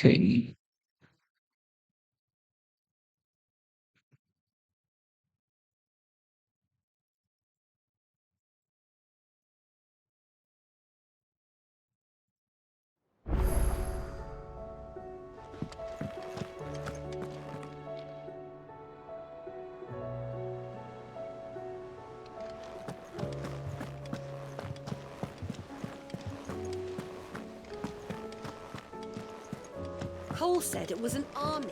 Okay. Cole said it was an army.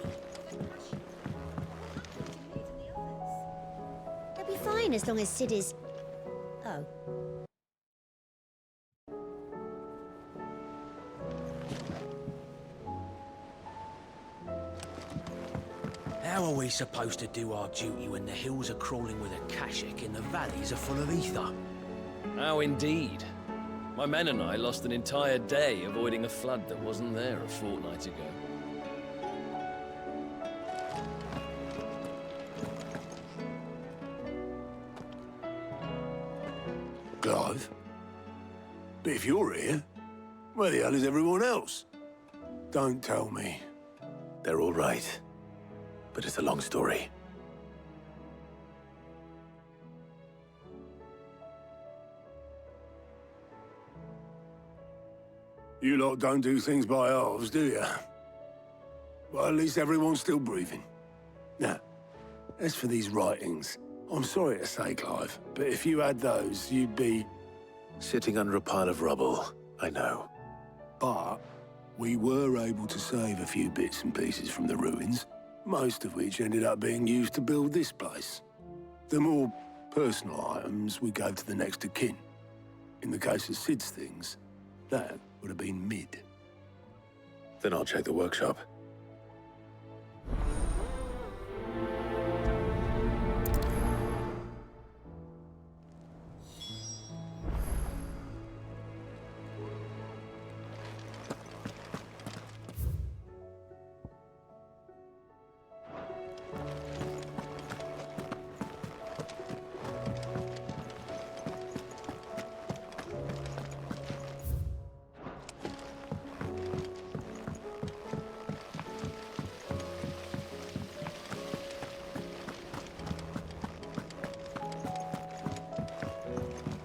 They'll be fine as long as Sid is... Oh. How are we supposed to do our duty when the hills are crawling with akashic and the valleys are full of ether? How indeed. My men and I lost an entire day avoiding a flood that wasn't there a fortnight ago. Clive? But if you're here, where the hell is everyone else? Don't tell me. They're all right. But it's a long story. You lot don't do things by halves, do you? Well, at least everyone's still breathing. Now, as for these writings, I'm sorry to say, Clive, but if you had those, you'd be... Sitting under a pile of rubble, I know. But we were able to save a few bits and pieces from the ruins, most of which ended up being used to build this place. The more personal items we gave to the next of kin. In the case of Sid's things, that would have been mid. Then I'll check the workshop.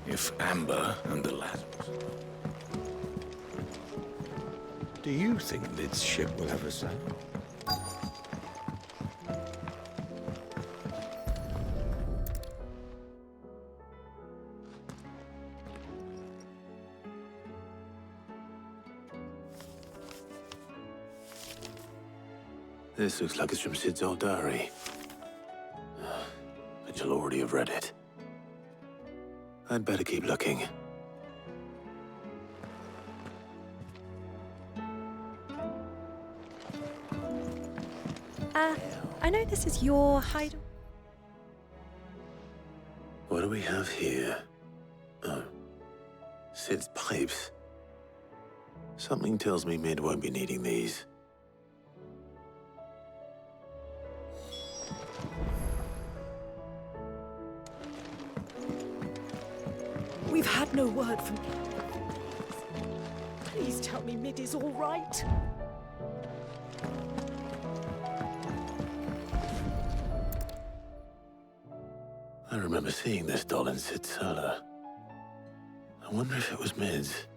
If Amber and the Lazarus. Do you think Lid's ship will ever sail? This looks like it's from Sid's old diary. But you'll already have read it. I'd better keep looking. I know this is your hide... What do we have here? Oh. Sid's pipes. Something tells me Mid won't be needing these. We've had no word from... Please tell me Mid is all right. I remember seeing this doll in Sid's cellar. I wonder if it was Mid's.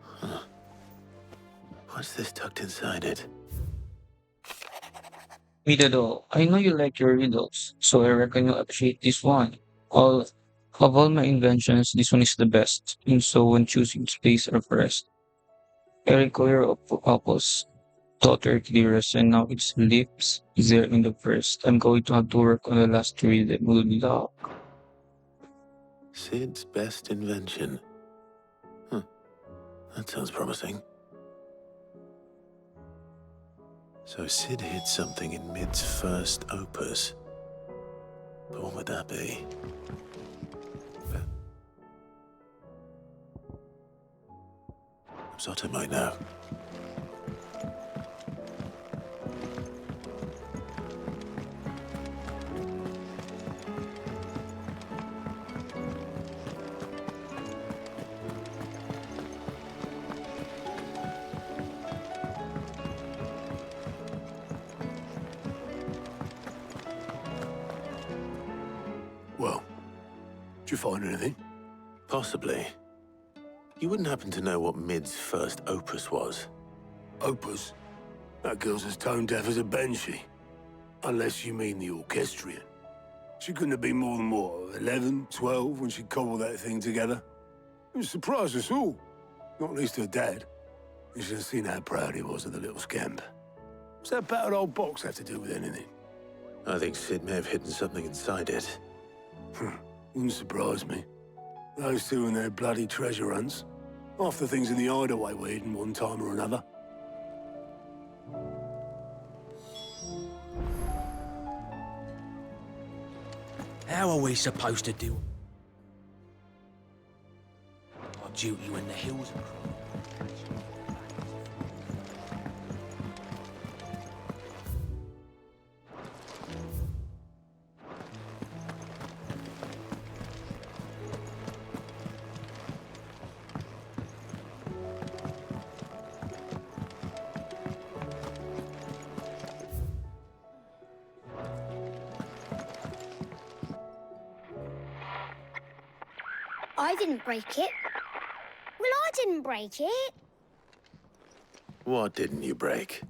Huh. What's this tucked inside it? Midado, I know you like your riddles, so I reckon you'll appreciate this one. All of all my inventions, this one is the best. And so when choosing space or forest, Eric Coyer of Apple's daughter clearest and now its lips is there in the first. I'm going to have to work on the last three that will be luck. Sid's best invention. Huh. That sounds promising. So Sid hid something in Mid's first opus. But what would that be? Zotta might know. Did you find anything? Possibly. You wouldn't happen to know what Mid's first opus was? Opus? That girl's as tone deaf as a banshee. Unless you mean the orchestrion. She couldn't have been more than, what, 11, 12 when she cobbled that thing together? It surprised us all. Not least her dad. You should have seen how proud he was of the little scamp. What's that battered old box have to do with anything? I think Sid may have hidden something inside it. Wouldn't surprise me. Those two and their bloody treasure hunts. Half the things in the hideaway were hidden one time or another. How are we supposed to do our duty when the hills are crawling? I didn't break it. Well, I didn't break it. What didn't you break?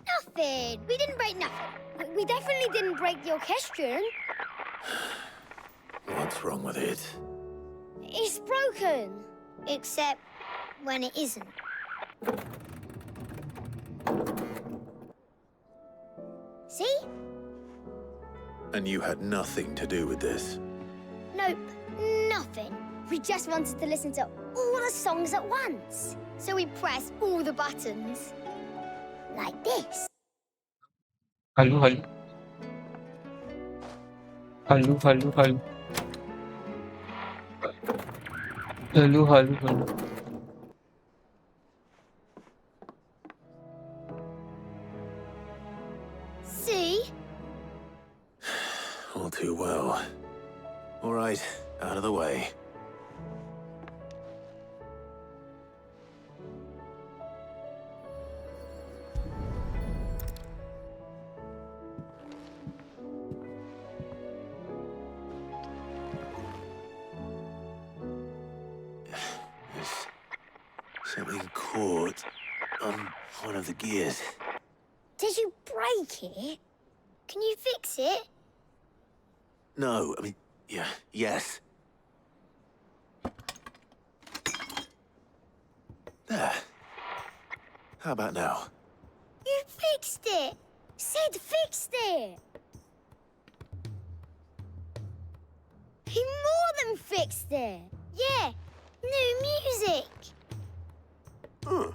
Nothing. We didn't break nothing. We definitely didn't break the orchestrion. What's wrong with it? It's broken. Except when it isn't. See? And you had nothing to do with this? Nope, nothing. We just wanted to listen to all the songs at once. So we pressed all the buttons. Like this. Hello, hello. Hello, hello, hello. Hello, hello, hello. See? All too well. All right, out of the way. There's something caught on one of the gears. Did you break it? Can you fix it? No, I mean, yes. There. How about now? You fixed it! Sid fixed it! He more than fixed it! Yeah, new music! Huh.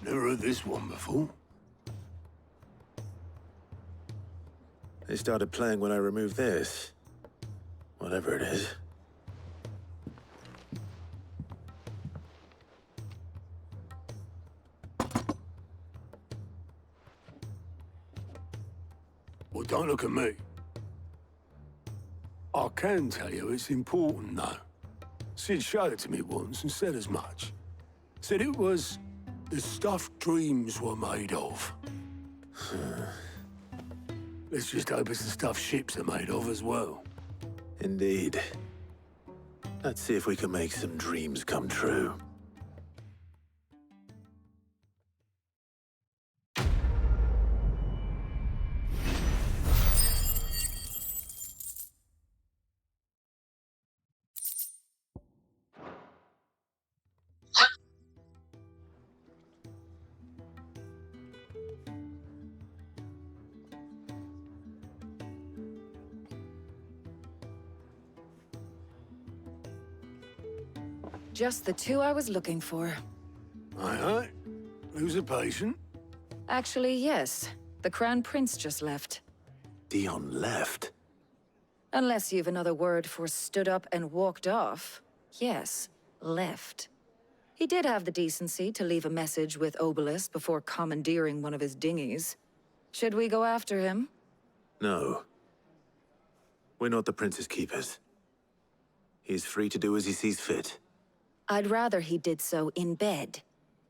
Never heard this one before. They started playing when I removed this. Whatever it is. Well, don't look at me. I can tell you it's important, though. Sid showed it to me once and said as much. Said it was the stuff dreams were made of. Let's just hope it's the stuff ships are made of as well. Indeed. Let's see if we can make some dreams come true. Just the two I was looking for. Aye, aye. Who's a patient? Actually, yes. The Crown Prince just left. Dion left. Unless you've another word for stood up and walked off. Yes, left. He did have the decency to leave a message with Obelisk before commandeering one of his dinghies. Should we go after him? No. We're not the Prince's keepers. He's free to do as he sees fit. I'd rather he did so in bed.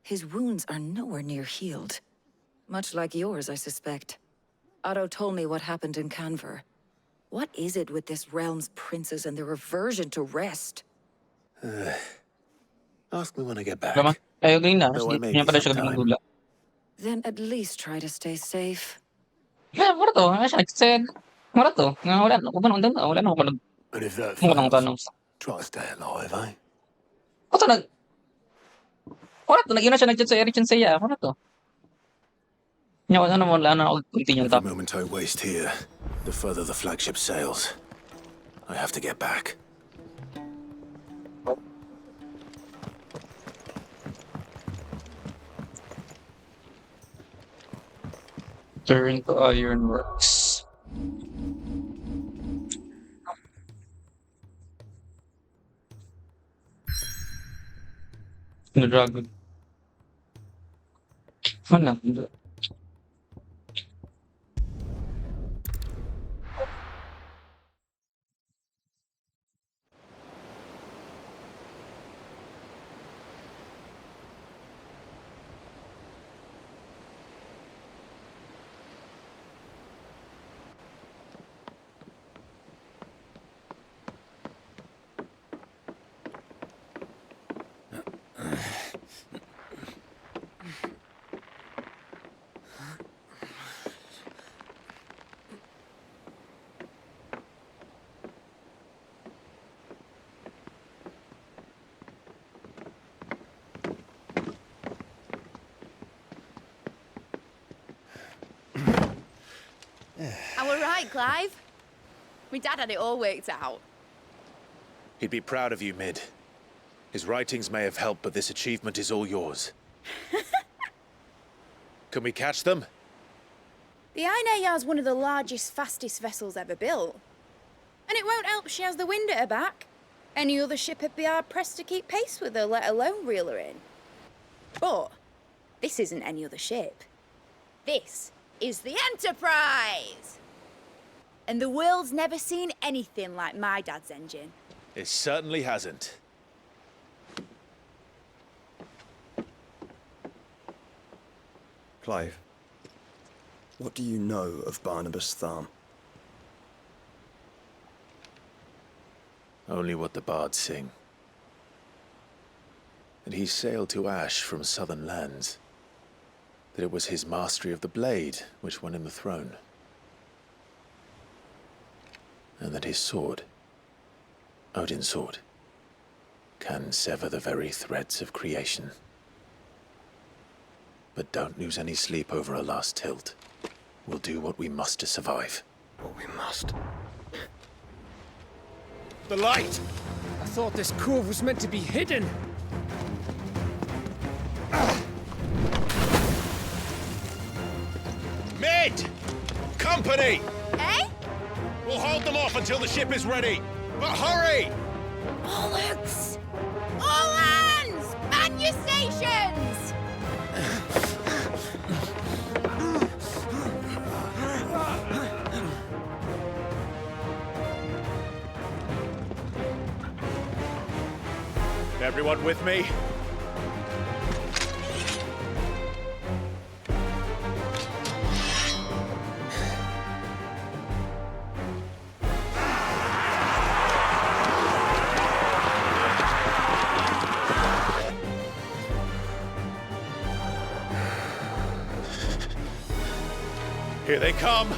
His wounds are nowhere near healed. Much like yours, I suspect. Otto told me what happened in Canver. What is it with this realm's princes and their aversion to rest? Ask me when I get Naman, back. ayaw ganyan na. Though Kasi I may niya be pala siya gabing sometime. dula. Then at least try to stay safe. Mara to, ano siya, nagsaid. Mara to, nga wala na, wala na, wala na ako palag, And if that wala na fails, tanong. try to stay alive, eh? Kato wala to, nag-ina siya nag-chat sa Eric Senseiya, wala to. Nya, wala na ako continue Every top. moment I waste here, the further the flagship sails. I have to get back. Turn to Ironworks. The dragon. Wala. I were right, Clive. My dad had it all worked out. He'd be proud of you, Mid. His writings may have helped, but this achievement is all yours. Can we catch them? The Ainayar's one of the largest, fastest vessels ever built. And it won't help she has the wind at her back. Any other ship would be hard-pressed to keep pace with her, let alone reel her in. But this isn't any other ship. This is the Enterprise! And the world's never seen anything like my dad's engine. It certainly hasn't. Clive, what do you know of Barnabas Tharm? Only what the bards sing. That he sailed to Ash from southern lands. That it was his mastery of the blade which won him the throne. And that his sword, Odin's sword, can sever the very threads of creation. But don't lose any sleep over a last tilt. We'll do what we must to survive. What we must. The light! I thought this cove was meant to be hidden. Mid! Company! Eh? We'll hold them off until the ship is ready. But hurry! Bollocks! All hands! Man your stations! Everyone with me? Here they come!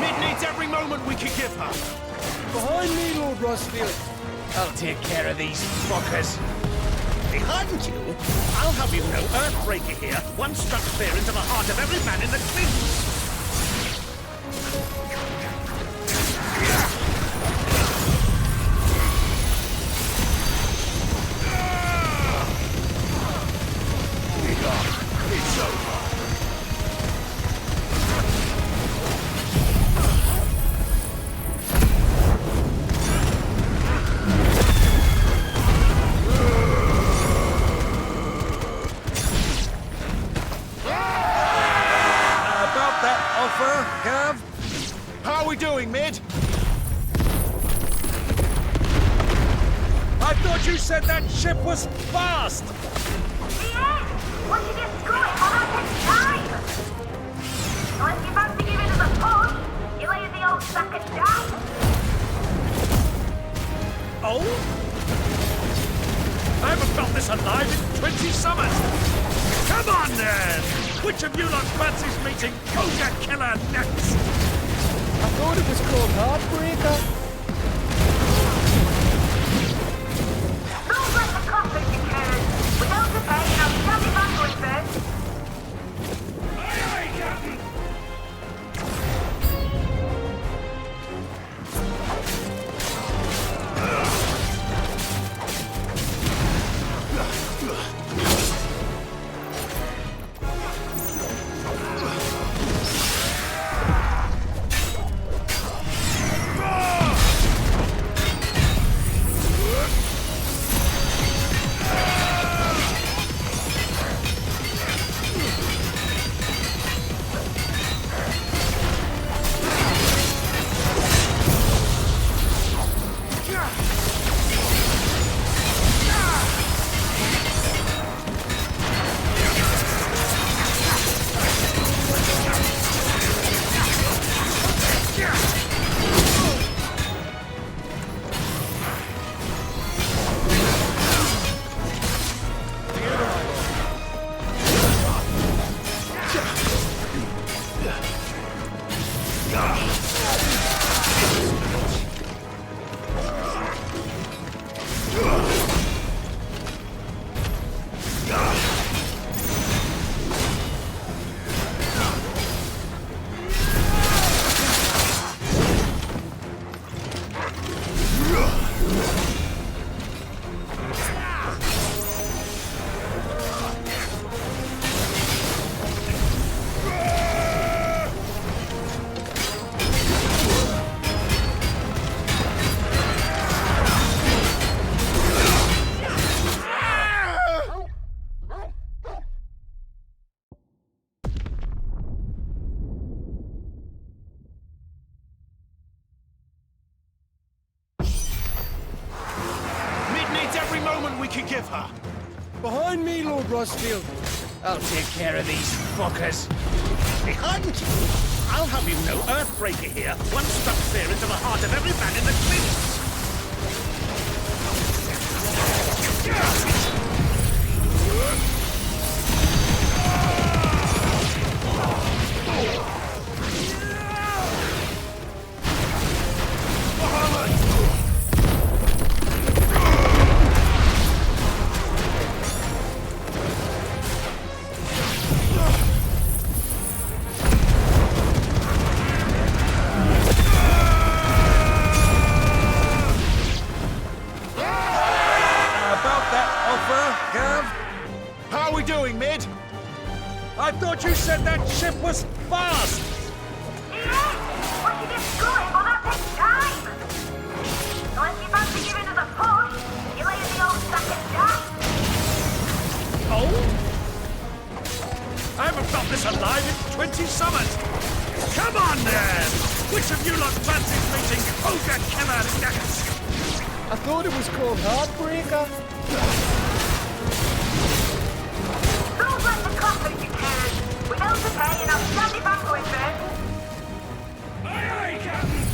Mid needs every moment we can give her. Behind me, Lord Rosfield. I'll take care of these fuckers. Behind you? I'll have you know Earthbreaker here once struck clear into the heart of every man in the Queen's. It's over. thought you said that ship was fast! Yes! What did you screw it on at this time? So if you fancy giving us a push, you lay in the old sack of dust. Oh? I haven't felt this alive in 20 summers! Come on then! Which of you lot fancies meeting Ogre Killer next? I thought it was called Heartbreaker. Don't let the coffin be carried. Without the pay, I'll stand it backwards first. Aye, aye, Captain! can give her. Behind me, Lord Rosfield. I'll take care of these fuckers. Behind you? I'll have you know, Earthbreaker here once struck fear into the heart of every man in the cliffs. How are we doing, Mid? I thought you said that ship was fast! Yes! But you get going, but that takes time! So if you fancy giving us a push, you lay in the old sack of dust. Oh? I haven't felt this alive in 20 summers! Come on then! Which of you lot fancies meeting Ogre Killer next? I thought it was called Heartbreaker. Don't let the coffin be carried. Without the pay, and I'll stand it back with first. Aye, aye, Captain!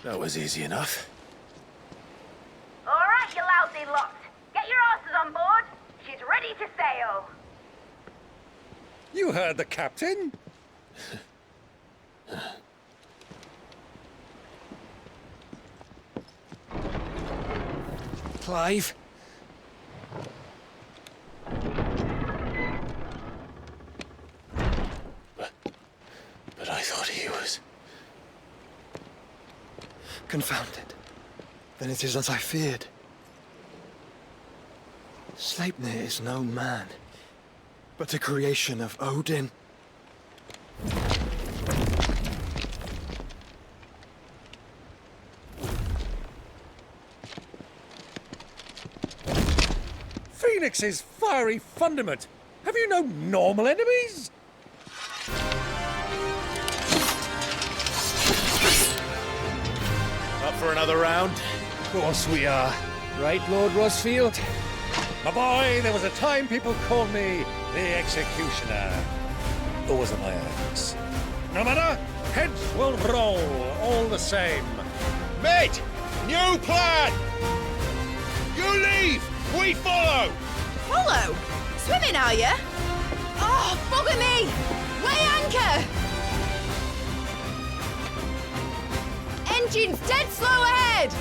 That was easy enough. All right, you lousy lot. Get your asses on board. She's ready to sail. You heard the captain. Clive? But I thought he was... Confounded. Then it is as I feared. Sleipnir is no man, but a creation of Odin. Phoenix's fiery fundament. Have you no normal enemies? Up for another round? Of course we are. Right, Lord Rosfield? My boy, there was a time people called me the Executioner. Or was it my axe? No matter, heads will roll all the same. Mate! New plan! You leave! We follow! Follow? Swimming, are you? Oh, bugger me! Weigh anchor! Engine's dead slow ahead!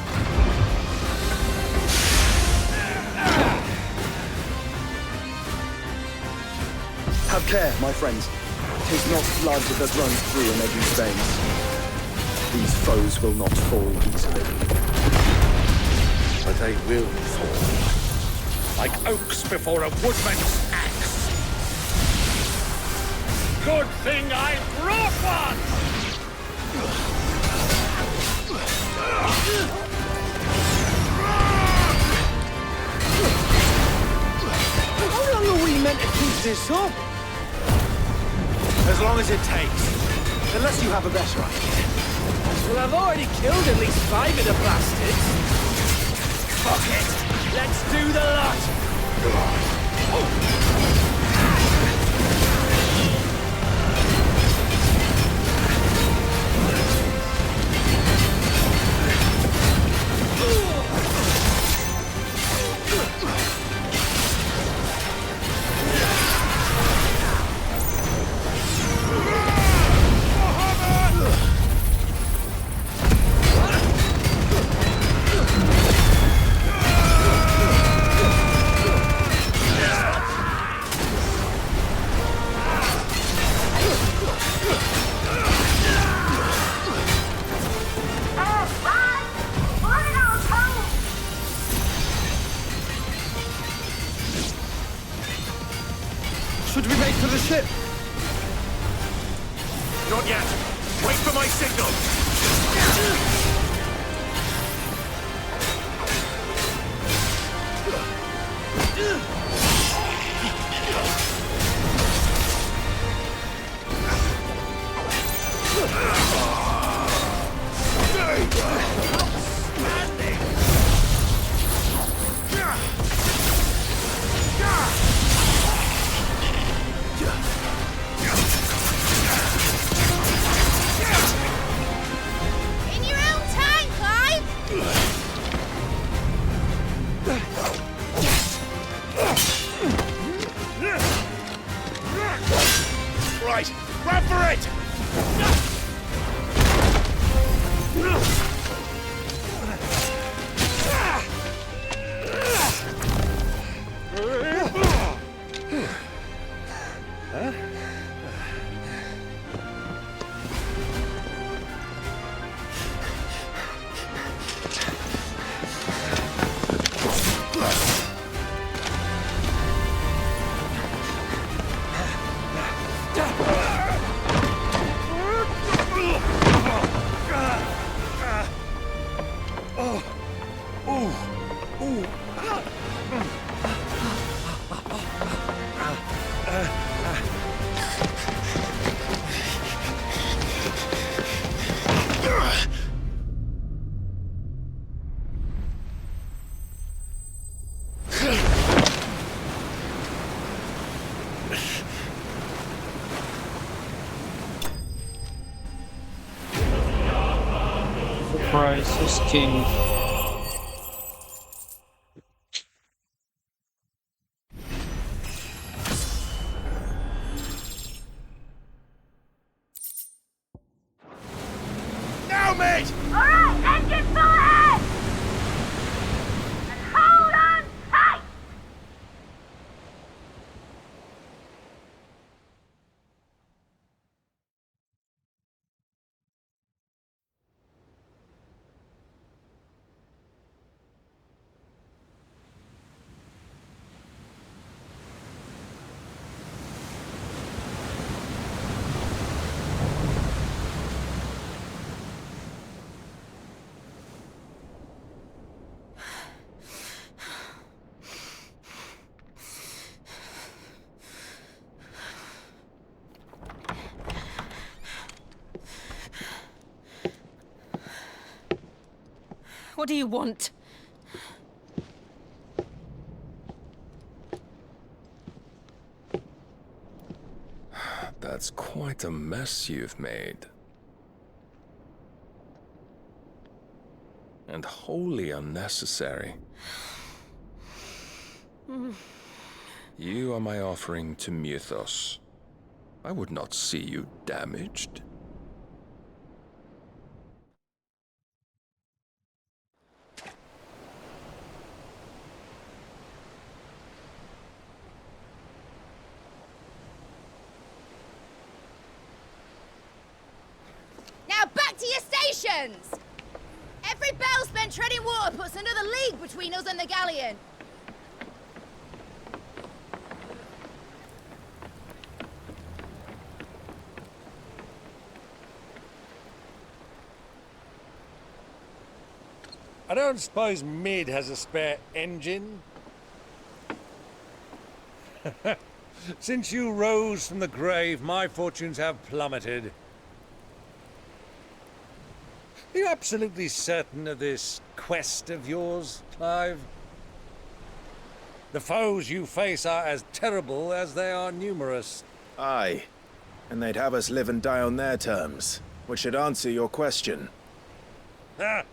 Have care, my friends. 'Tis not blood that runs through an Eddie's veins. These foes will not fall easily. But they will fall. Like oaks before a woodman's axe. Good thing I brought one! How long are we meant to keep this up? As long as it takes. Unless you have a better idea. Well, I've already killed at least 5 of the bastards. Fuck it! Let's do the lot! Should we make for the ship? Not yet! Wait for my signal! In your helm, Iris King. Now, mate! Alright, engine full ahead! And hold on tight! What do you want? That's quite a mess you've made. And wholly unnecessary. You are my offering to Mythos. I would not see you damaged. Now back to your stations! Every bell spent treading water puts another league between us and the galleon. I don't suppose Mid has a spare engine? Since you rose from the grave, my fortunes have plummeted. Are you absolutely certain of this quest of yours, Clive? The foes you face are as terrible as they are numerous. Aye. And they'd have us live and die on their terms, which should answer your question. Ah!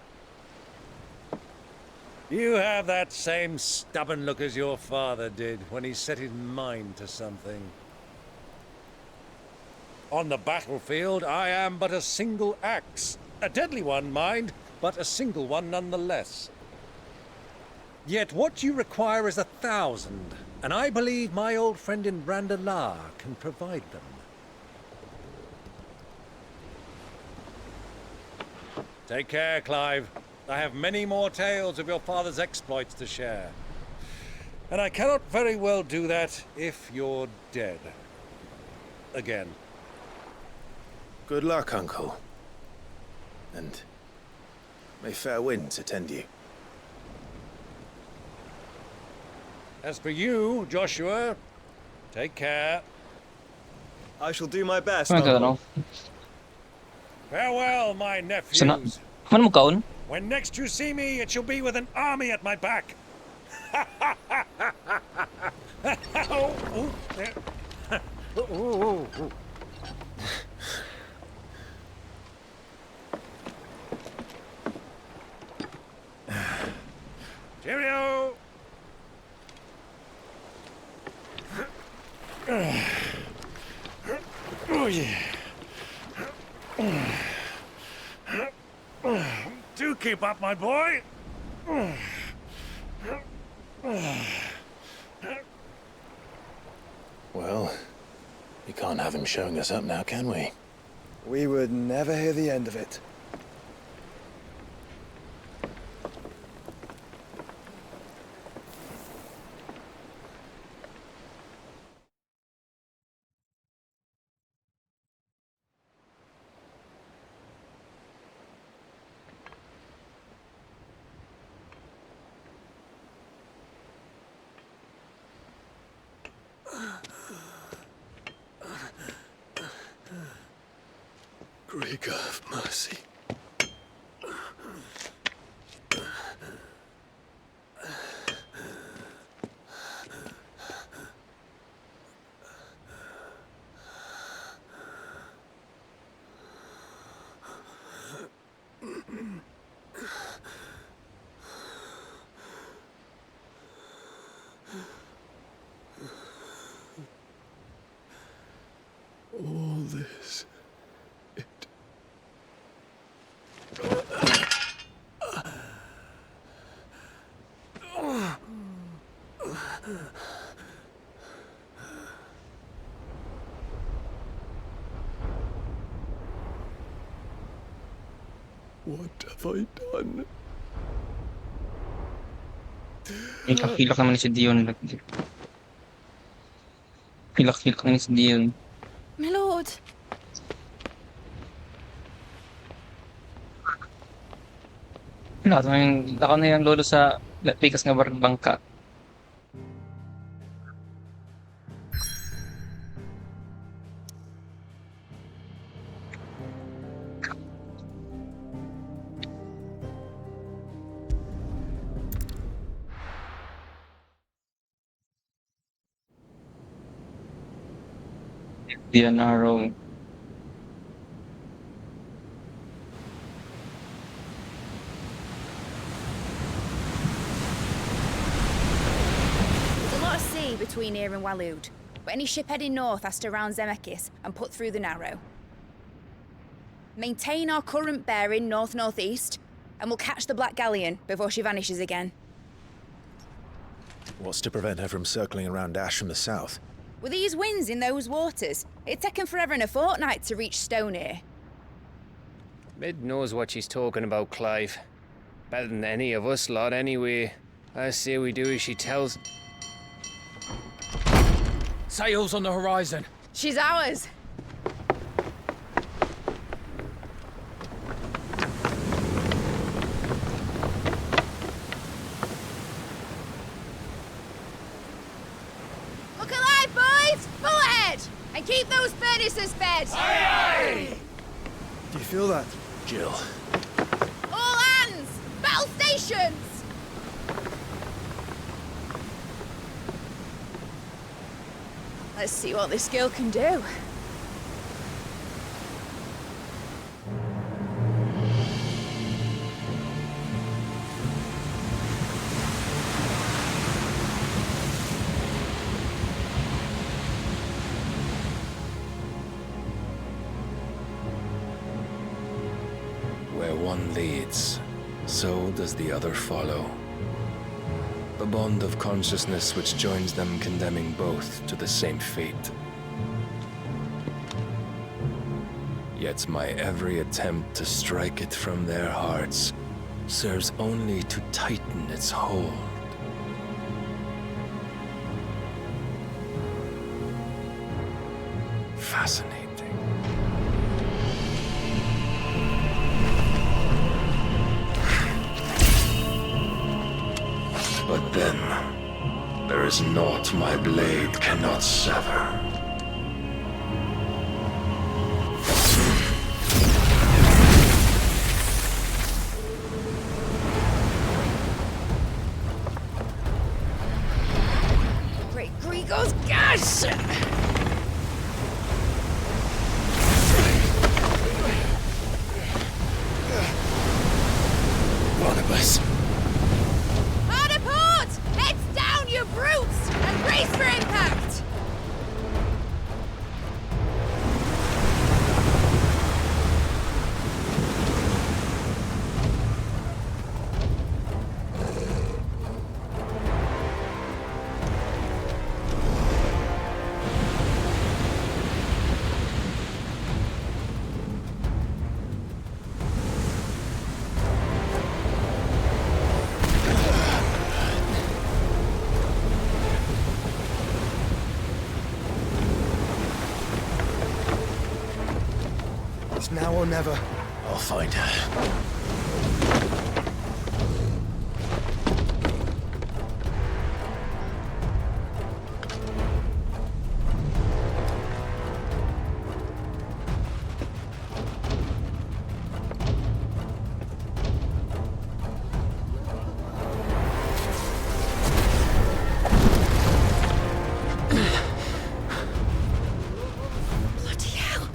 You have that same stubborn look as your father did when he set his mind to something. On the battlefield, I am but a single axe. A deadly one, mind, but a single one nonetheless. Yet what you require is 1,000, and I believe my old friend in Randalar can provide them. Take care, Clive. I have many more tales of your father's exploits to share. And I cannot very well do that if you're dead. Again. Good luck, Uncle. And may fair winds attend you. As for you, Joshua, take care. I shall do my best, Ano ka, Uncle. no? Farewell, my Sana, nephews. ano mo kaon? When next you see me, it shall be with an army at my back. Oh, oh, there. Oh, oh, oh. Cheerio! Oh, yeah. Do keep up, my boy. Well, we can't have him showing us up now, can we? We would never hear the end of it. Greek have mercy. What have I done? Hilak-hilak naman si Dion. Hilak-hilak naman si Dion. My lord. Wala, ako na yung lolo sa pikas nga bangka. Dion Arrow. There's a lot of sea between here and Waloed, but any ship heading north has to round Zemeckis and put through the Narrow. Maintain our current bearing north-northeast, and we'll catch the Black Galleon before she vanishes again. What's to prevent her from circling around Ash from the south? With these winds in those waters, it'd taken forever and a fortnight to reach Stonehenge. Mid knows what she's talking about, Clive. Better than any of us lot, anyway. I say we do as she tells. Sails on the horizon. She's ours. Look alive, boys! Full ahead! And keep those furnaces fed! Do you feel that? Jill. All hands! Battle stations! Let's see what this girl can do. Where one leads, so does the other follow. The bond of consciousness which joins them condemning both to the same fate. Yet my every attempt to strike it from their hearts serves only to tighten its hold. Fascinating. But then, there is naught my blade cannot sever. Great Grigos, gosh! Barnabas. Hard a port! Heads down, you brutes! And brace for impact! It's now or never. I'll find her. Bloody hell!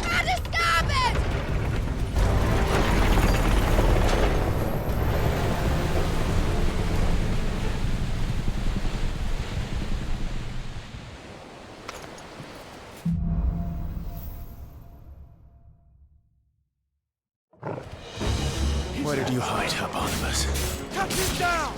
Add a starboard! Where did you hide her, Barnabas? Cut him down!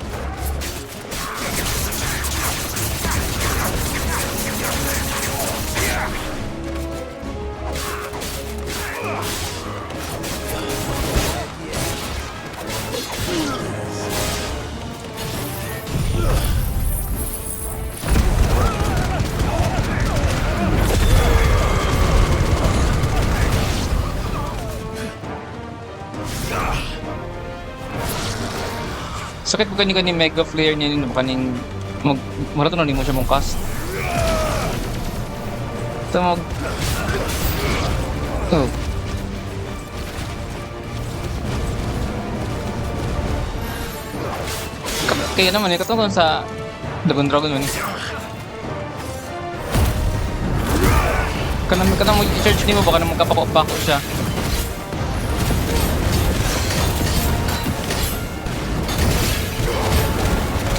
Sakit ko kani mega flare niya nino kaning marato na nimo siya mong cast. Ito Oh. Kaya naman eh, katungkol sa Dragon man eh. Kanang mo i-charge nimo baka naman kapako siya.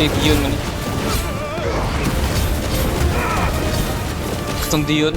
Diyon man eh. Kastong Diyon.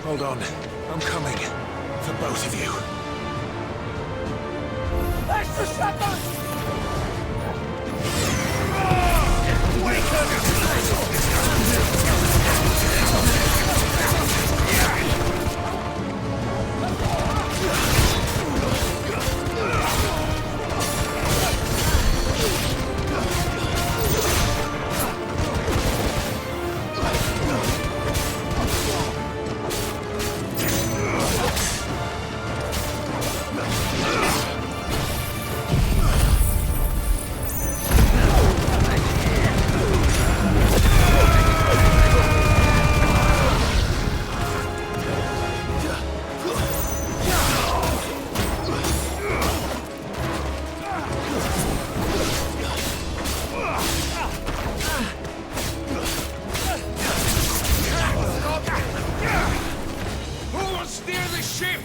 Hold on. I'm coming. For both of you. Extra shepherds! Who will steer the ship?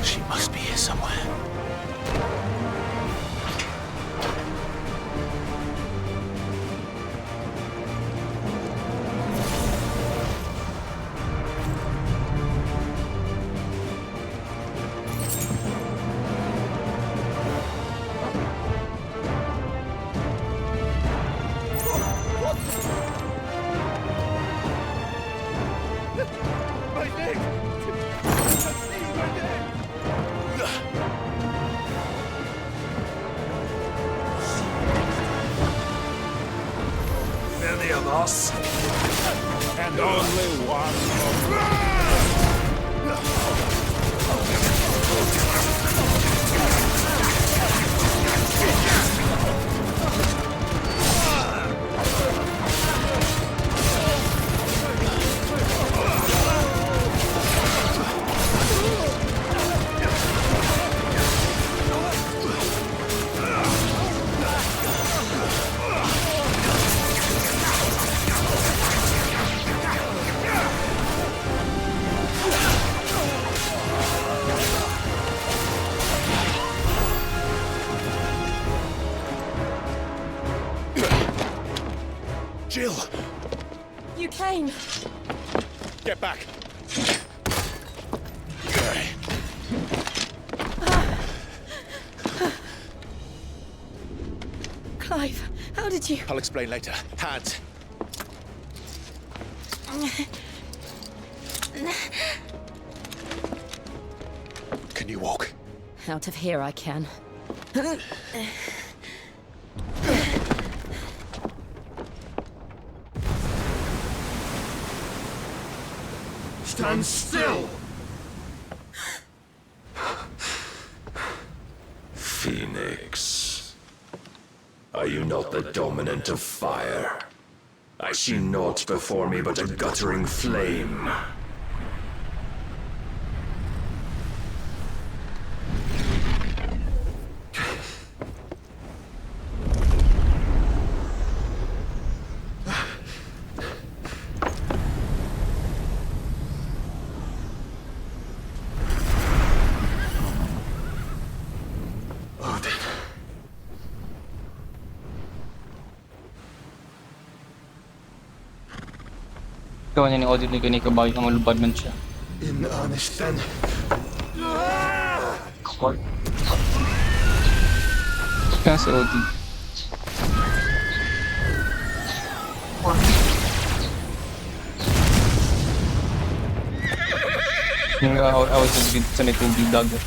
She must be here somewhere. My neck! Many of us, and only one. Jill! You came. Get back! Clive, how did you... I'll explain later. Hands. Can you walk? Out of here I can. Stand still! Phoenix. Are you not the dominant of fire? I see naught before me but a guttering flame. Gawa niya ni Odin ni Ganito ba yung malubad man siya. In earnest then. Squad. Kaya si Odin. Yung awit sa nitong dagat.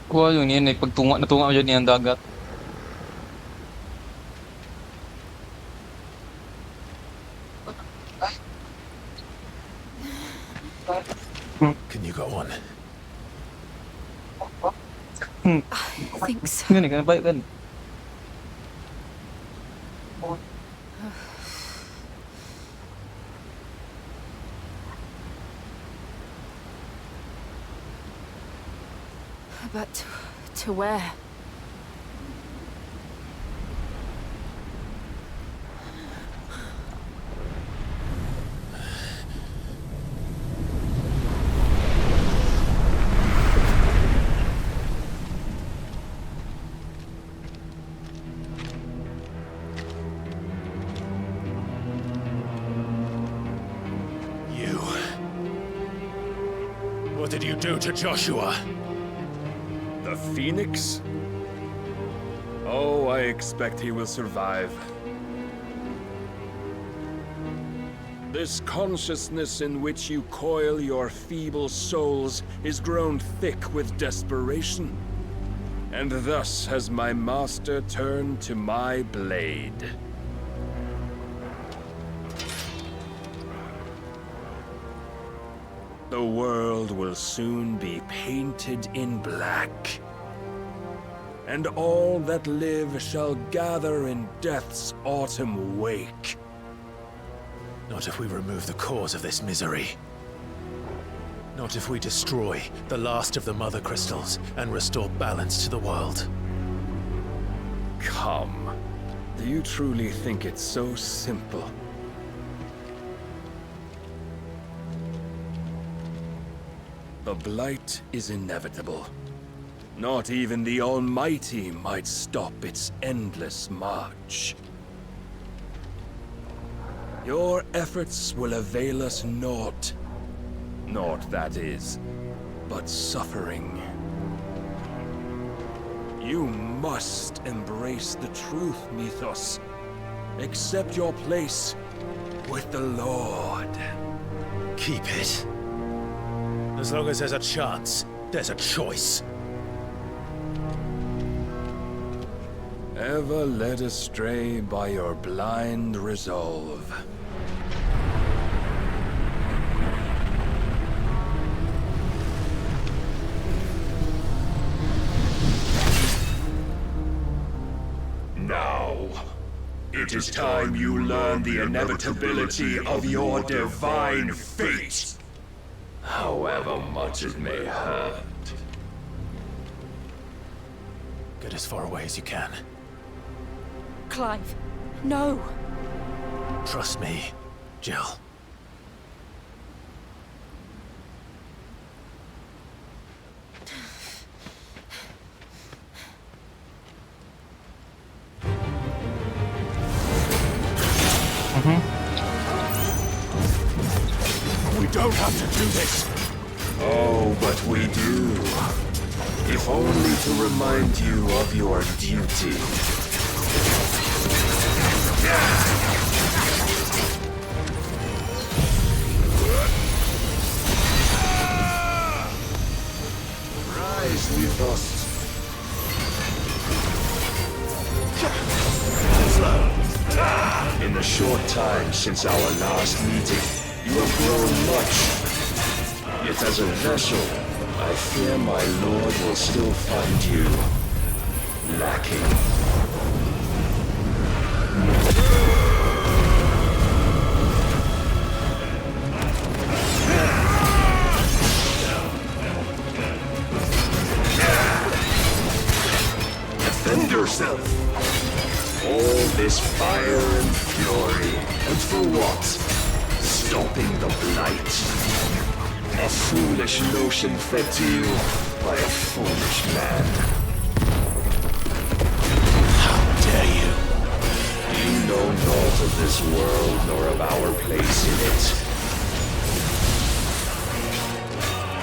Kuha yun yan, natunga dyan niyang dagat. Can you go on? I think so. Gani, baik kan? But to where? You... What did you do to Joshua? The Phoenix? Oh, I expect he will survive. This consciousness in which you coil your feeble souls is grown thick with desperation. And thus has my master turned to my blade. The world will soon be painted in black. And all that live shall gather in death's autumn wake. Not if we remove the cause of this misery. Not if we destroy the last of the Mother Crystals and restore balance to the world. Come. Do you truly think it's so simple? The Blight is inevitable. Not even the Almighty might stop its endless march. Your efforts will avail us naught. Naught, that is, but suffering. You must embrace the truth, Mythos. Accept your place With the Lord. Keep it. As long as there's a chance, there's a choice. Ever led astray by your blind resolve. Now, it is time you learn the inevitability of your divine fate, however much it may hurt. Get as far away as you can. Clive, no. Trust me, Jill. We don't have to do this. Oh, but we do. If only to remind you of your duty. Rise with us. In the short time since our last meeting, you have grown much. Yet as a vessel, I fear my lord will still find you lacking. Defend yourself! All this fire and fury, and for what? Stopping the blight. A foolish notion fed to you by a foolish man. How dare you? You know naught of this world nor of our place in it.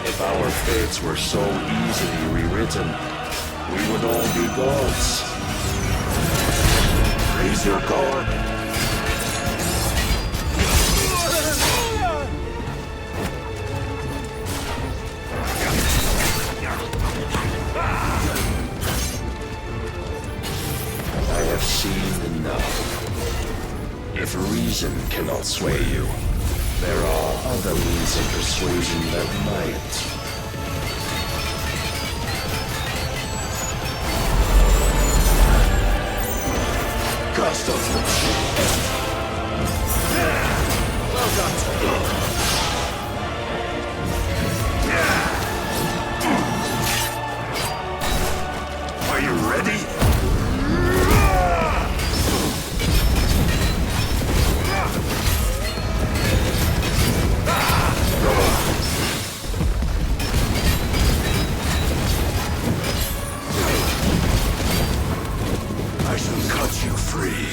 If our fates were so easily rewritten, we would all be gods. Raise your guard. I have seen enough. If reason cannot sway you, there are other means of persuasion that might. Cast off your shield. Well done. Are you ready? I shall cut you free.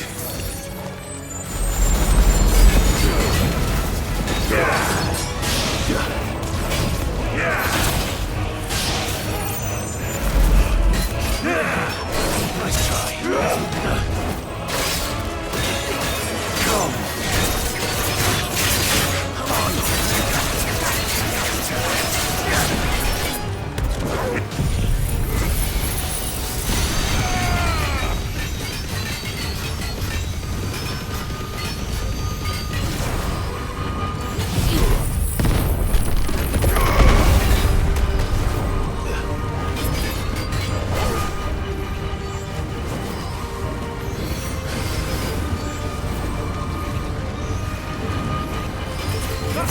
Nice try. Come.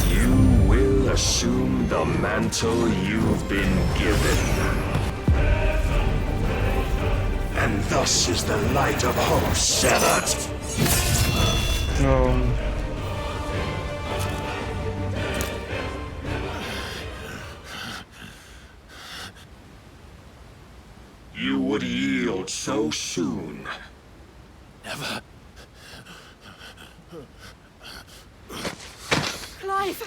You will assume the mantle you've been given. And thus is the light of hope severed. No. You would yield so soon. Never. Clive!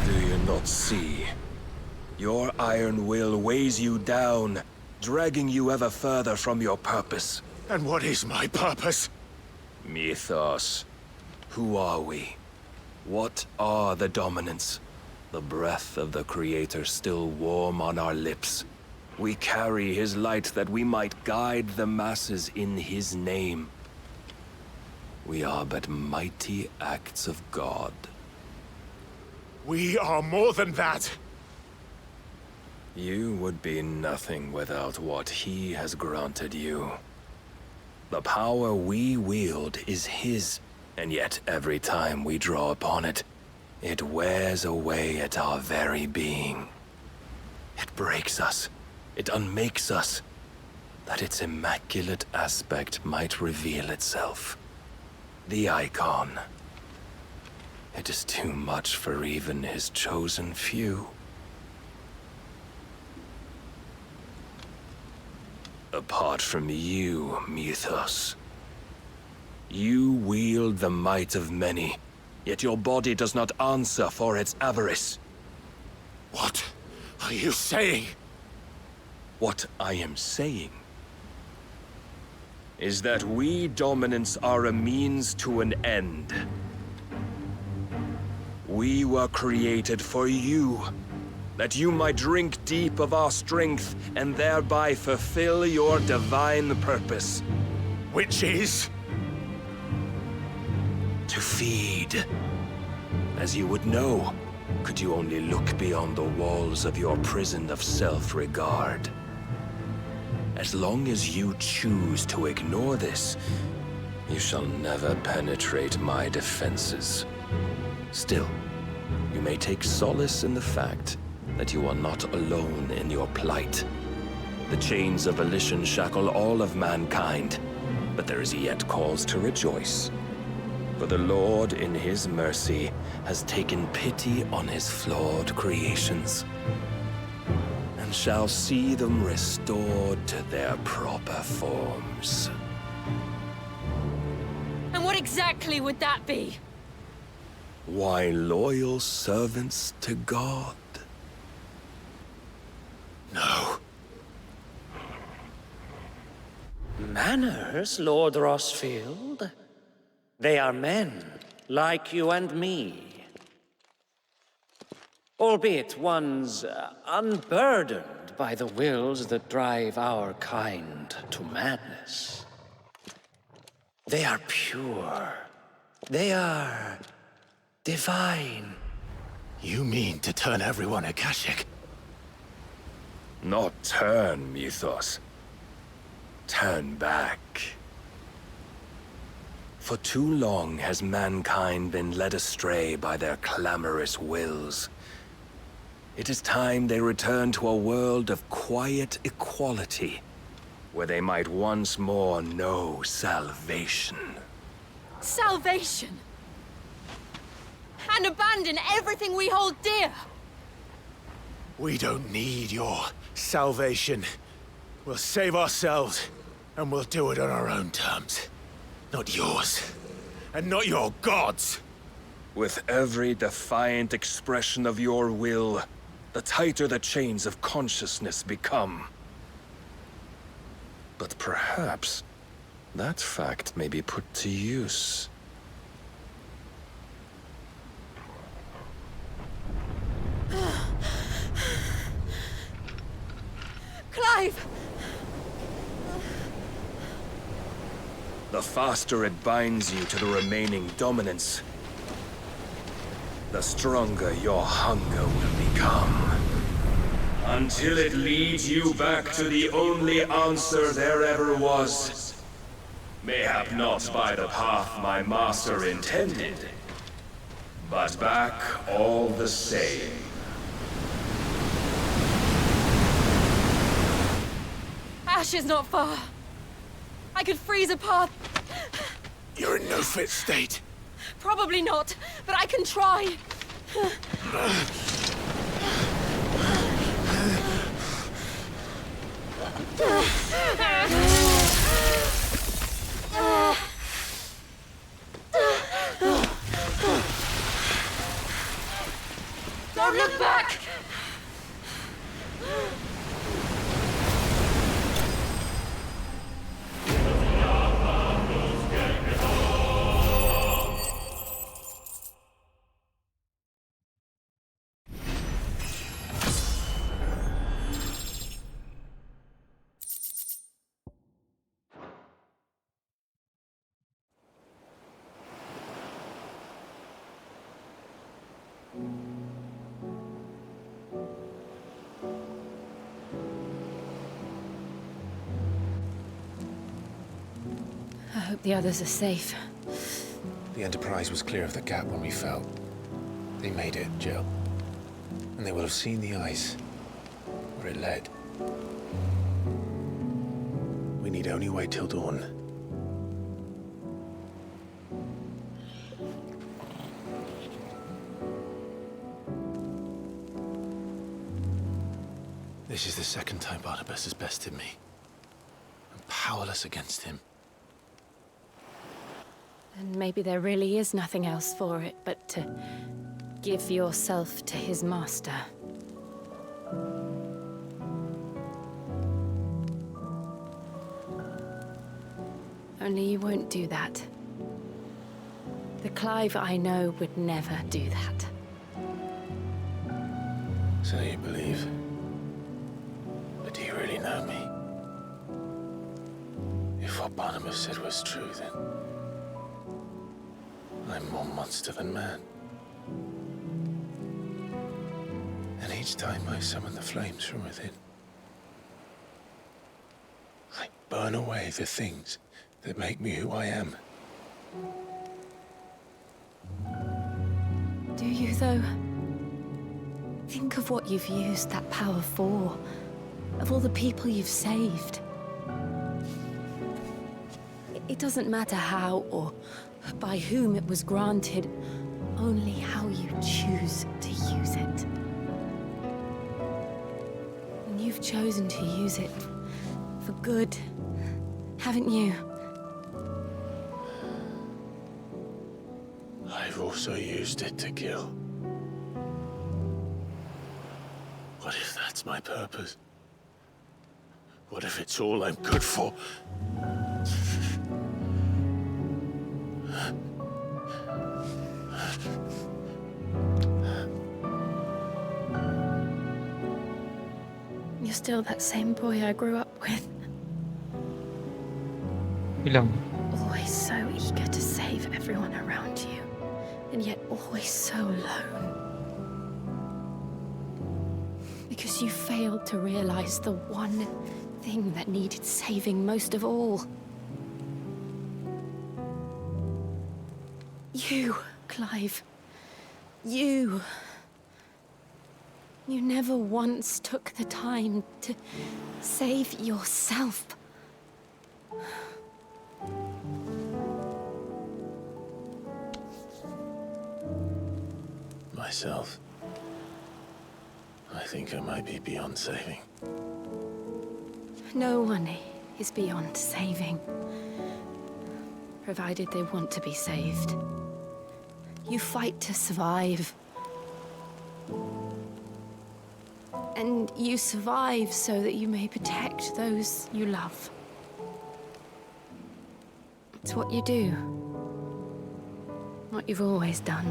Do you not see? Your iron will weighs you down, dragging you ever further from your purpose. And what is my purpose? Mythos. Who are we? What are the dominants? The breath of the Creator still warm on our lips. We carry his light that we might guide the masses in his name. We are but mighty acts of God. We are more than that. You would be nothing without what he has granted you. The power we wield is his, and yet every time we draw upon it, it wears away at our very being. It breaks us. It unmakes us, that its immaculate aspect might reveal itself. The icon. It is too much for even his chosen few. Apart from you, Mythos, you wield the might of many, yet your body does not answer for its avarice. What are you saying? What I am saying is that we dominants are a means to an end. We were created for you, that you might drink deep of our strength and thereby fulfill your divine purpose. Which is? To feed. As you would know, could you only look beyond the walls of your prison of self-regard. As long as you choose to ignore this, you shall never penetrate my defenses. Still, you may take solace in the fact that you are not alone in your plight. The chains of volition shackle all of mankind, but there is yet cause to rejoice. For the Lord, in his mercy, has taken pity on his flawed creations, and shall see them restored to their proper forms. And what exactly would that be? Why, loyal servants to God. No. Manners, Lord Rossfield? They are men, like you and me. Albeit ones unburdened by the wills that drive our kind to madness. They are pure. They are divine. You mean to turn everyone Akashic? Not turn, Mythos. Turn back. For too long has mankind been led astray by their clamorous wills. It is time they return to a world of quiet equality, where they might once more know salvation. Salvation? And abandon everything we hold dear? We don't need your salvation. We'll save ourselves, and we'll do it on our own terms. Not yours, and not your gods. With every defiant expression of your will, the tighter the chains of consciousness become. But perhaps that fact may be put to use. Clive! The faster it binds you to the remaining dominance, the stronger your hunger will become. Until it leads you back to the only answer there ever was. Mayhap not by the path my master intended, but back all the same. Ash is not far. I could freeze a path. You're in no fit state. Probably not, but I can try. Don't look back! hope the others are safe. The Enterprise was clear of the gap when we fell. They made it, Jill. And they will have seen the ice where it led. We need only wait till dawn. This is the second time Barnabas has bested me. I'm powerless against him. And maybe there really is nothing else for it but to give yourself to his master. Only you won't do that. The Clive I know would never do that. So you believe? But do you really know me? If what Barnabas said was true, then I'm more monster than man. And each time I summon the flames from within, I burn away the things that make me who I am. Do you, though? Think of what you've used that power for. Of all the people you've saved. It doesn't matter how or by whom it was granted, only how you choose to use it. And you've chosen to use it for good, haven't you? I've also used it to kill. What if that's my purpose? What if it's all I'm good for? You're still that same boy I grew up with. Ilang. Always so eager to save everyone around you, and yet always so alone. Because you failed to realize the one thing that needed saving most of all. You, Clive. You. You never once took the time to save yourself. Myself. I think I might be beyond saving. No one is beyond saving. Provided they want to be saved. You fight to survive. And you survive so that you may protect those you love. It's what you do. What you've always done.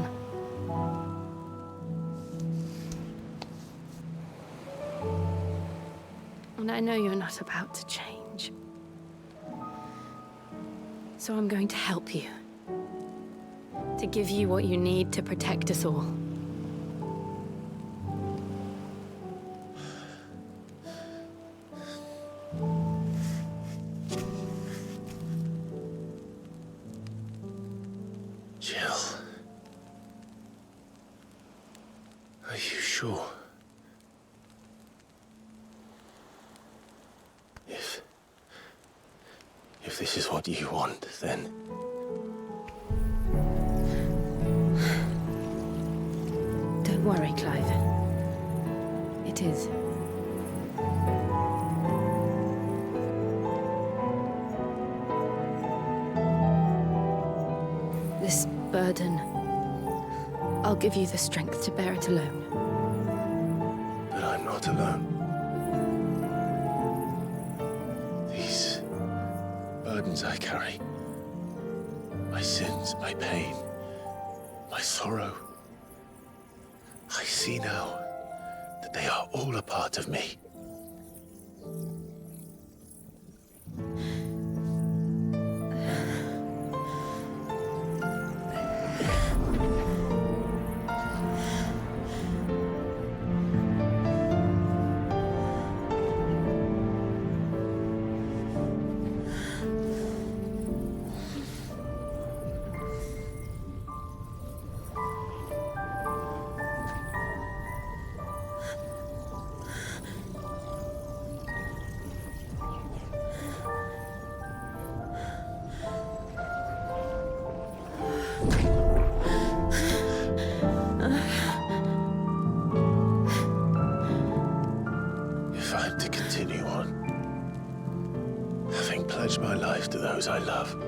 And I know you're not about to change. So I'm going to help you. To give you what you need to protect us all. Jill. Are you sure? If this is what you want, then... Don't worry, Clive. It is. This burden, I'll give you the strength to bear it alone. But I'm not alone. These burdens I carry, my sins, my pain, my sorrow, I see now that they are all a part of me. pledge my life to those I love,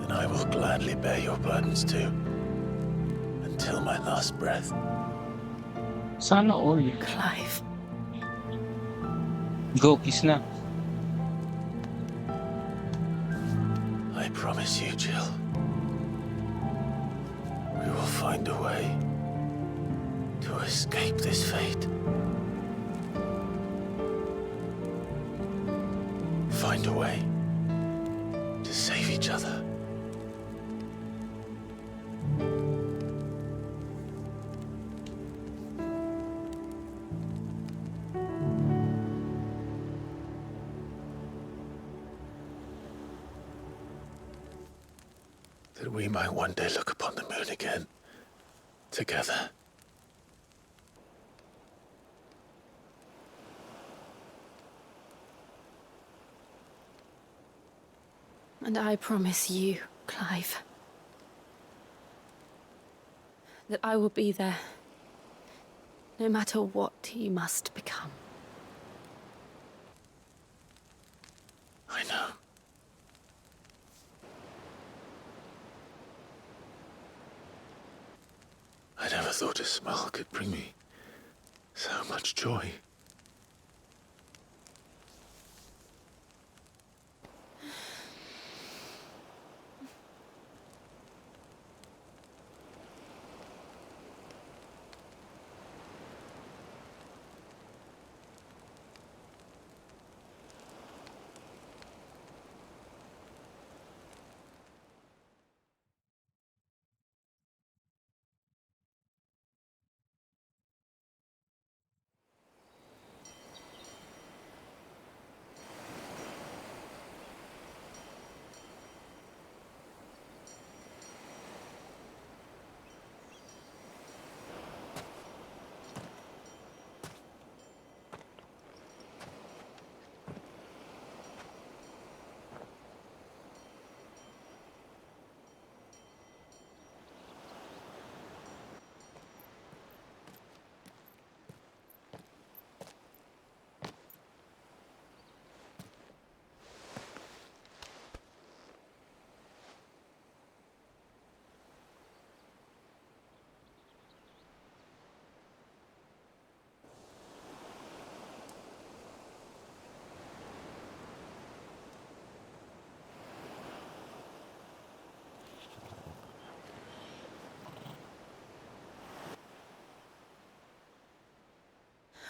then I will gladly bear your burdens too, until my last breath. Sana all. Clive. Go, kiss na. I promise you, Jill, we will find a way to escape this fate. Find a way to save each other. That we might one day look upon the moon again, together. And I promise you, Clive, that I will be there, no matter what you must become. I know. I never thought a smile could bring me so much joy.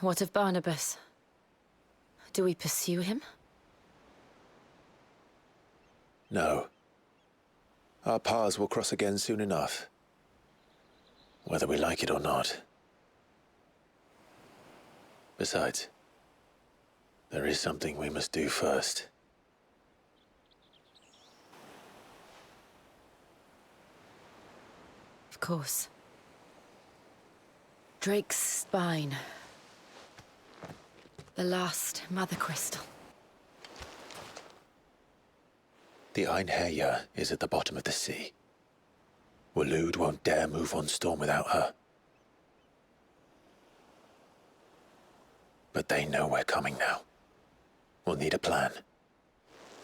What of Barnabas? Do we pursue him? No. Our paths will cross again soon enough, whether we like it or not. Besides, there is something we must do first. Of course. Drake's spine. The last Mother Crystal. The Einherjar is at the bottom of the sea. Waloed won't dare move on Storm without her. But they know we're coming now. We'll need a plan.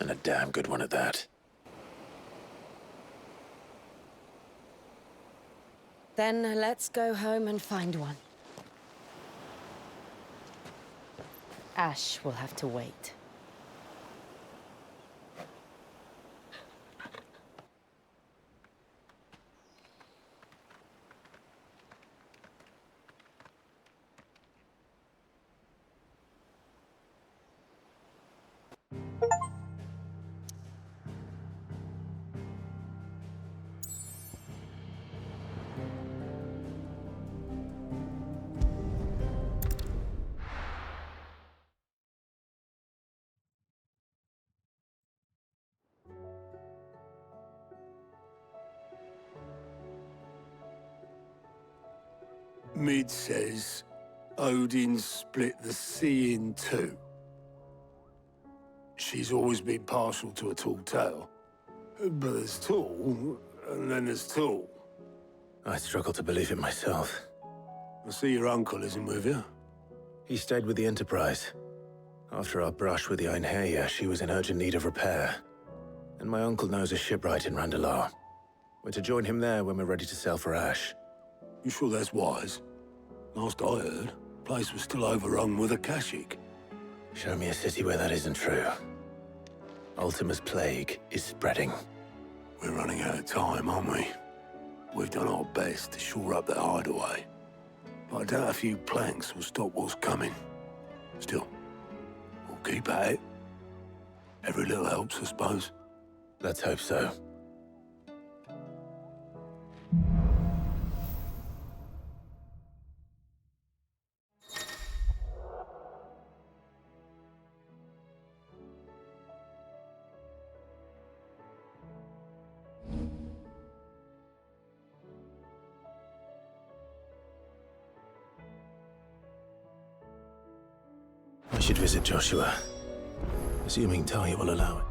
And a damn good one at that. Then let's go home and find one. Ash will have to wait. Mid says Odin split the sea in two. She's always been partial to a tall tale. But there's tall, and then there's tall. I struggle to believe it myself. I see your uncle isn't with you. He stayed with the Enterprise. After our brush with the Einherja, she was in urgent need of repair. And my uncle knows a shipwright in Randalar. We're to join him there when we're ready to sail for Ash. You sure that's wise? Last I heard, the place was still overrun with Akashic. Show me a city where that isn't true. Ultima's plague is spreading. We're running out of time, aren't we? We've done our best to shore up that hideaway. But I doubt a few planks will stop what's coming. Still, we'll keep at it. Every little helps, I suppose. Let's hope so. I should visit Joshua, assuming Talia will allow it.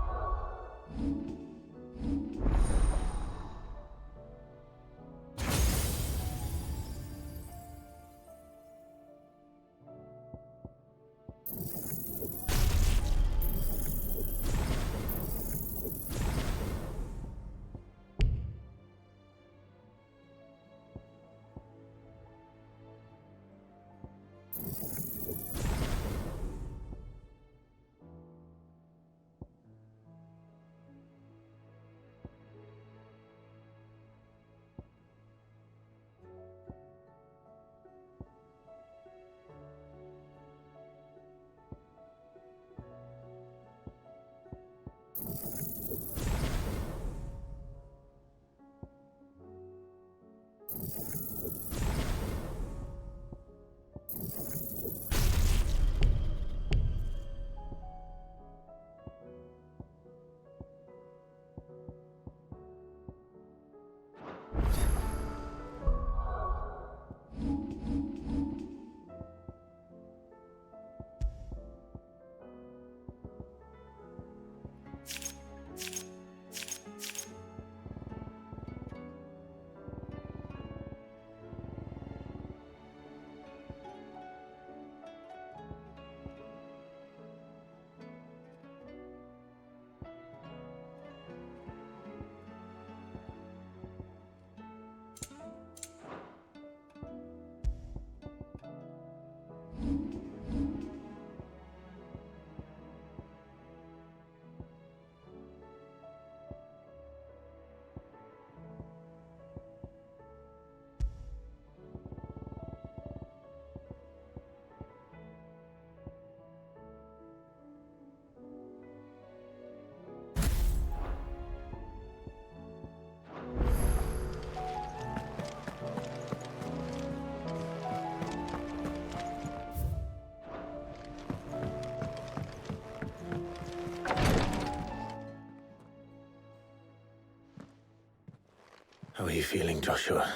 How are you feeling, Joshua?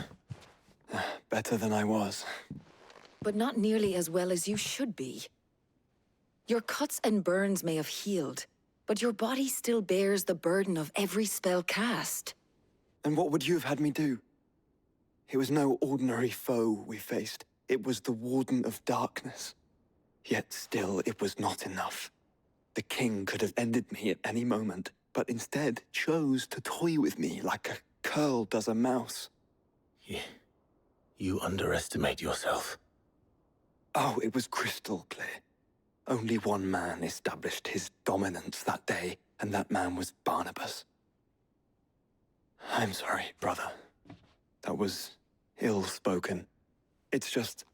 Better than I was. But not nearly as well as you should be. Your cuts and burns may have healed, but your body still bears the burden of every spell cast. And what would you have had me do? It was no ordinary foe we faced. It was the Warden of Darkness. Yet still, it was not enough. The king could have ended me at any moment, but instead chose to toy with me like a curl does a mouse. You underestimate yourself. Oh, it was crystal clear. Only one man established his dominance that day, and that man was Barnabas. I'm sorry, brother. That was ill-spoken. It's just,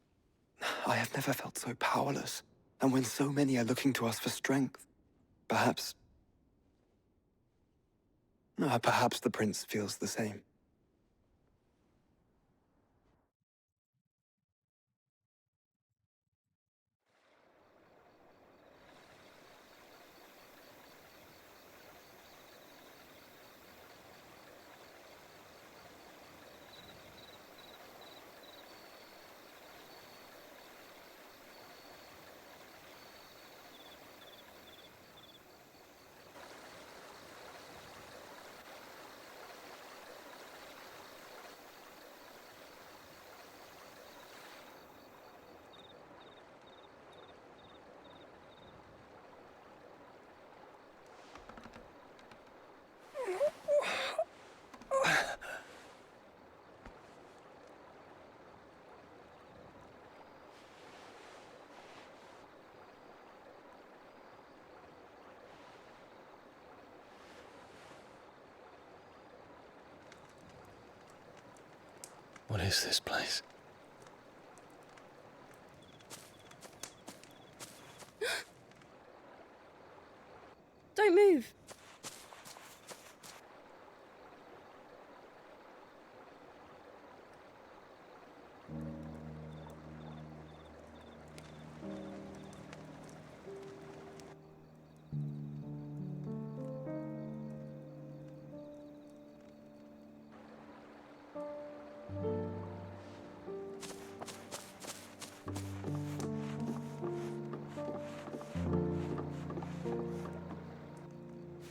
I have never felt so powerless. And when so many are looking to us for strength, perhaps the prince feels the same. What is this place? Don't move.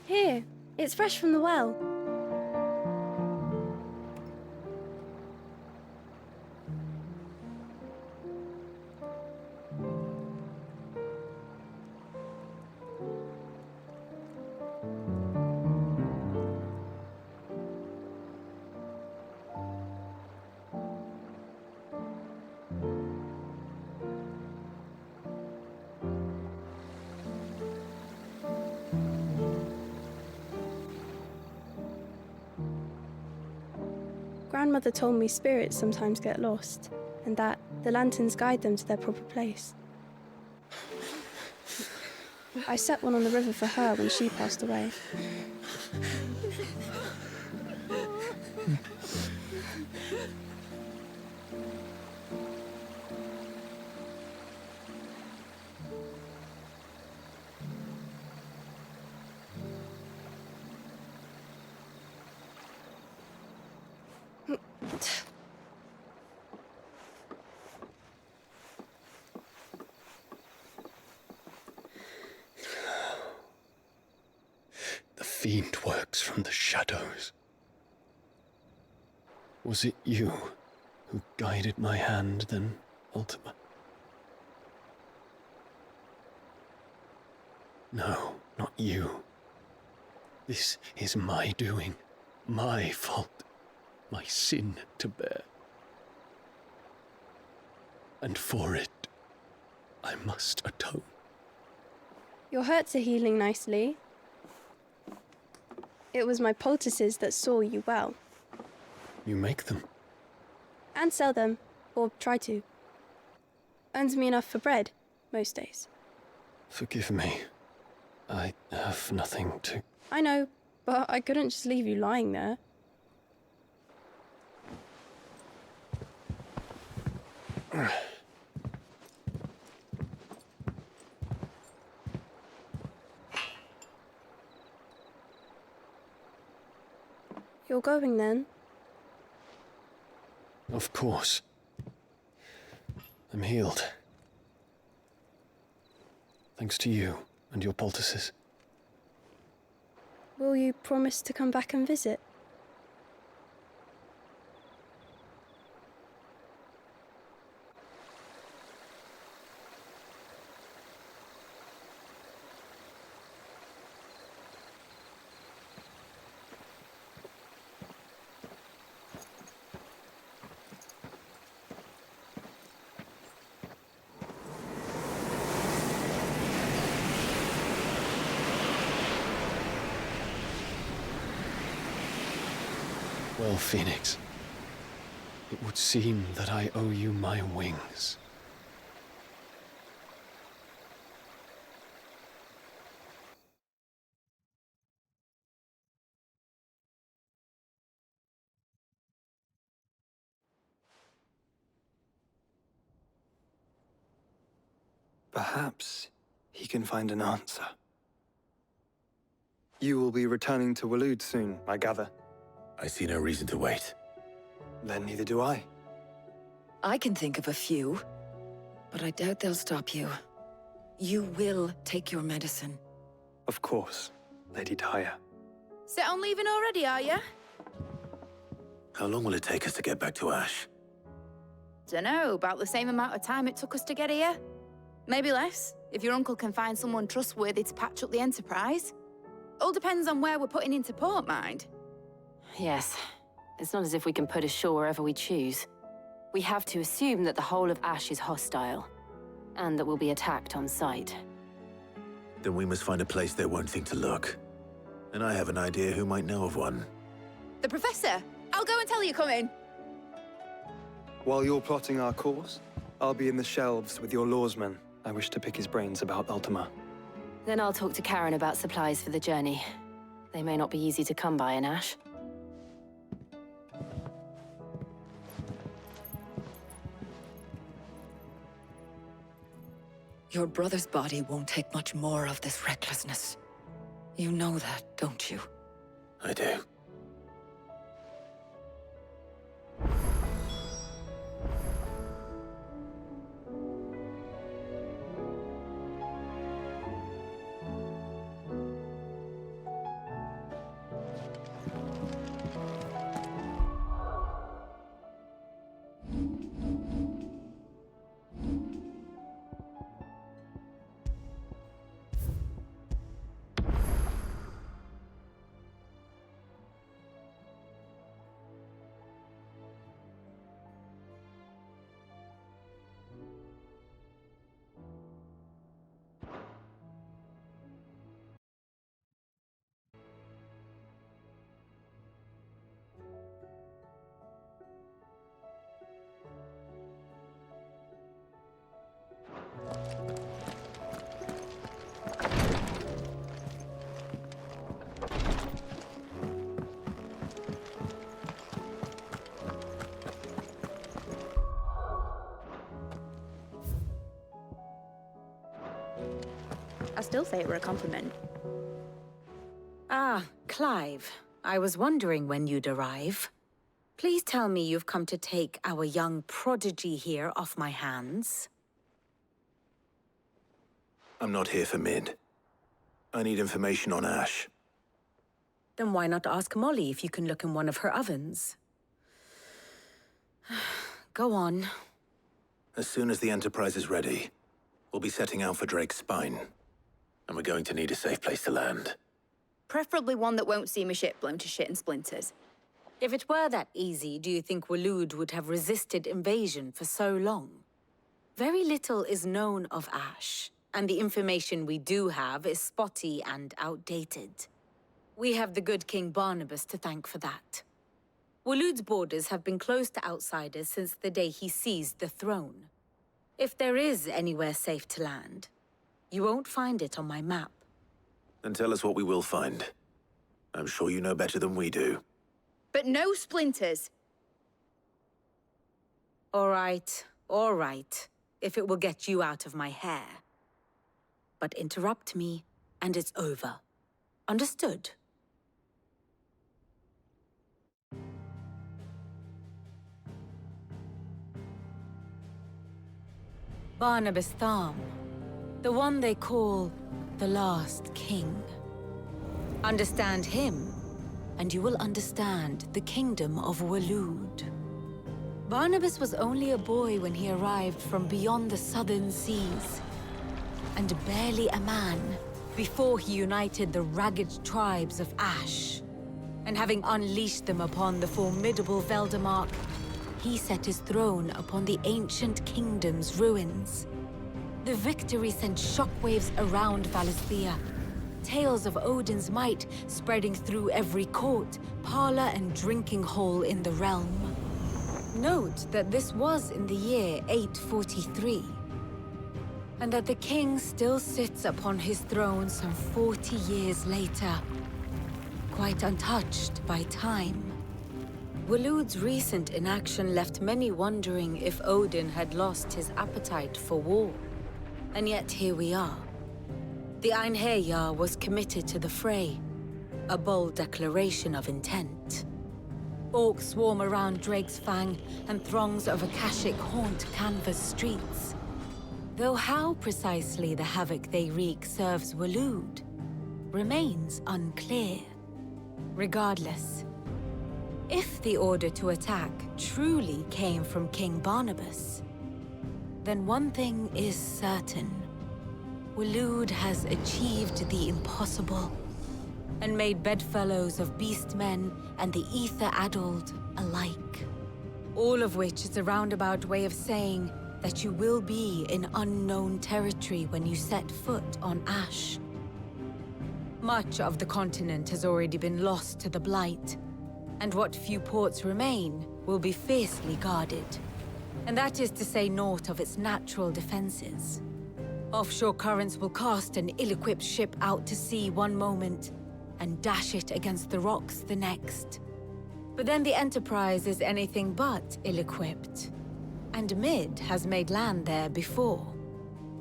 Here, it's fresh from the well. Grandmother told me spirits sometimes get lost, and that the lanterns guide them to their proper place. I set one on the river for her when she passed away. The fiend works from the shadows. Was it you who guided my hand then, Ultima? No, not you. This is my doing, my fault, my sin to bear. And for it, I must atone. Your hurts are healing nicely. It was my poultices that saw you well. You make them? And sell them, or try to. Earns me enough for bread, most days. Forgive me. I have nothing to... I know, but I couldn't just leave you lying there. You're going then? Of course. I'm healed. Thanks to you and your poultices. Will you promise to come back and visit? Well, Phoenix, it would seem that I owe you my wings. Perhaps he can find an answer. You will be returning to Waloed soon, I gather. I see no reason to wait. Then neither do I. I can think of a few, but I doubt they'll stop you. You will take your medicine. Of course, Lady Daya. Set on leaving already, are you? How long will it take us to get back to Ash? Dunno, about the same amount of time it took us to get here. Maybe less, if your uncle can find someone trustworthy to patch up the Enterprise. All depends on where we're putting into port, mind. Yes. It's not as if we can put ashore wherever we choose. We have to assume that the whole of Ash is hostile, and that we'll be attacked on sight. Then we must find a place they won't think to look. And I have an idea who might know of one. The Professor! I'll go and tell you come in. While you're plotting our course, I'll be in the shelves with your lawsman. I wish to pick his brains about Ultima. Then I'll talk to Karen about supplies for the journey. They may not be easy to come by in Ash. Your brother's body won't take much more of this recklessness. You know that, don't you? I do. I still say it were a compliment. Ah, Clive. I was wondering when you'd arrive. Please tell me you've come to take our young prodigy here off my hands. I'm not here for Mid. I need information on Ash. Then why not ask Molly if you can look in one of her ovens? Go on. As soon as the Enterprise is ready, we'll be setting out for Drake's Spine. And we're going to need a safe place to land. Preferably one that won't see my ship blown to shit and splinters. If it were that easy, do you think Waloed would have resisted invasion for so long? Very little is known of Ash, and the information we do have is spotty and outdated. We have the good King Barnabas to thank for that. Waloed's borders have been closed to outsiders since the day he seized the throne. If there is anywhere safe to land, you won't find it on my map. Then tell us what we will find. I'm sure you know better than we do. But no splinters. All right, if it will get you out of my hair. But interrupt me, and it's over. Understood? Barnabas Tham, the one they call the Last King. Understand him, and you will understand the kingdom of Waloed. Barnabas was only a boy when he arrived from beyond the southern seas, and barely a man before he united the ragged tribes of Ash. And having unleashed them upon the formidable Veldamark, he set his throne upon the ancient kingdom's ruins. The victory sent shockwaves around Valisthea, tales of Odin's might spreading through every court, parlor, and drinking hole in the realm. Note that this was in the year 843, and that the king still sits upon his throne some 40 years later, quite untouched by time. Waloed's recent inaction left many wondering if Odin had lost his appetite for war. And yet here we are. The Einherjar was committed to the fray, a bold declaration of intent. Orcs swarm around Drake's Fang, and throngs of Akashic haunt Canva's streets. Though how precisely the havoc they wreak serves Waloed remains unclear. Regardless, if the order to attack truly came from King Barnabas, then one thing is certain. Waloed has achieved the impossible, and made bedfellows of beastmen and the ether-addled alike. All of which is a roundabout way of saying that you will be in unknown territory when you set foot on Ash. Much of the continent has already been lost to the Blight, and what few ports remain will be fiercely guarded. And that is to say naught of its natural defenses. Offshore currents will cast an ill-equipped ship out to sea one moment and dash it against the rocks the next. But then the Enterprise is anything but ill-equipped. And Mid has made land there before.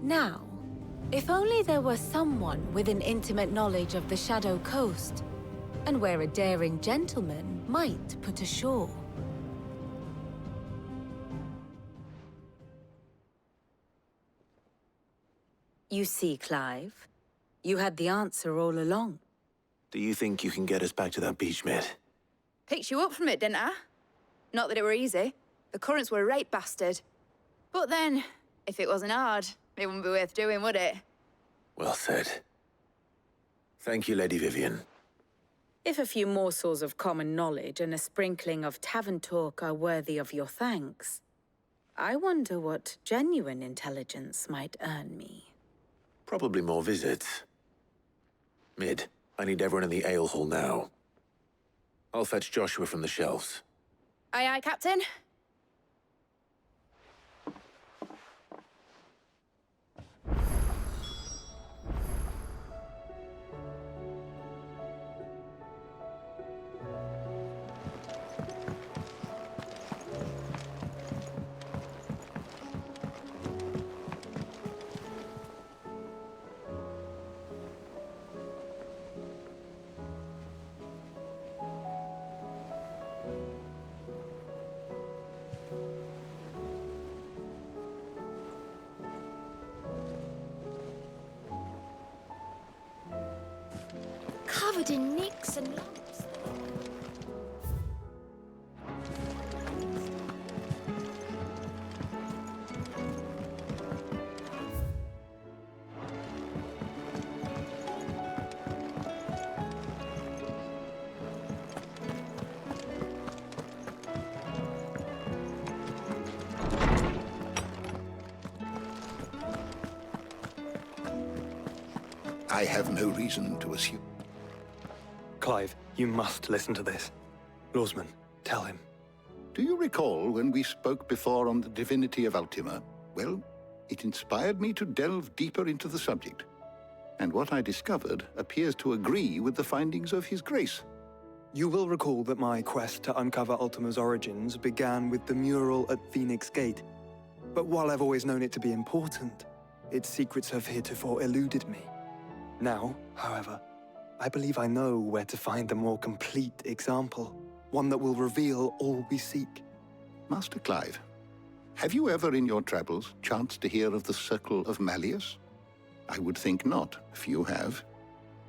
Now, if only there were someone with an intimate knowledge of the Shadow Coast, and where a daring gentleman might put ashore. You see, Clive, you had the answer all along. Do you think you can get us back to that beach, Mid? Picked you up from it, didn't I? Not that it were easy. The currents were a right bastard. But then, if it wasn't hard, it wouldn't be worth doing, would it? Well said. Thank you, Lady Vivian. If a few morsels of common knowledge and a sprinkling of tavern talk are worthy of your thanks, I wonder what genuine intelligence might earn me. Probably more visits. Mid, I need everyone in the ale hall now. I'll fetch Joshua from the shelves. Aye, aye, Captain. Covered in nicks and lumps. I have no reason to assume. Clive, you must listen to this. Lawsman, tell him. Do you recall when we spoke before on the divinity of Ultima? Well, it inspired me to delve deeper into the subject. And what I discovered appears to agree with the findings of His Grace. You will recall that my quest to uncover Ultima's origins began with the mural at Phoenix Gate. But while I've always known it to be important, its secrets have heretofore eluded me. Now, however, I believe I know where to find the more complete example, one that will reveal all we seek. Master Clive, have you ever in your travels chanced to hear of the Circle of Malleus? I would think not, few have.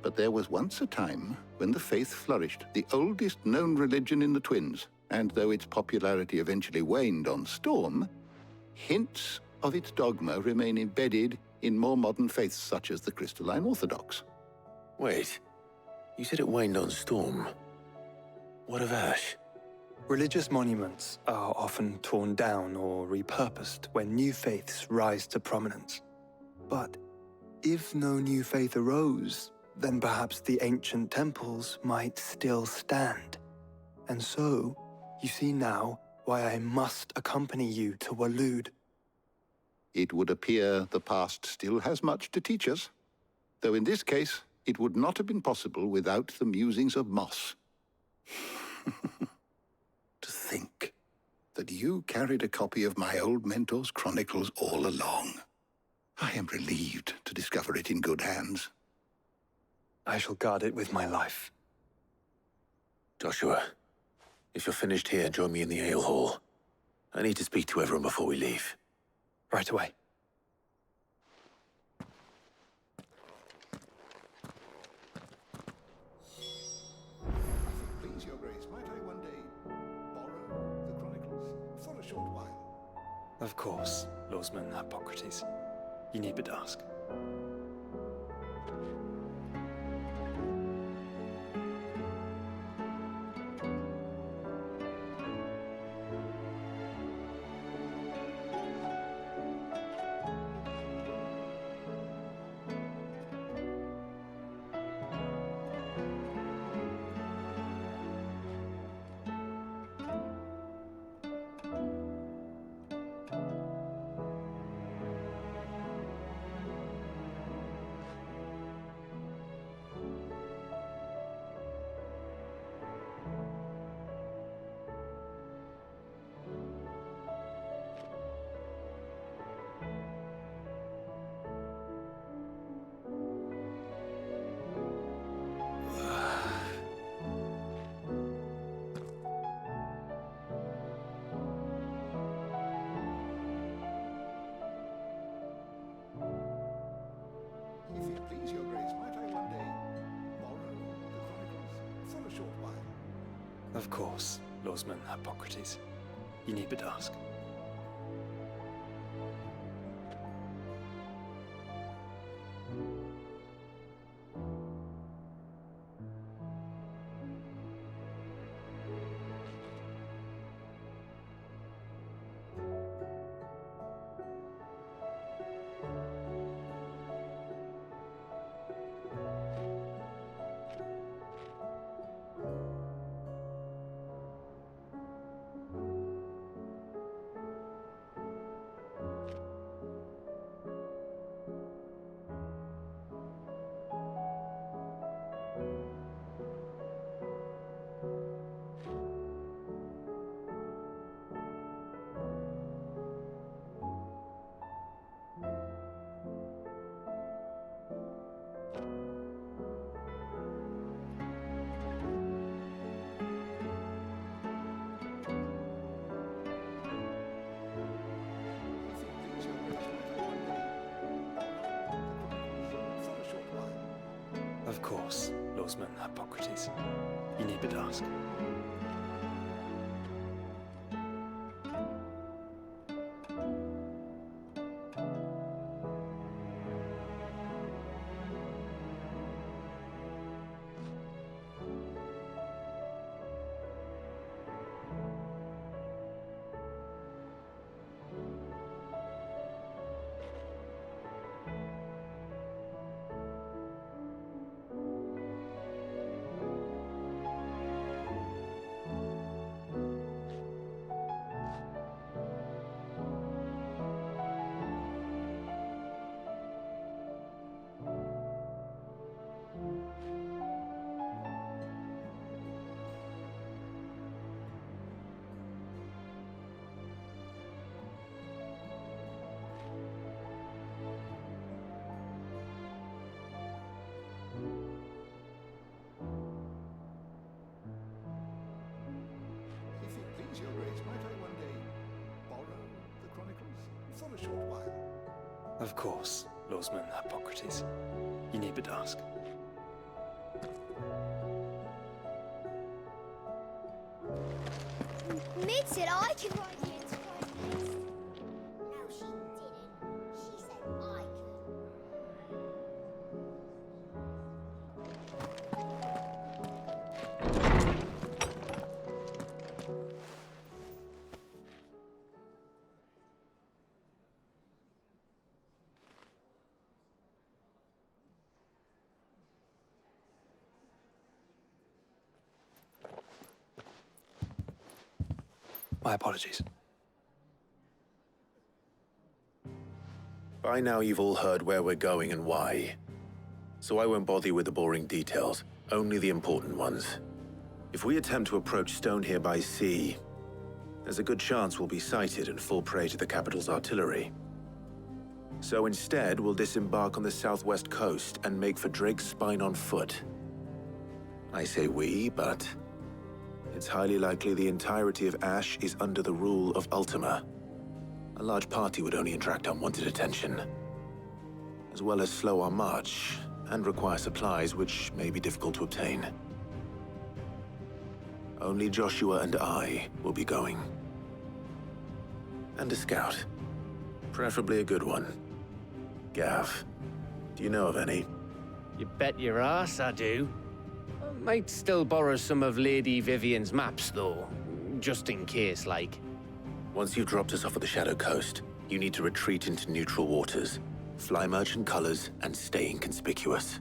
But there was once a time when the faith flourished, the oldest known religion in the Twins, and though its popularity eventually waned on Storm, hints of its dogma remain embedded in more modern faiths such as the Crystalline Orthodox. Wait, you said it waned on Storm. What of Ash? Religious monuments are often torn down or repurposed when new faiths rise to prominence. But if no new faith arose, then perhaps the ancient temples might still stand. And so, you see now why I must accompany you to Waloed. It would appear the past still has much to teach us, though in this case, it would not have been possible without the musings of Moss. To think that you carried a copy of my old mentor's chronicles all along. I am relieved to discover it in good hands. I shall guard it with my life. Joshua, if you're finished here, join me in the ale hall. I need to speak to everyone before we leave. Right away. Please, Your Grace, might I one day borrow the chronicles for a short while? Of course, Lawsman Hippocrates. You need but ask. Of course, Lawsman Hippocrates. You need but ask. Of course, Lawsman Hippocrates. You need but ask. If it please your grace, might I one day borrow the Chronicles for a short while? Of course, Lawsman Hippocrates. You need but ask. Mid said I could write the Enterprise list. No, she didn't. She said I could. My apologies. By now you've all heard where we're going and why. So I won't bother you with the boring details, only the important ones. If we attempt to approach Stone here by sea, there's a good chance we'll be sighted and fall prey to the capital's artillery. So instead, we'll disembark on the southwest coast and make for Drake's Spine on foot. I say we, but it's highly likely the entirety of Ash is under the rule of Ultima. A large party would only attract unwanted attention, as well as slow our march and require supplies which may be difficult to obtain. Only Joshua and I will be going. And a scout. Preferably a good one. Gav, do you know of any? You bet your ass I do. I might still borrow some of Lady Vivian's maps, though. Just in case, like. Once you've dropped us off at the Shadow Coast, you need to retreat into neutral waters, fly merchant colors, and stay inconspicuous.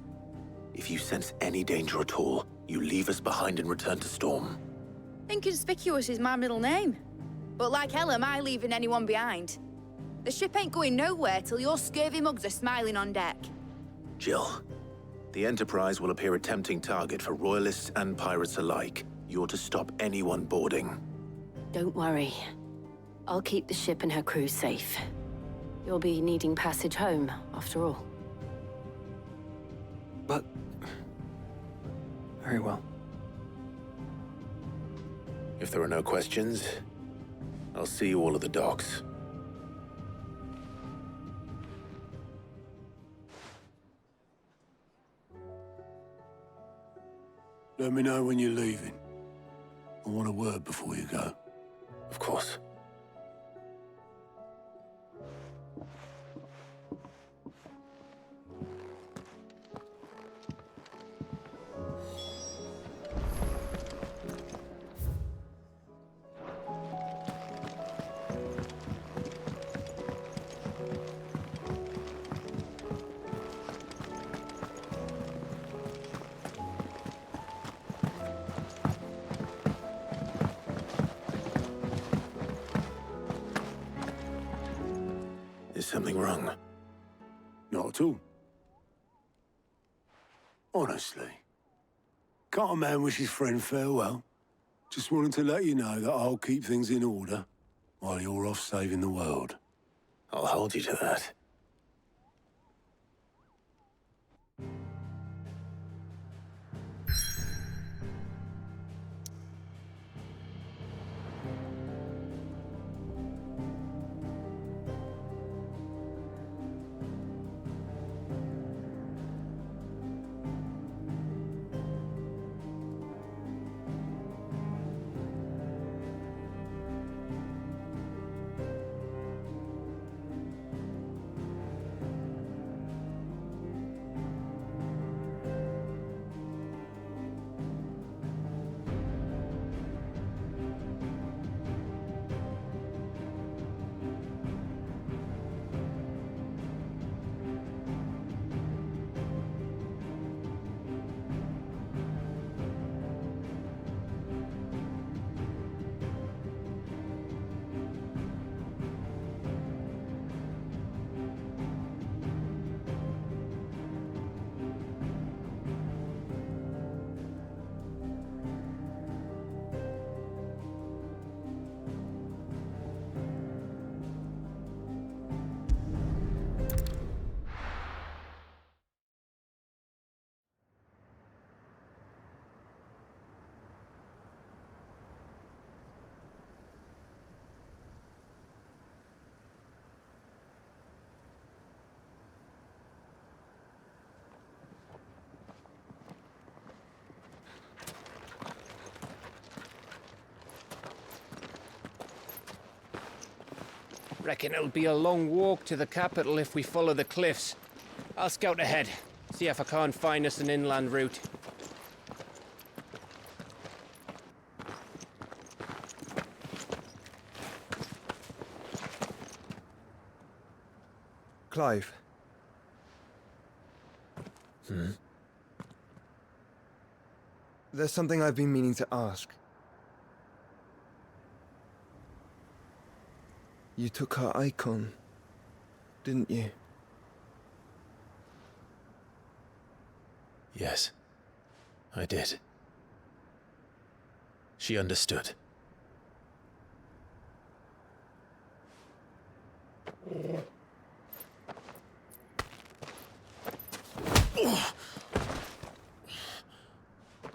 If you sense any danger at all, you leave us behind and return to Storm. Inconspicuous is my middle name. But like hell am I leaving anyone behind. The ship ain't going nowhere till your scurvy mugs are smiling on deck. Jill, the Enterprise will appear a tempting target for royalists and pirates alike. You're to stop anyone boarding. Don't worry. I'll keep the ship and her crew safe. You'll be needing passage home, after all. But... very well. If there are no questions, I'll see you all at the docks. Let me know when you're leaving. I want a word before you go. Of course. Is something wrong? Not at all. Honestly. Can't a man wish his friend farewell? Just wanted to let you know that I'll keep things in order while you're off saving the world. I'll hold you to that. Reckon it'll be a long walk to the capital if we follow the cliffs. I'll scout ahead, see if I can't find us an inland route. Clive. There's something I've been meaning to ask. You took her icon, didn't you? Yes, I did. She understood.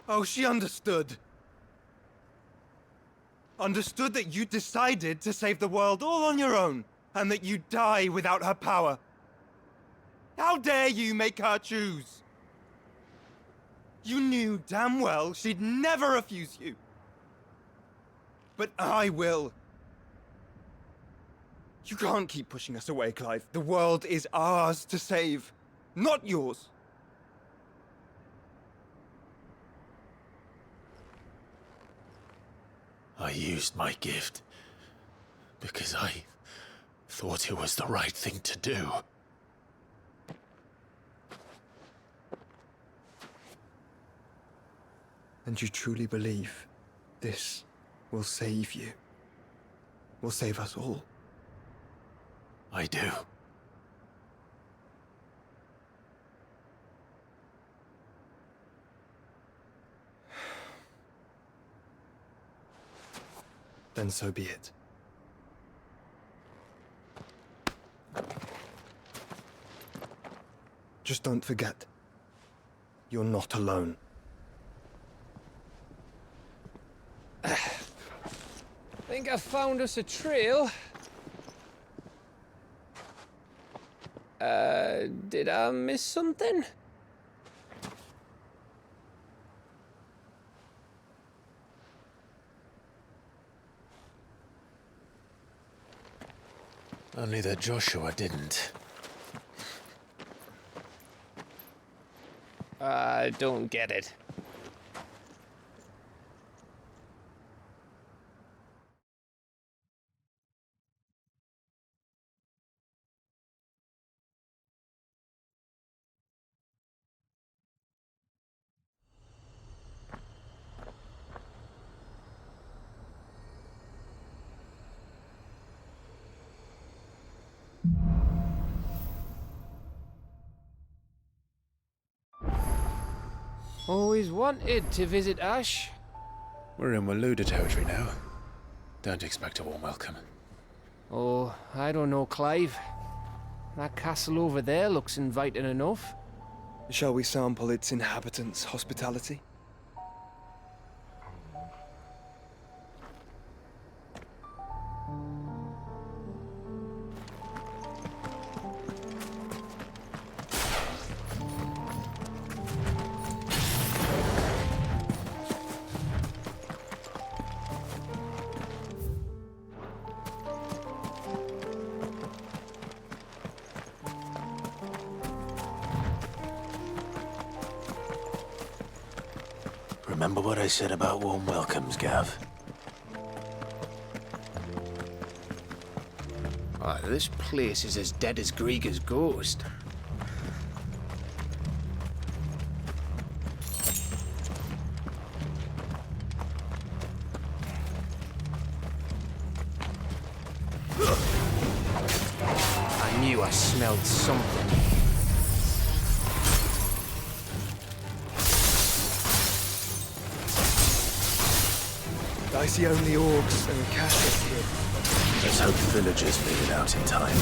Oh, she understood. Understood that you decided to save the world all on your own, and that you'd die without her power. How dare you make her choose? You knew damn well she'd never refuse you. But I will. You can't keep pushing us away, Clive. The world is ours to save, not yours. I used my gift because I thought it was the right thing to do. And you truly believe this will save you? Will save us all? I do. Then so be it. Just don't forget, you're not alone. Think I've found us a trail. Did I miss something? Only that Joshua didn't. I don't get it. Always wanted to visit Ash. We're in Waluda territory now. Don't expect a warm welcome. Oh, I don't know, Clive. That castle over there looks inviting enough. Shall we sample its inhabitants' hospitality? Remember what I said about warm welcomes, Gav? Oh, this place is as dead as Greagor's ghost. I knew I smelled something. I see only orcs and castles here. Let's hope the villagers made it out in time.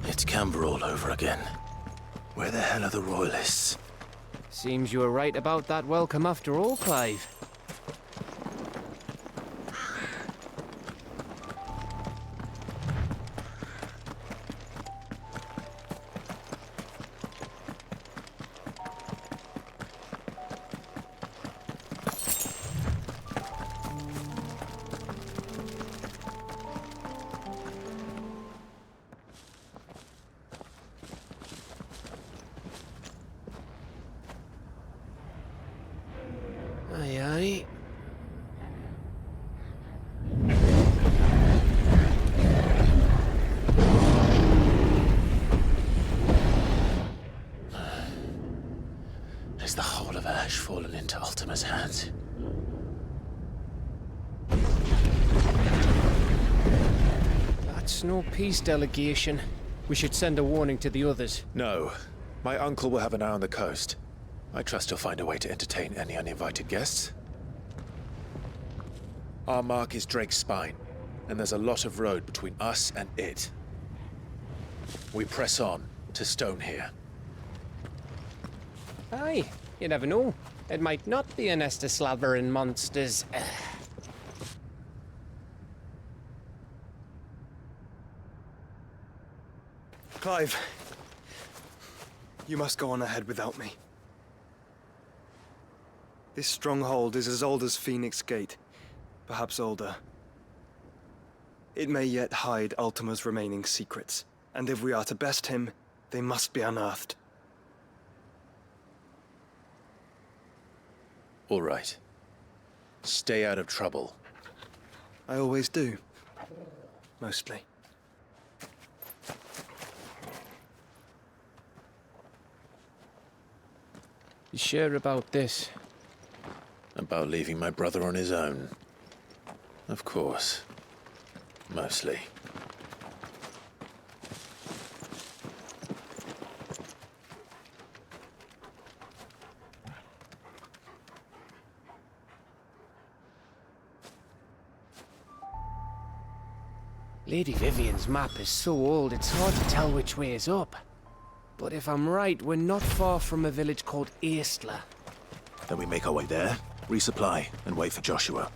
It's Camber all over again. Where the hell are the Royalists? Seems you were right about that welcome after all, Clive. Aye, aye. Has the whole of Ash fallen into Ultima's hands? That's no peace delegation. We should send a warning to the others. No. My uncle will have an eye on the coast. I trust he'll find a way to entertain any uninvited guests. Our mark is Drake's Spine, and there's a lot of road between us and it. We press on to Stone here. Aye, you never know. It might not be a nest of slavering monsters. Clive, you must go on ahead without me. This stronghold is as old as Phoenix Gate, perhaps older. It may yet hide Ultima's remaining secrets, and if we are to best him, they must be unearthed. All right. Stay out of trouble. I always do. Mostly. You sure about this? About leaving my brother on his own. Of course. Mostly. Lady Vivian's map is so old it's hard to tell which way is up. But if I'm right, we're not far from a village called Eastla. Then we make our way there, resupply, and wait for Joshua.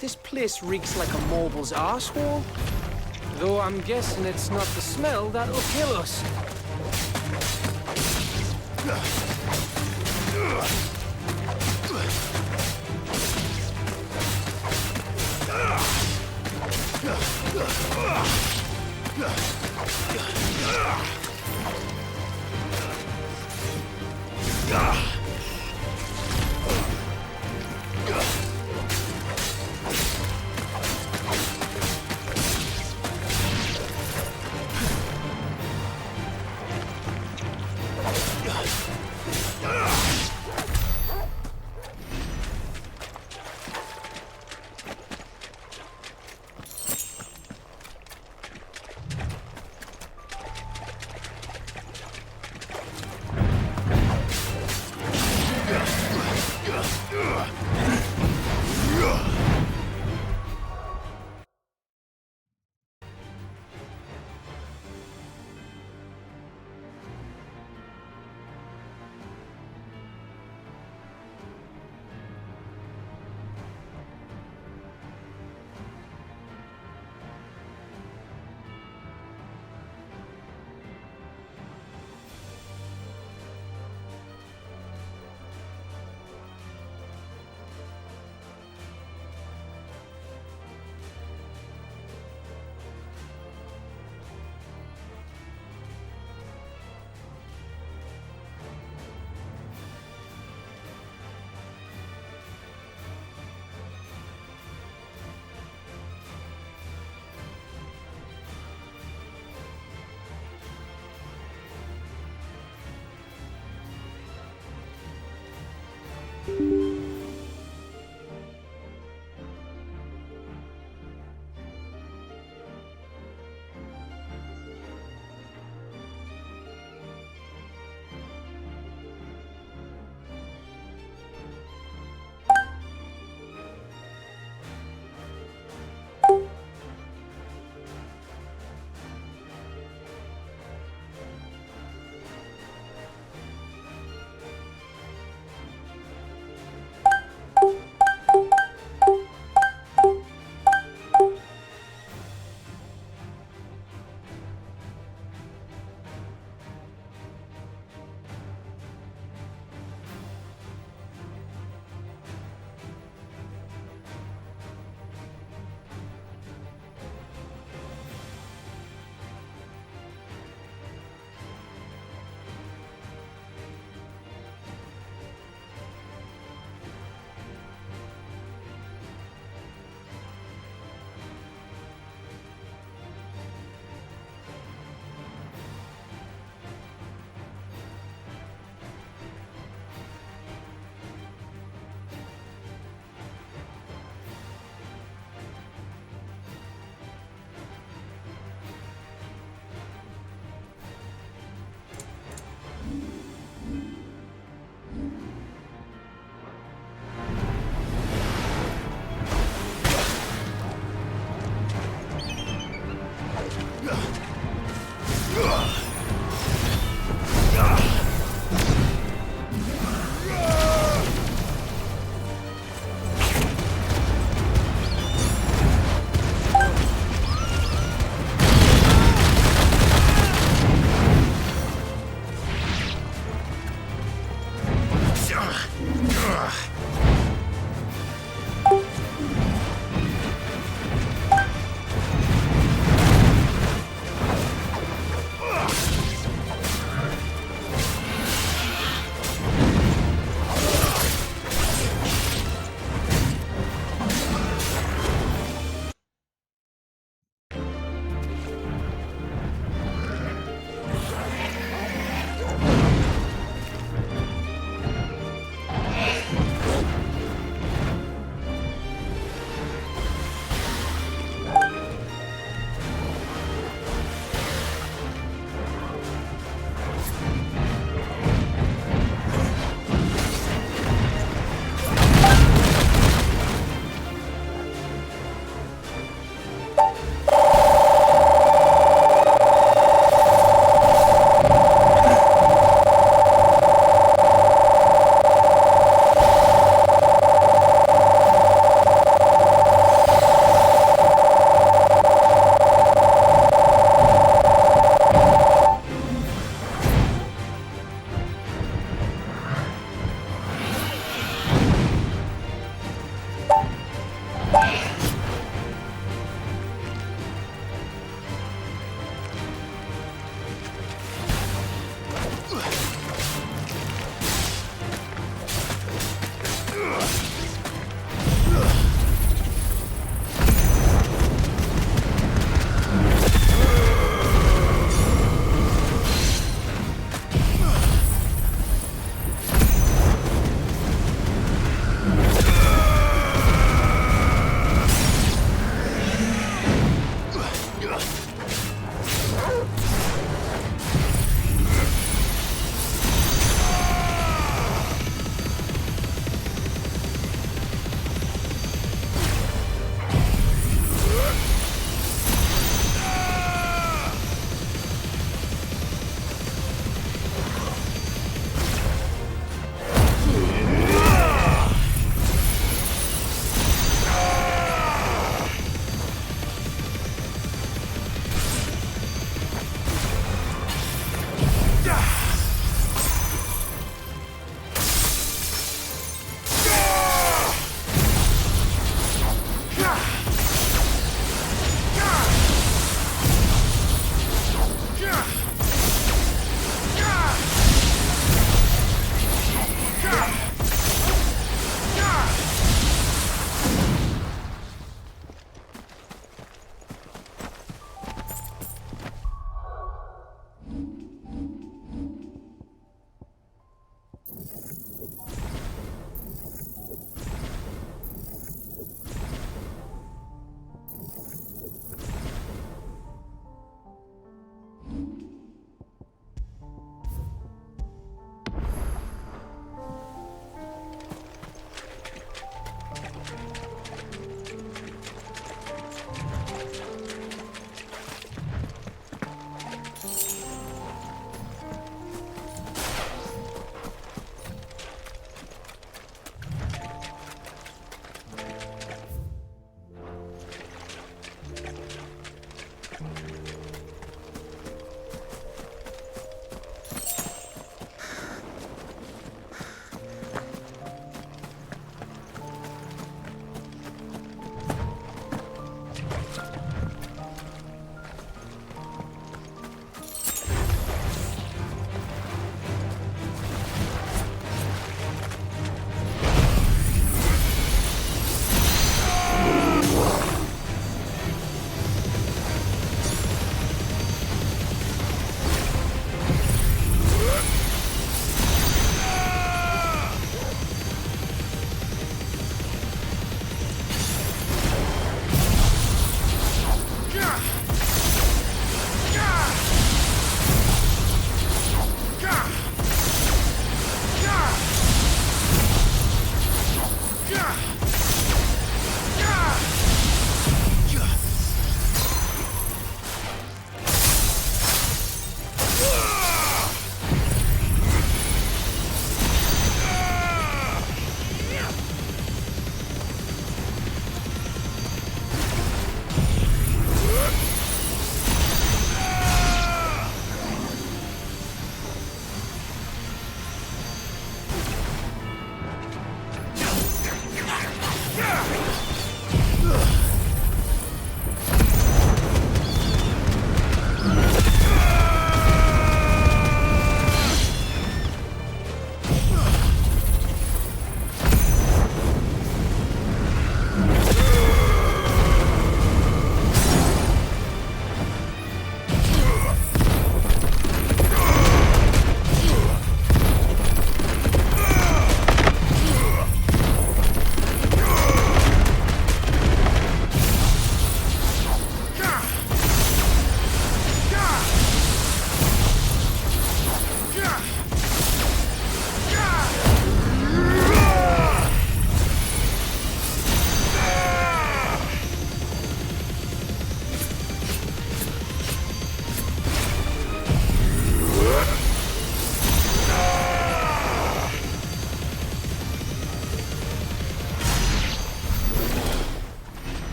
This place reeks like a mobile's arsehole. Though I'm guessing it's not the smell that'll kill us.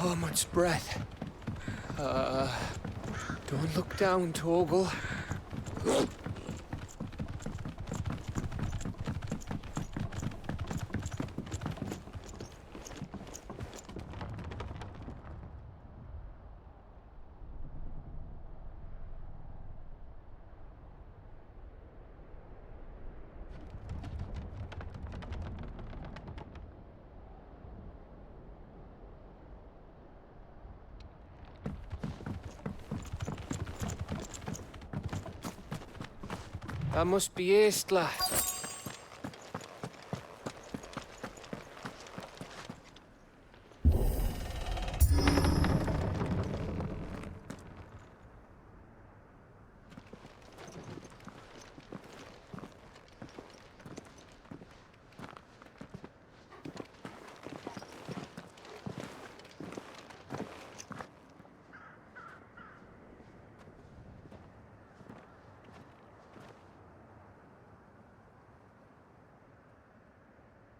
Oh, much breath. Don't look down, Torgal. That must be Eastla.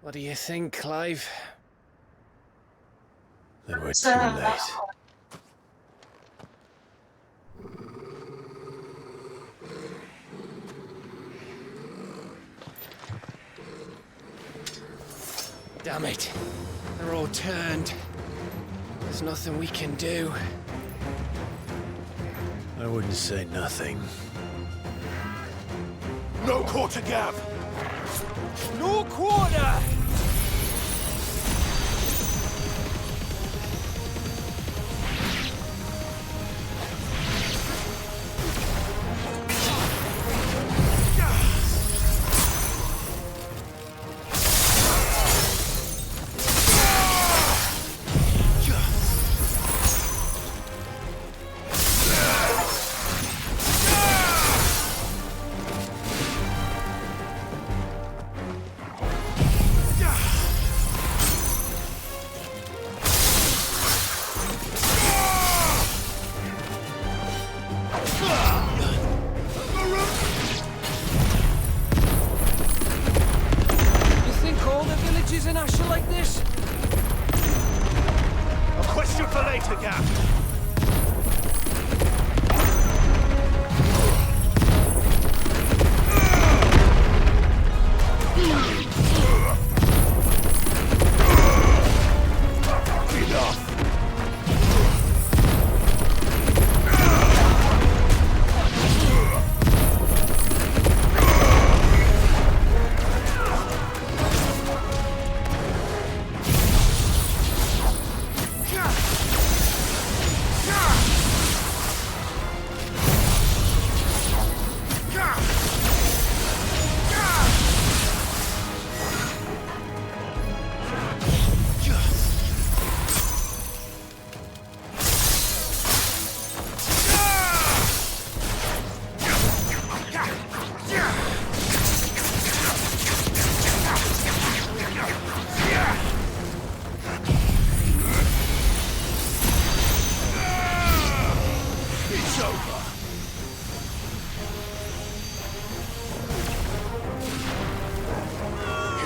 What do you think, Clive? Then we're too late. Damn it. They're all turned. There's nothing we can do. I wouldn't say nothing. No quarter gap! No quarter! data gap!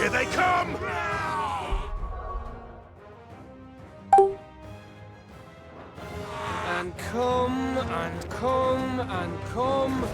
Here they come! And come, and come, and come.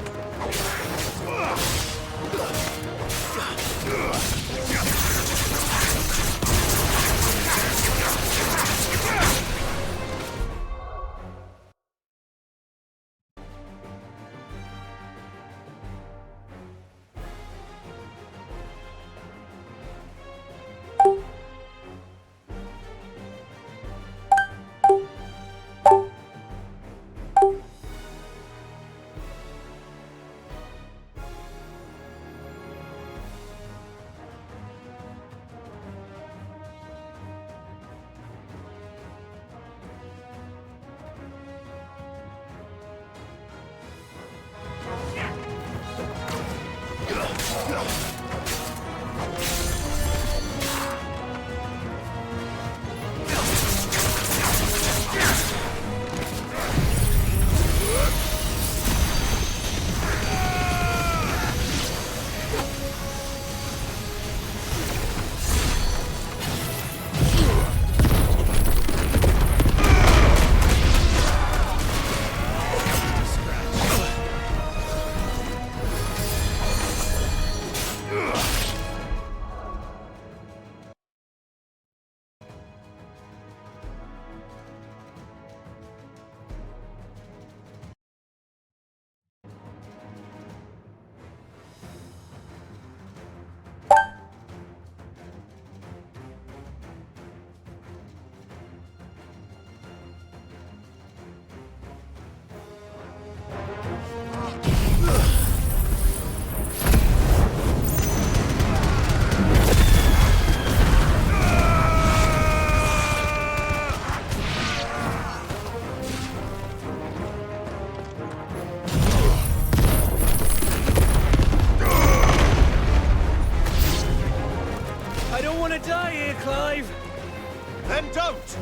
Then don't!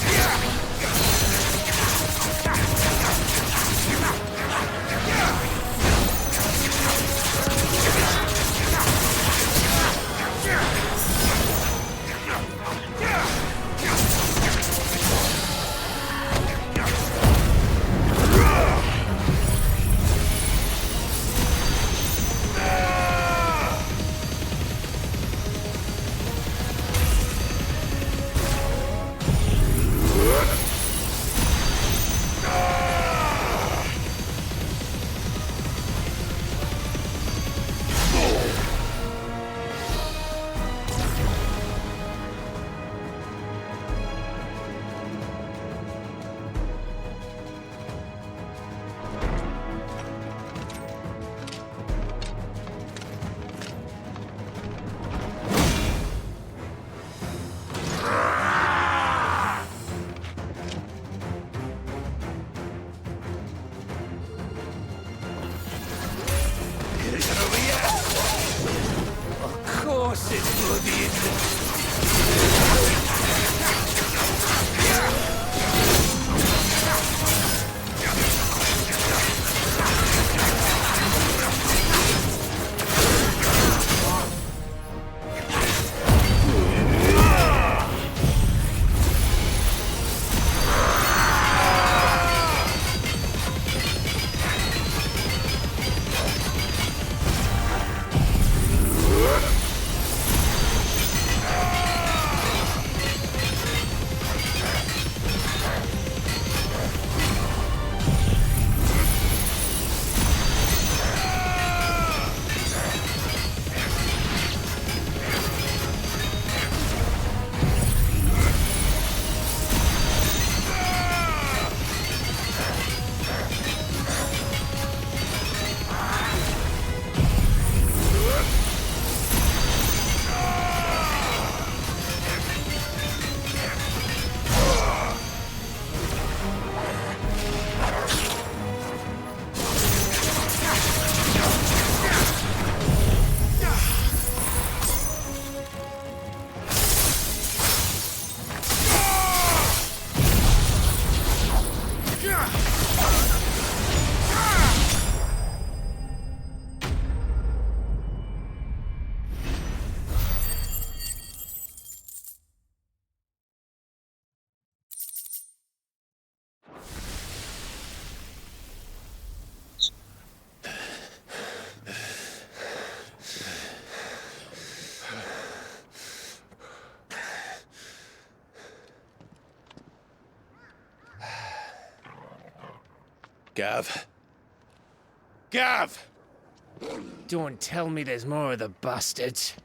Yeah! acid bloodied. Gav. Gav! Don't tell me there's more of the bastards.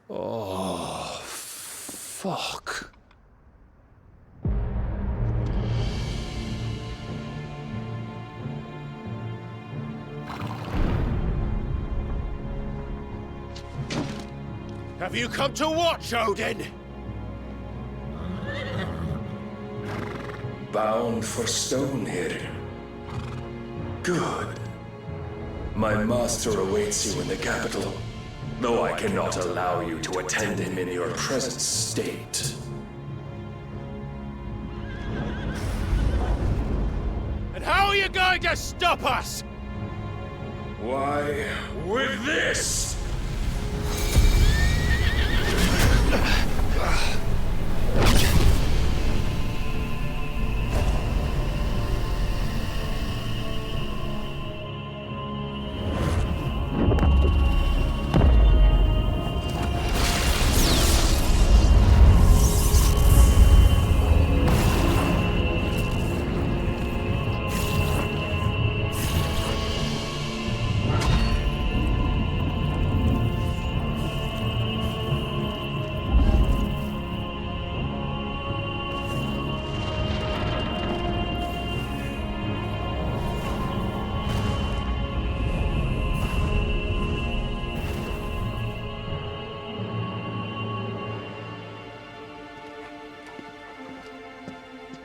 Oh, fuck. Have you come to watch, Odin? Bound for Stonehill. Good. My master awaits you in the capital, though I cannot allow you to attend him in your present state. And how are you going to stop us? Why, with this!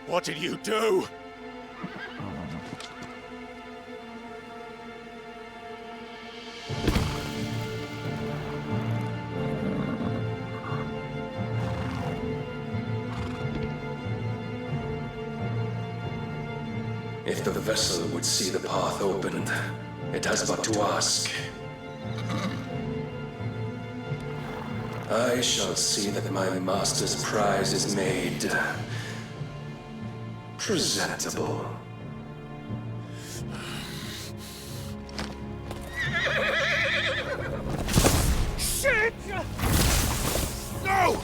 What did you do? If the vessel would see the path opened, it has but to ask. I shall see that my master's prize is made presentable. Shit! No!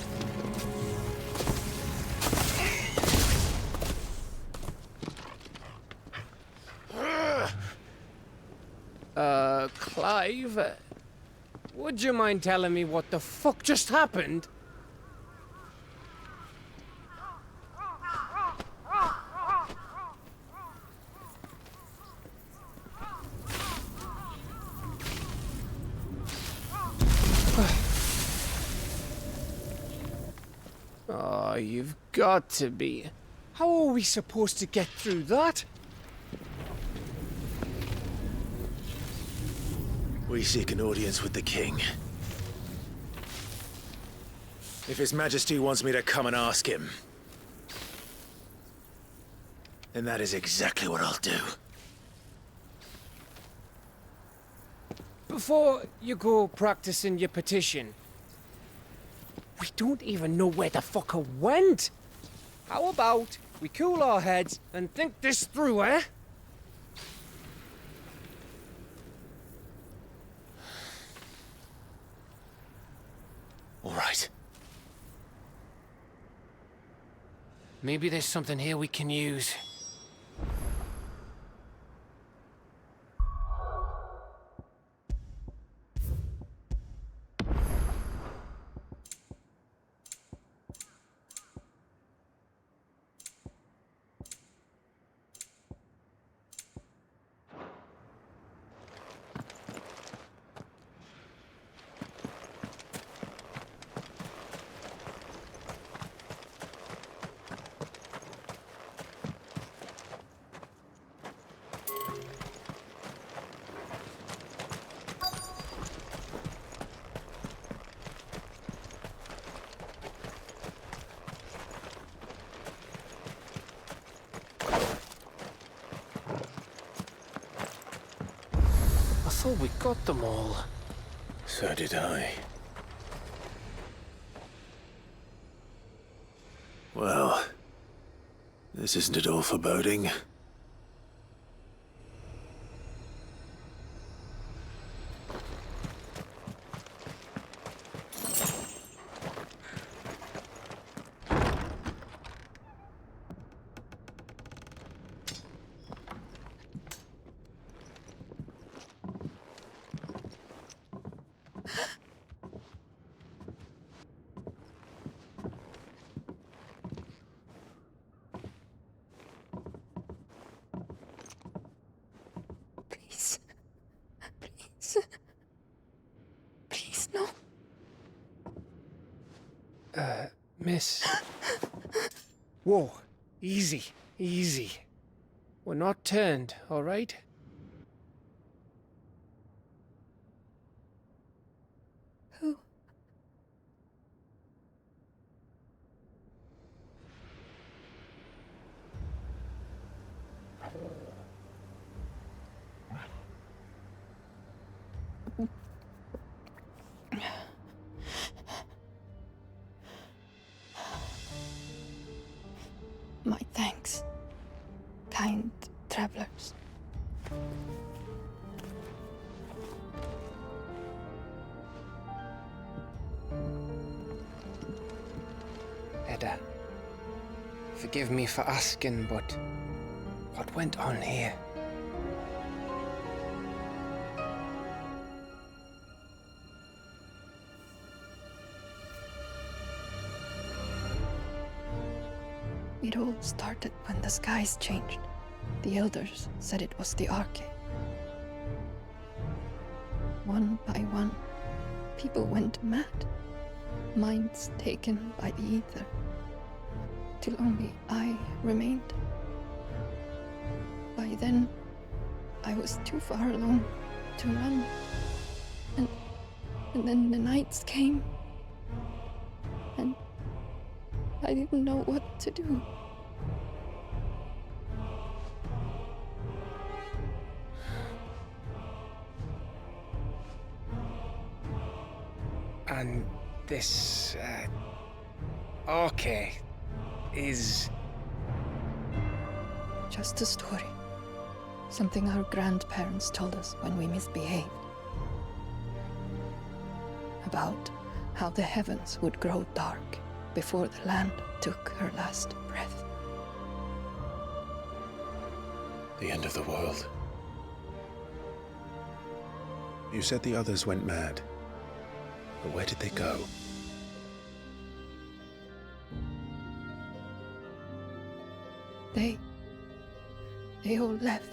Clive, would you mind telling me what the fuck just happened? Oh, you've got to be. How are we supposed to get through that? We seek an audience with the king. If His Majesty wants me to come and ask him, then that is exactly what I'll do. Before you go practicing your petition, we don't even know where the fucker went. How about we cool our heads and think this through, eh? All right. Maybe there's something here we can use. I thought we got them all. So did I. Well, this isn't at all foreboding. Please. Please. Please, no. Miss. Whoa. Easy. Easy. We're not turned, all right? Who? My thanks, kind travelers. Edda, forgive me for asking, but what went on here? It all started when the skies changed. The elders said it was the Arche. One by one, people went mad, minds taken by the ether, till only I remained. By then, I was too far along to run. And then the nights came, and I didn't know what to do. And this, Arche is... Just a story. Something our grandparents told us when we misbehaved. About how the heavens would grow dark before the land took her last breath. The end of the world. You said the others went mad. But where did they go? They all left.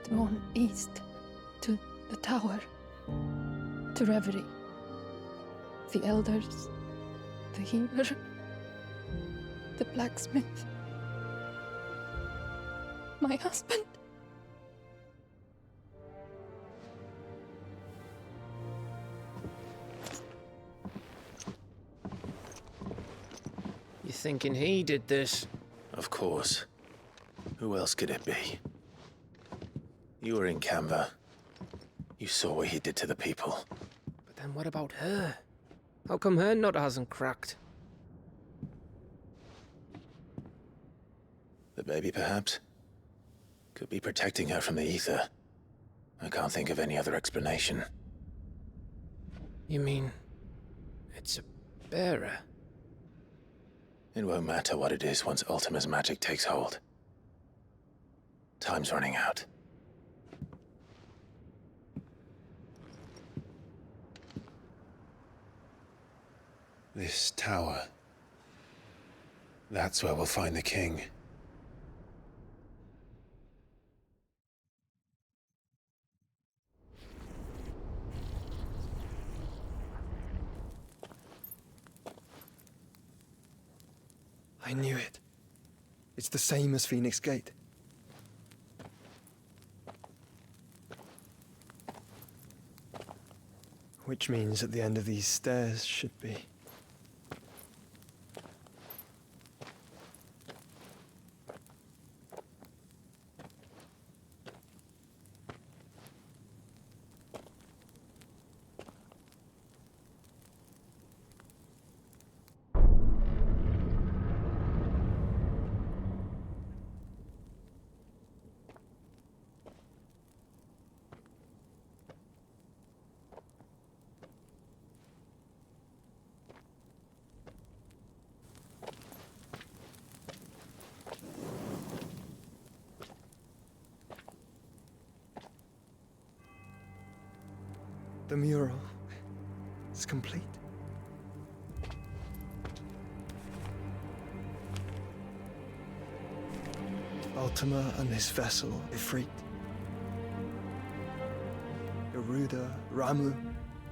Drawn east to the tower, to reverie. The elders, the healer, the blacksmith, my husband. thinking he did this. Of course. Who else could it be? You were in Canva. You saw what he did to the people. But then what about her? How come her nut hasn't cracked? The baby, perhaps? Could be protecting her from the ether. I can't think of any other explanation. You mean... it's a bearer? It won't matter what it is once Ultima's magic takes hold. Time's running out. This tower. That's where we'll find the king. I knew it. It's the same as Phoenix Gate. Which means at the end of these stairs should be... The mural is complete. Ultima and his vessel, Ifrit. Garuda, Ramu,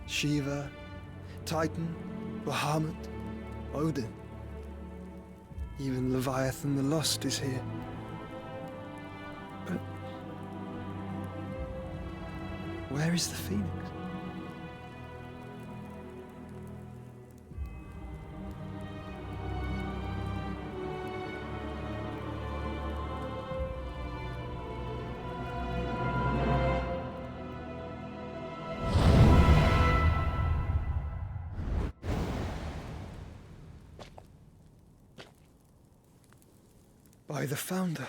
Shiva, Titan, Bahamut, Odin. Even Leviathan the Lost is here. But where is the Phoenix? By the Founder.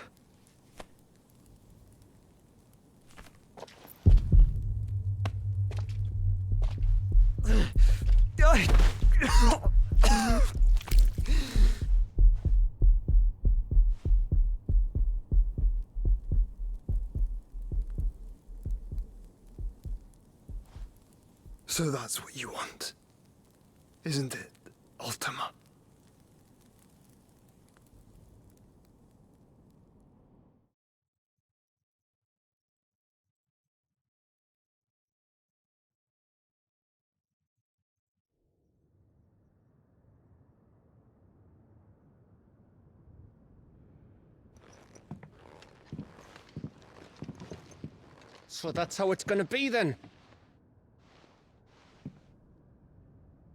So that's what you want, isn't it, Ultima? So that's how it's gonna be then?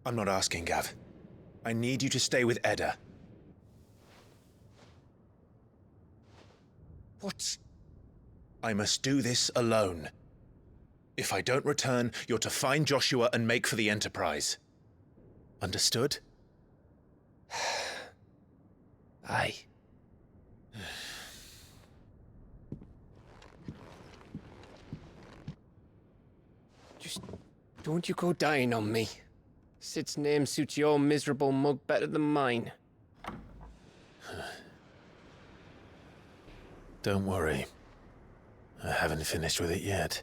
I'm not asking, Gav. I need you to stay with Edda. What? I must do this alone. If I don't return, you're to find Joshua and make for the Enterprise. Understood? Aye. Just don't you go dying on me. Sid's name suits your miserable mug better than mine. Don't worry. I haven't finished with it yet.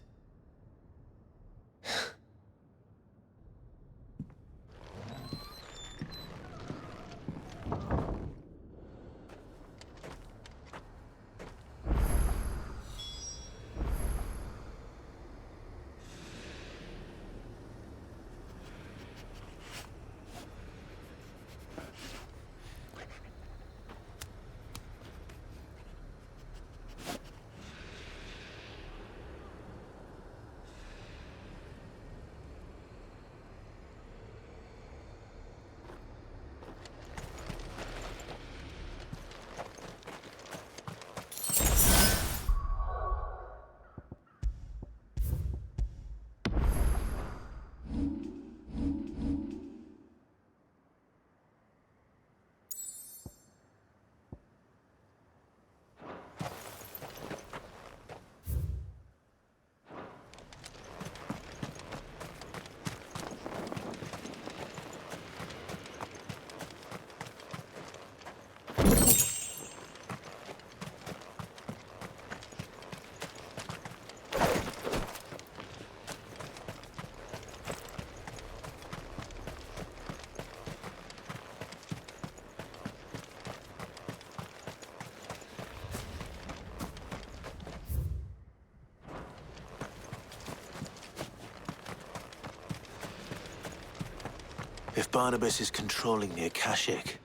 If Barnabas is controlling the Akashic,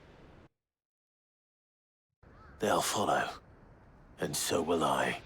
they'll follow. And so will I.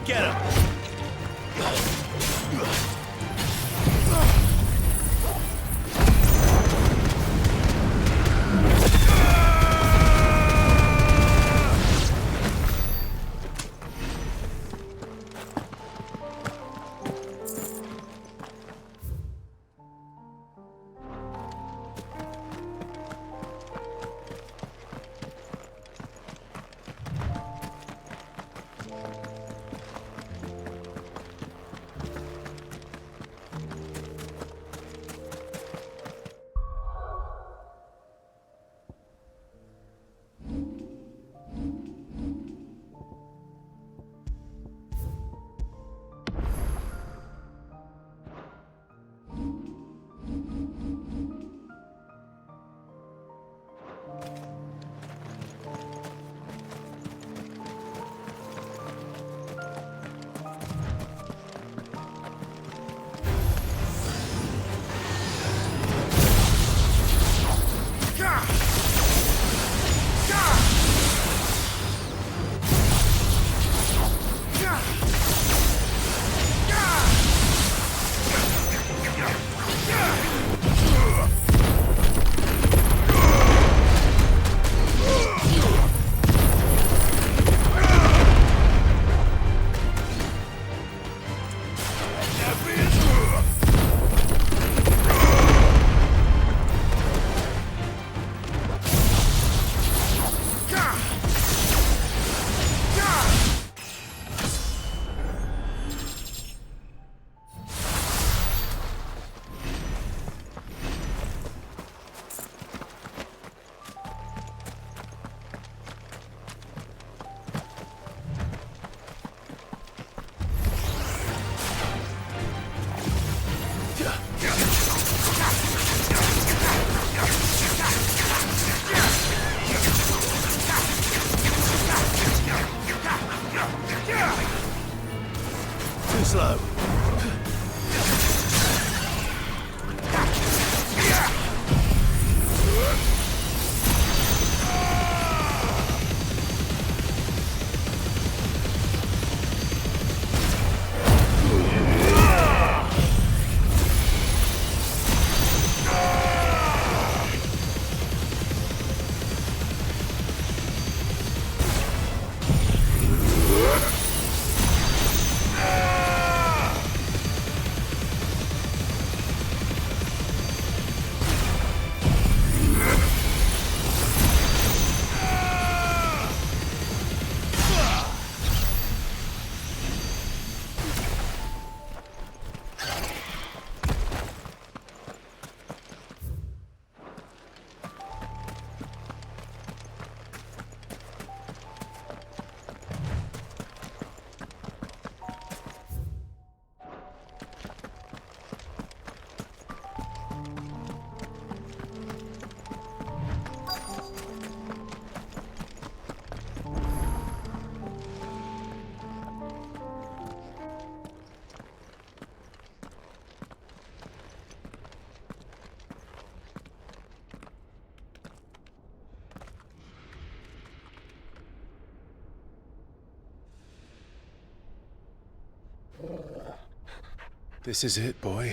Get him! Too slow. This is it, boy.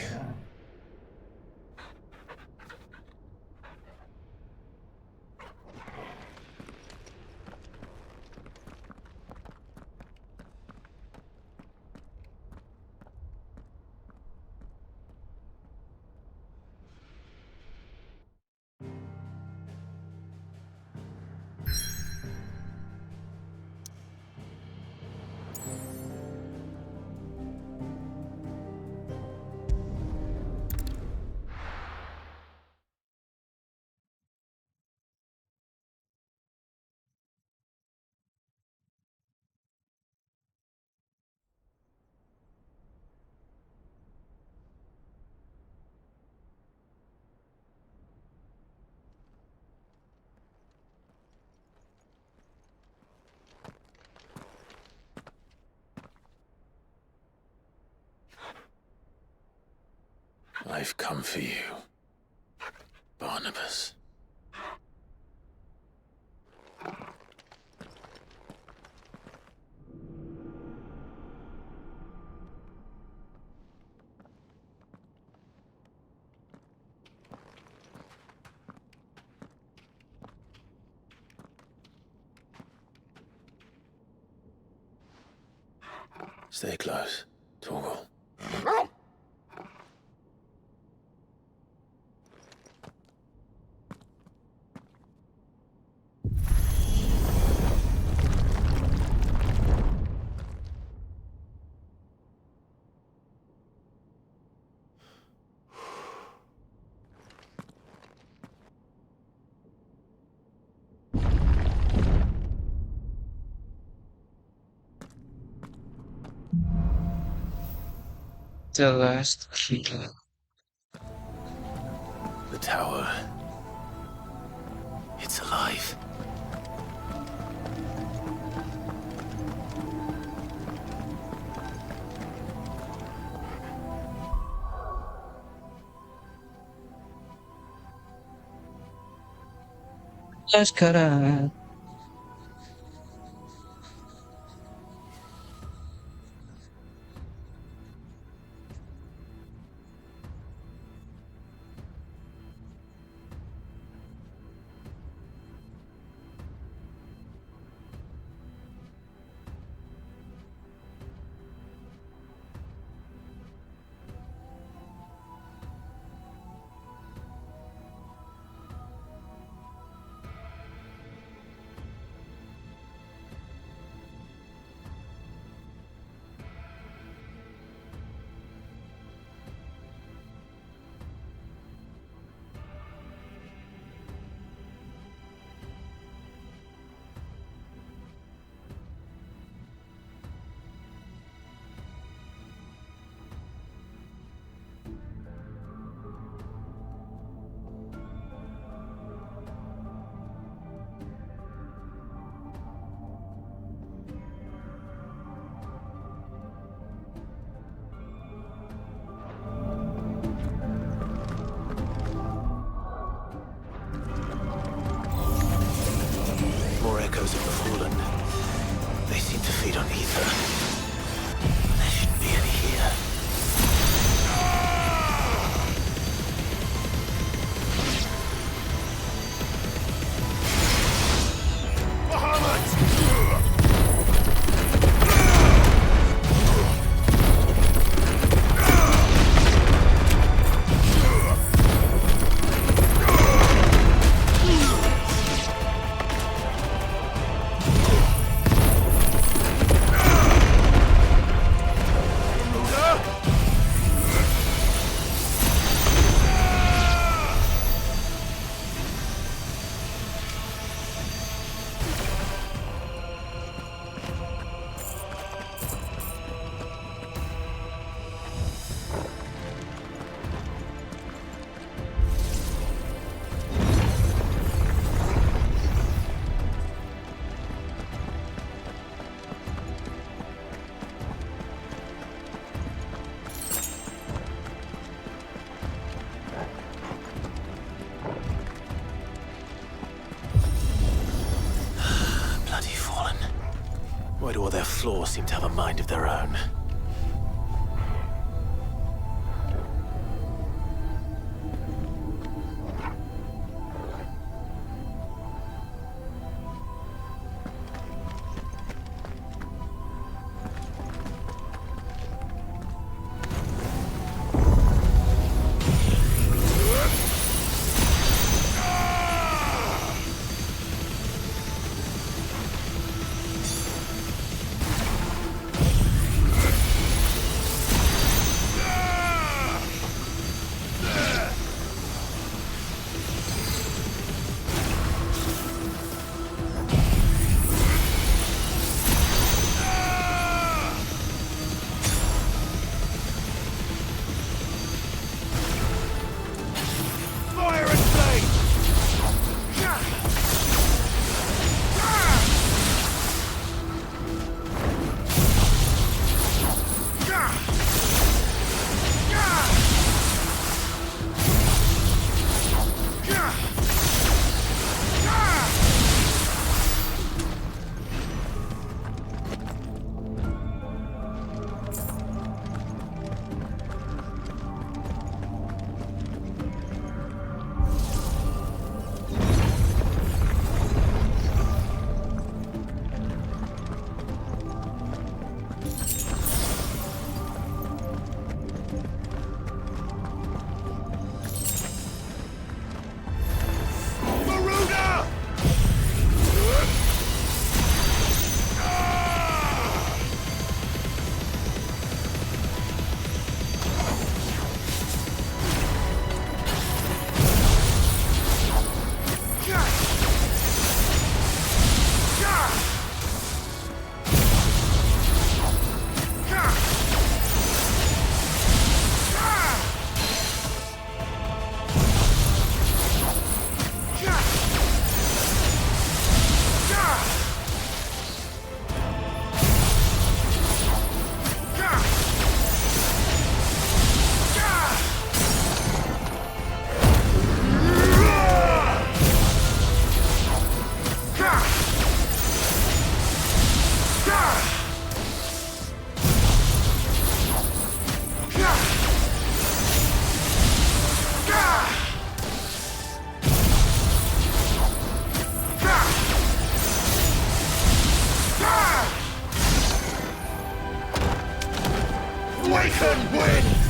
I've come for you, Barnabas. Stay close, Torgal. The last key. The tower. It's alive. Mascara. More echoes of the fallen. They seem to feed on ether. There shouldn't be any here. Why do all their flaws seem to have a mind of their own? can win!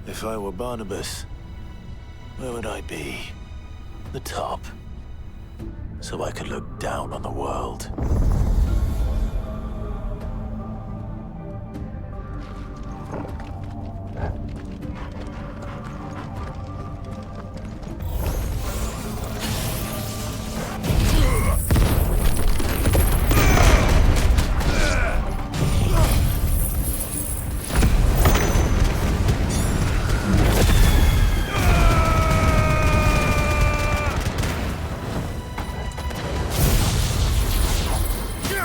If I were Barnabas, where would I be? The top. So I could look down on the world. Yeah!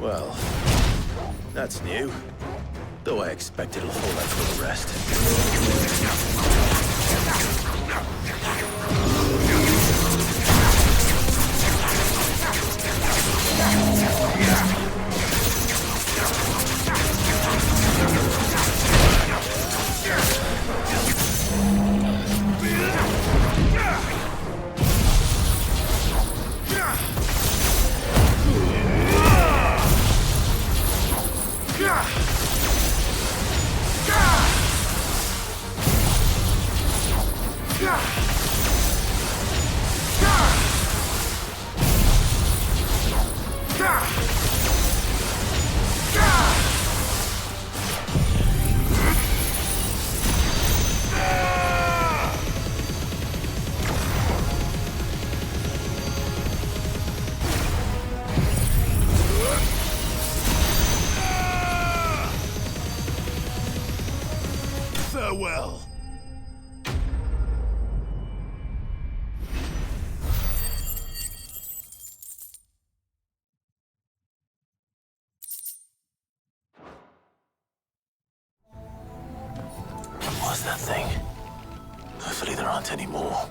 Well, that's new. Though I expect it'll hold out for the rest. Farewell. What was that thing? Hopefully there aren't any more.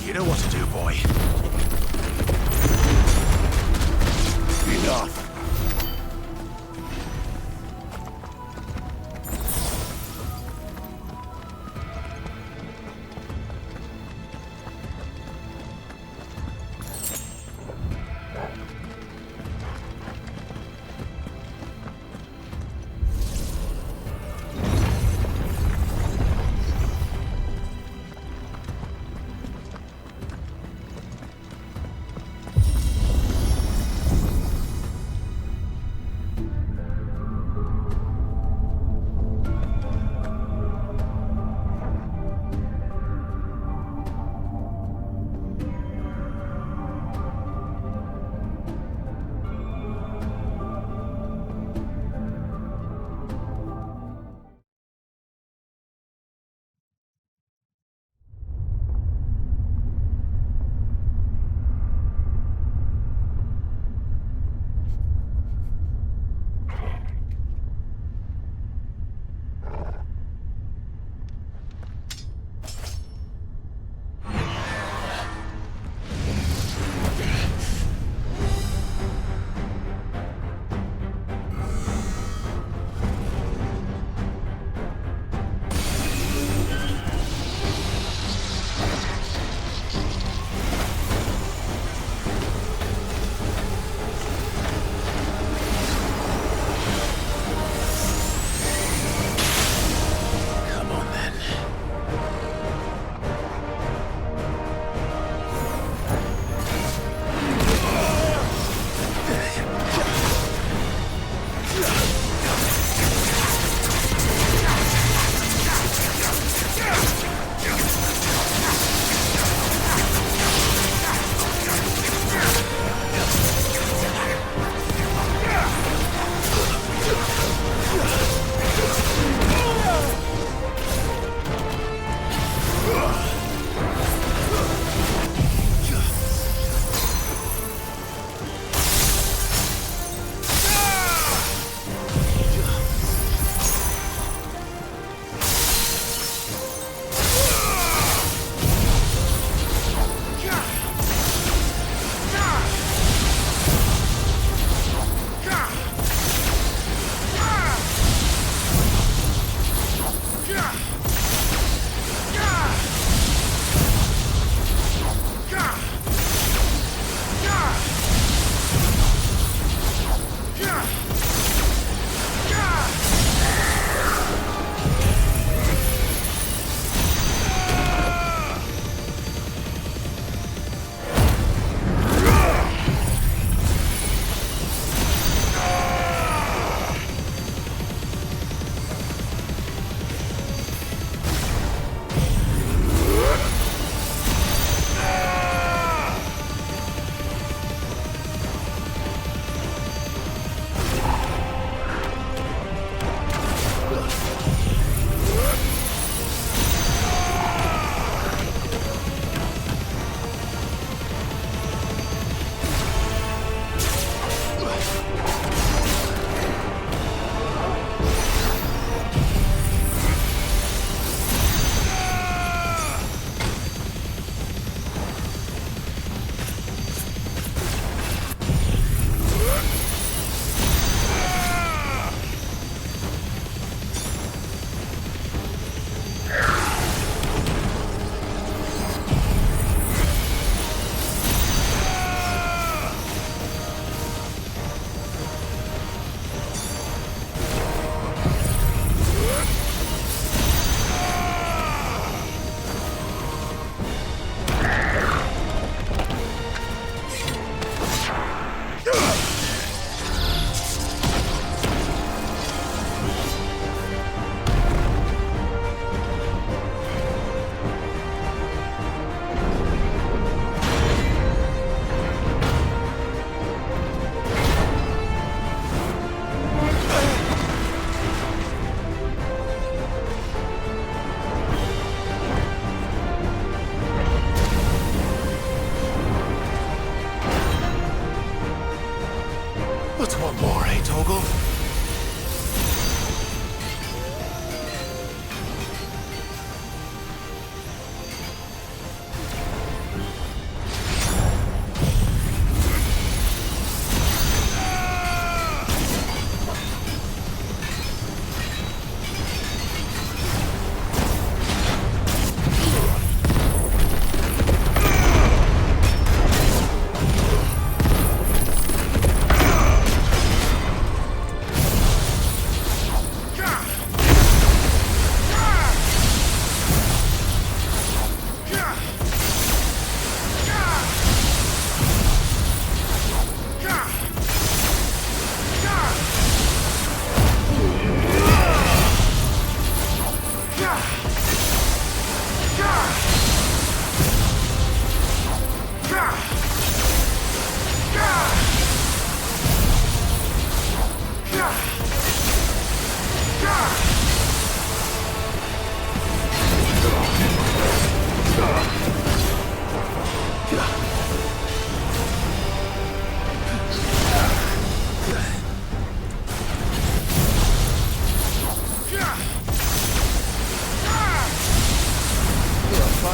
You know what to do, boy. Enough.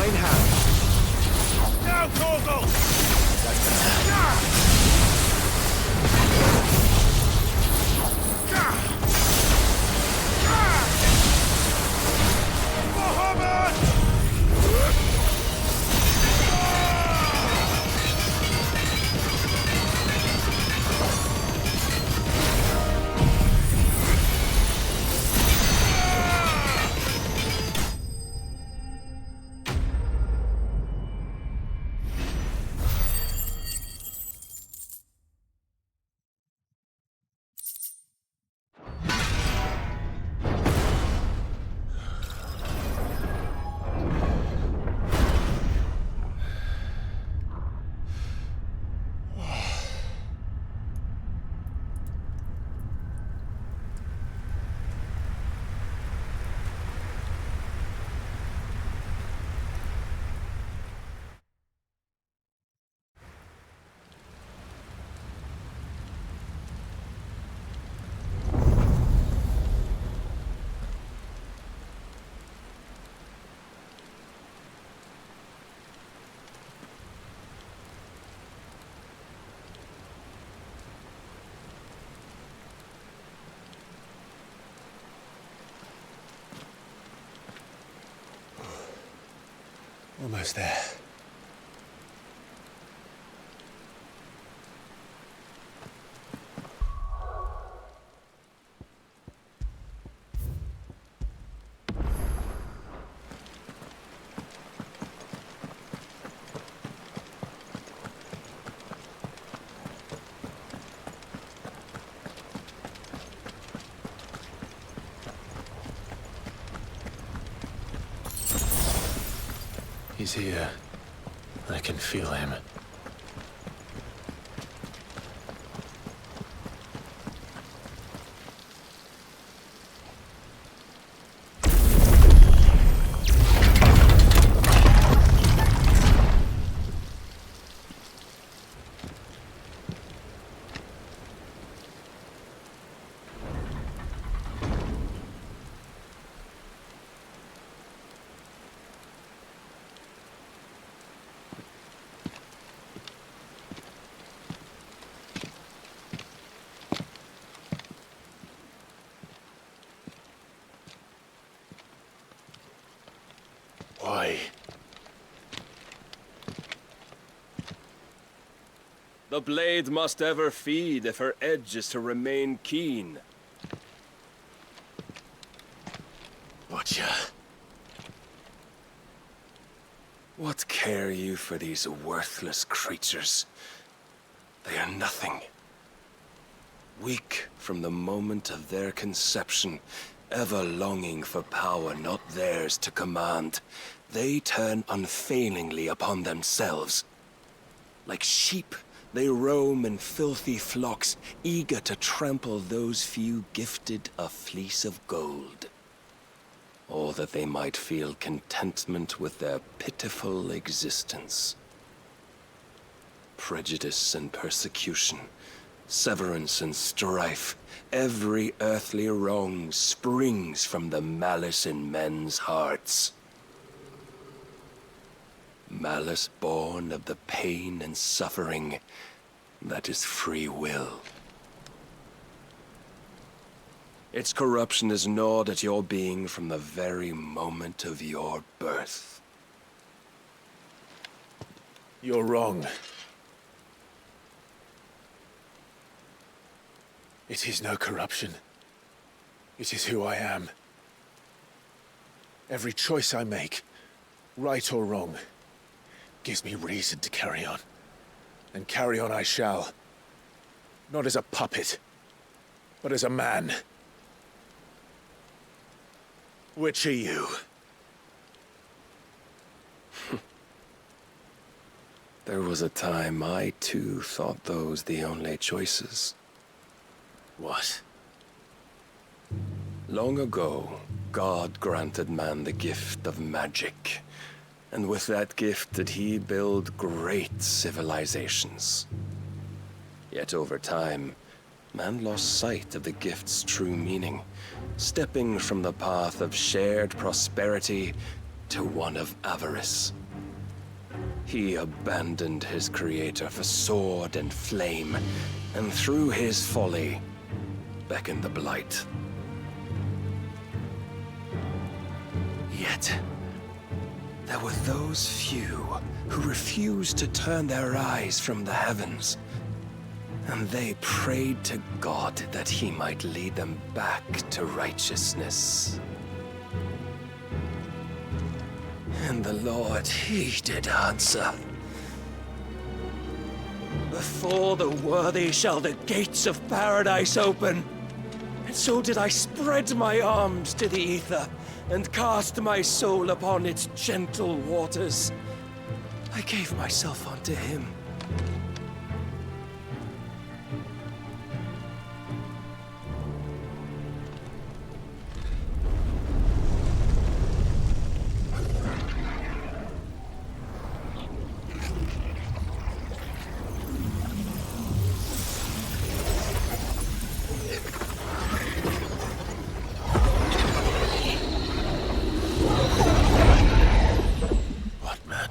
divine hand. Now, Torgal! Almost there. He's here. I can feel him. Why? The blade must ever feed if her edge is to remain keen. Watcha. What care you for these worthless creatures? They are nothing. Weak from the moment of their conception, ever longing for power not theirs to command, they turn unfailingly upon themselves. Like sheep, they roam in filthy flocks, eager to trample those few gifted a fleece of gold. Or that they might feel contentment with their pitiful existence. Prejudice and persecution, severance and strife, every earthly wrong springs from the malice in men's hearts. Malice born of the pain and suffering that is free will. Its corruption is gnawed at your being from the very moment of your birth. You're wrong. It is no corruption. It is who I am. Every choice I make, right or wrong, gives me reason to carry on. And carry on I shall. Not as a puppet, but as a man. Which are you? There was a time I too thought those the only choices. What? Long ago, God granted man the gift of magic. And with that gift did he build great civilizations. Yet over time, man lost sight of the gift's true meaning, stepping from the path of shared prosperity to one of avarice. He abandoned his creator for sword and flame, and through his folly, beckoned the Blight. Yet, there were those few who refused to turn their eyes from the heavens, and they prayed to God that he might lead them back to righteousness. And the Lord, he did answer. Before the worthy shall the gates of paradise open. And so did I spread my arms to the ether, and cast my soul upon its gentle waters. I gave myself unto him.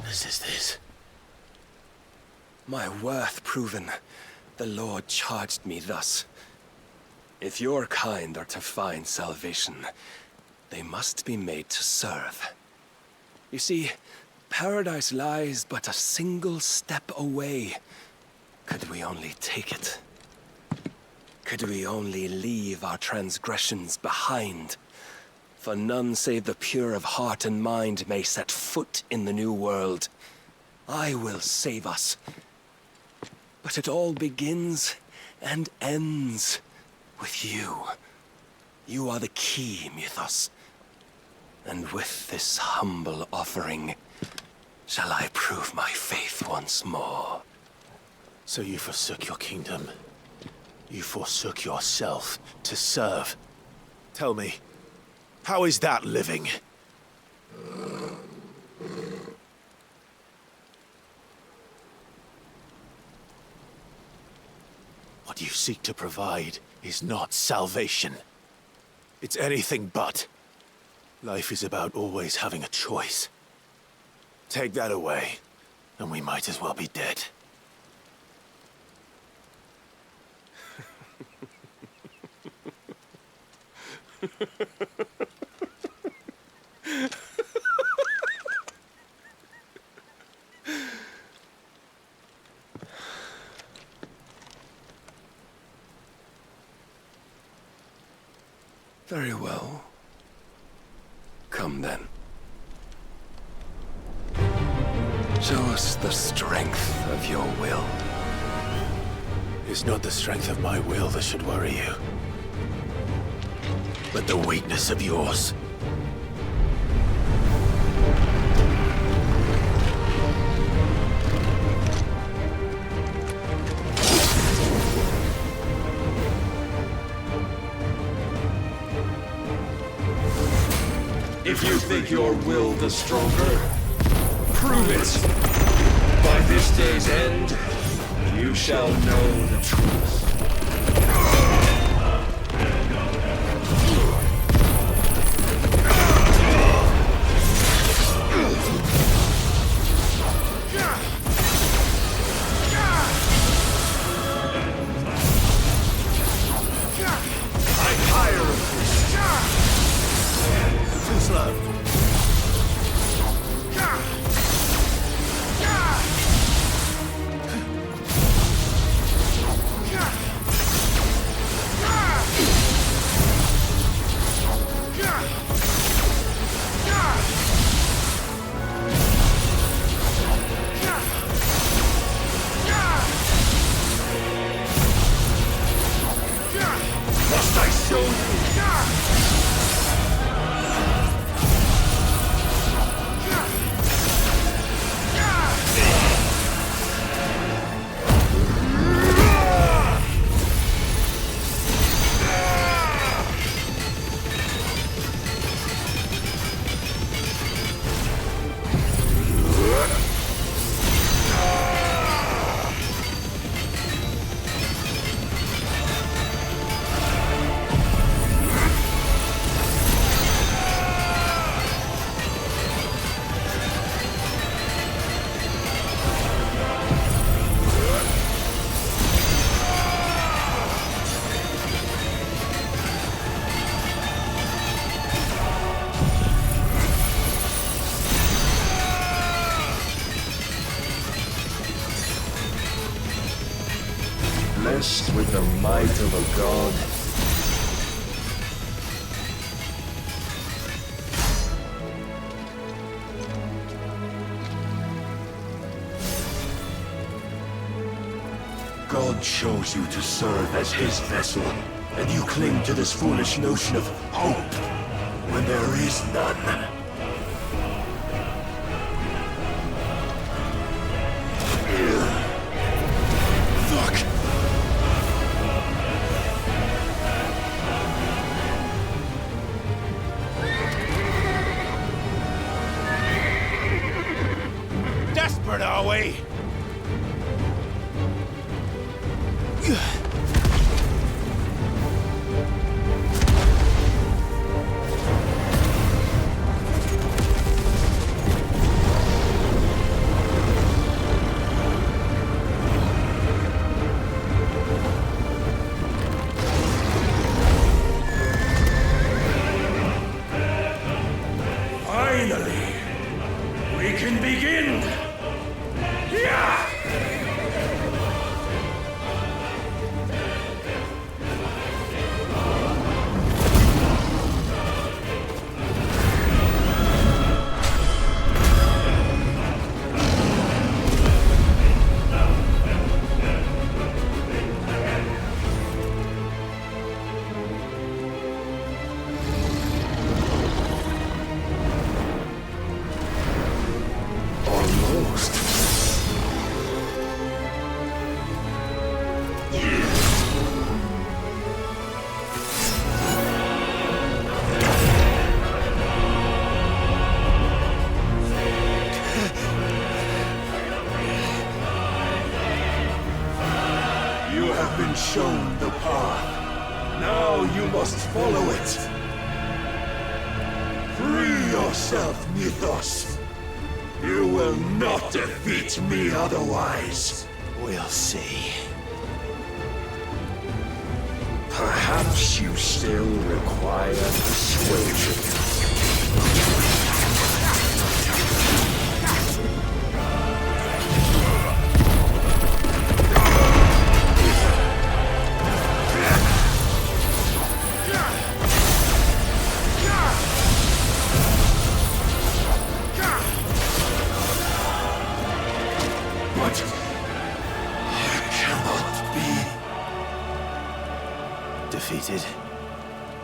Is this? My worth proven, the Lord charged me thus. If your kind are to find salvation, they must be made to serve. You see, paradise lies but a single step away. Could we only take it? Could we only leave our transgressions behind? For none save the pure of heart and mind may set foot in the new world. I will save us. But it all begins and ends with you. You are the key, Mythos. And with this humble offering, shall I prove my faith once more. So you forsook your kingdom. You forsook yourself to serve. Tell me, how is that living? What you seek to provide is not salvation. It's anything but. Life is about always having a choice. Take that away, and we might as well be dead. Very well. Come then. Show us the strength of your will. It's not the strength of my will that should worry you, but the weakness of yours. If you think your will the stronger, prove it! By this day's end, you shall know the truth. blessed with the might of a god. God chose you to serve as his vessel, and you cling to this foolish notion of hope when there is none. Fuck! Desperate, are we? Finally, we can begin! Yeah! Almost. You have been shown the path. Now you must follow it. Free yourself, Mythos. You will not defeat me otherwise. We'll see. Perhaps you still require persuasion. But it cannot be. Defeated?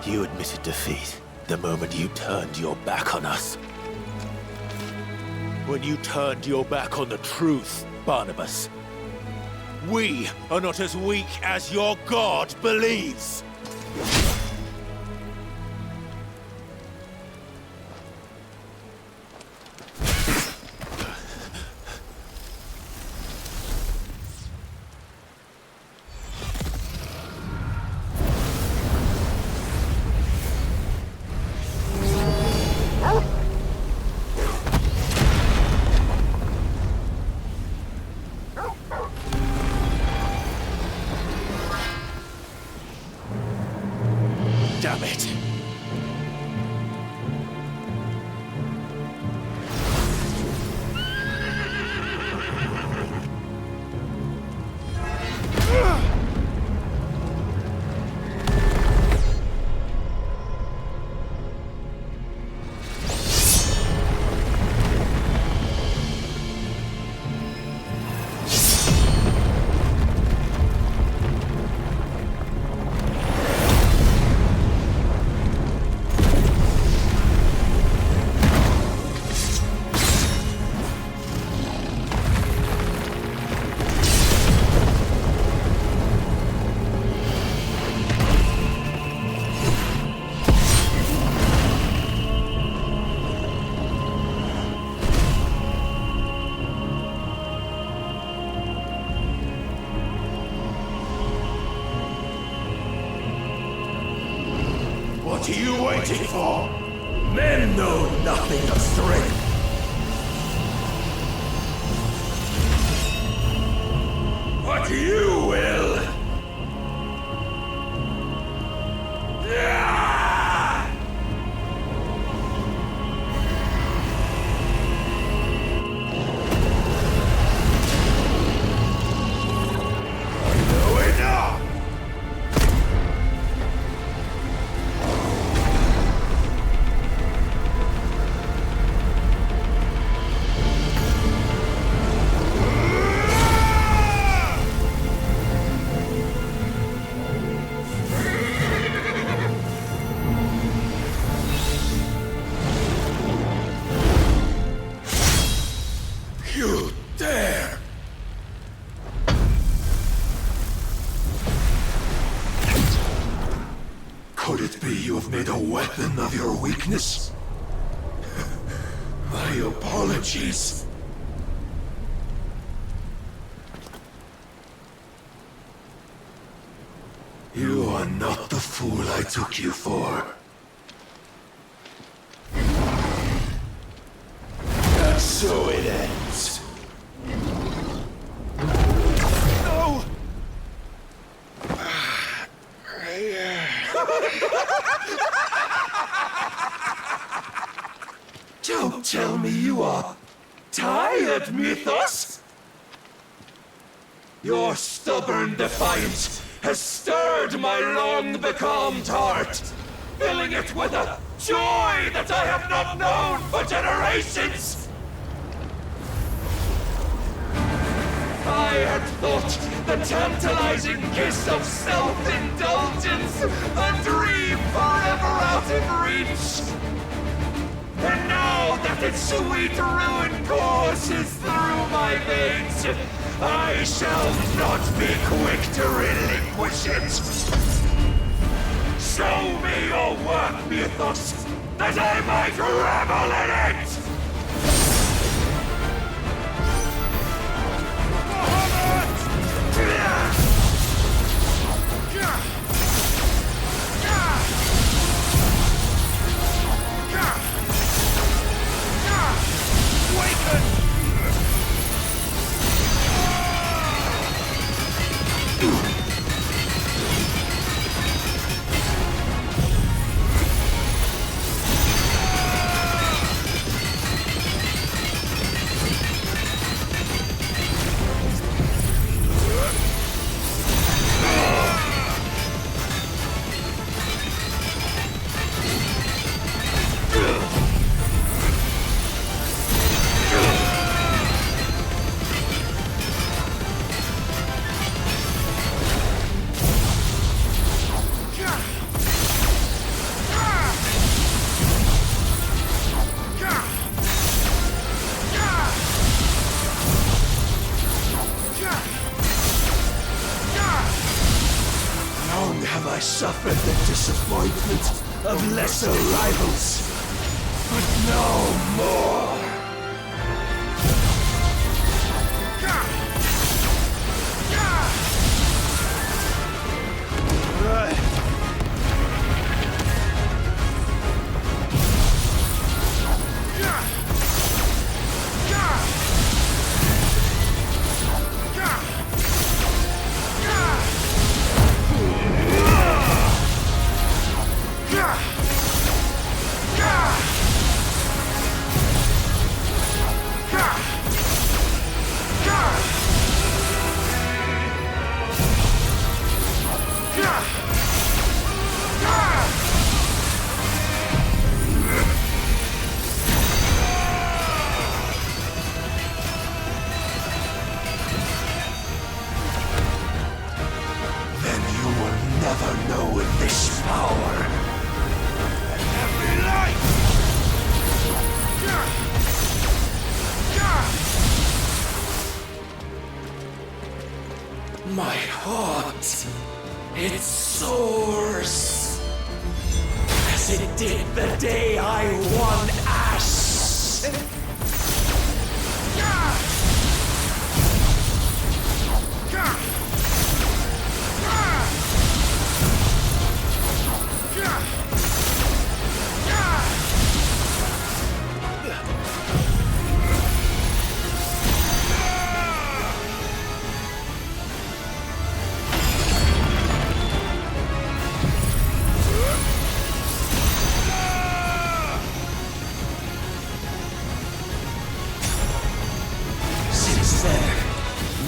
You admitted defeat the moment you turned your back on us. When you turned your back on the truth, Barnabas. We are not as weak as your god believes. Damn it. What are you waiting for? Men know nothing of strength. But you will. Ah! Enough! You dare! Could it be you have made a weapon of your weakness? My apologies. You are not the fool I took you for. And so it ends. No! Don't tell me you are tired, Mythos! Your stubborn defiance has stirred my long-becalmed heart, filling it with a joy that I have not known for generations! I had thought the tantalizing kiss of self-indulgence a dream forever out of reach. And now that its sweet ruin courses through my veins, I shall not be quick to relinquish it. Show me your work, Mythos, that I might revel in it! Suffered the disappointment of lesser rivals, but no more. My heart, it soars, as it did the day I won Ash.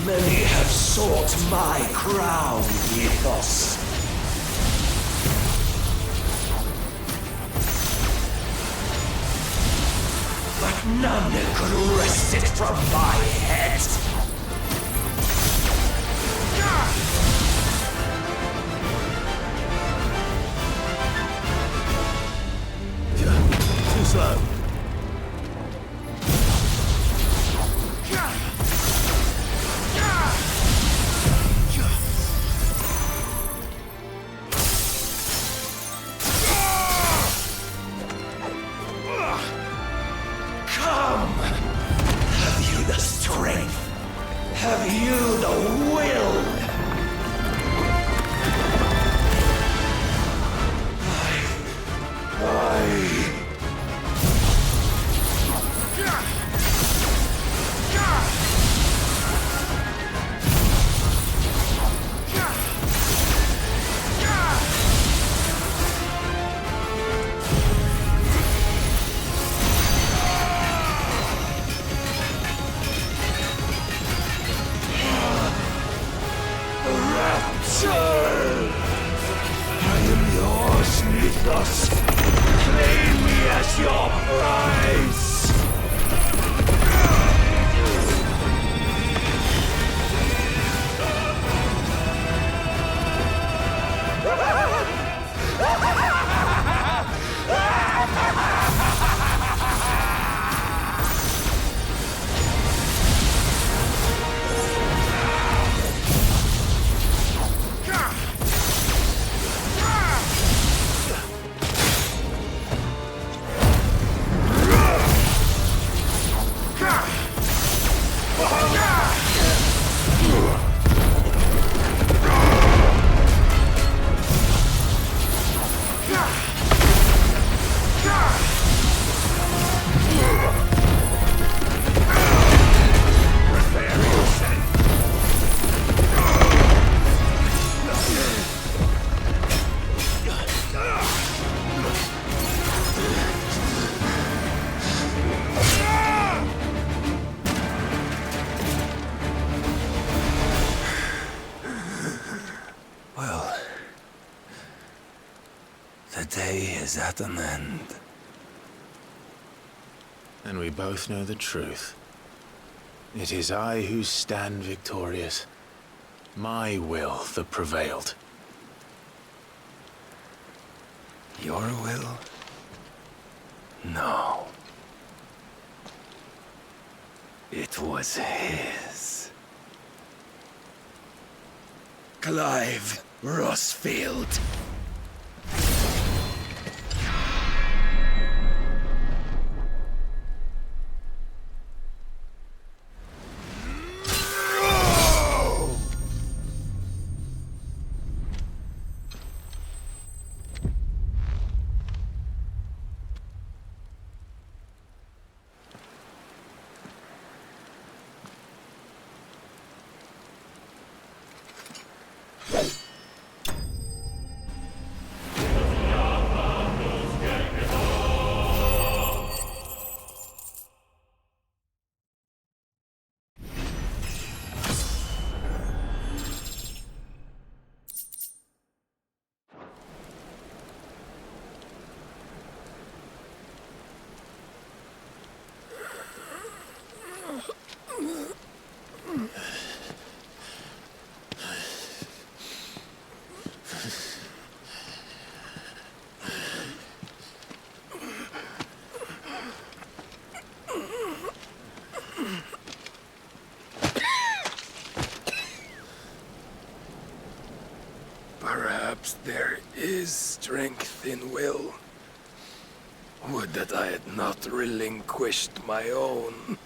Many have sought my crown, Mythos. But none could wrest it from my head. Too slow. Have you the will? I am yours, Mythos. Claim me as your prize. Well, the day is at an end. And we both know the truth. It is I who stand victorious. My will that prevailed. Your will? No. It was his. Clive Rossfield. Perhaps there is strength in will. Would that I had not relinquished my own.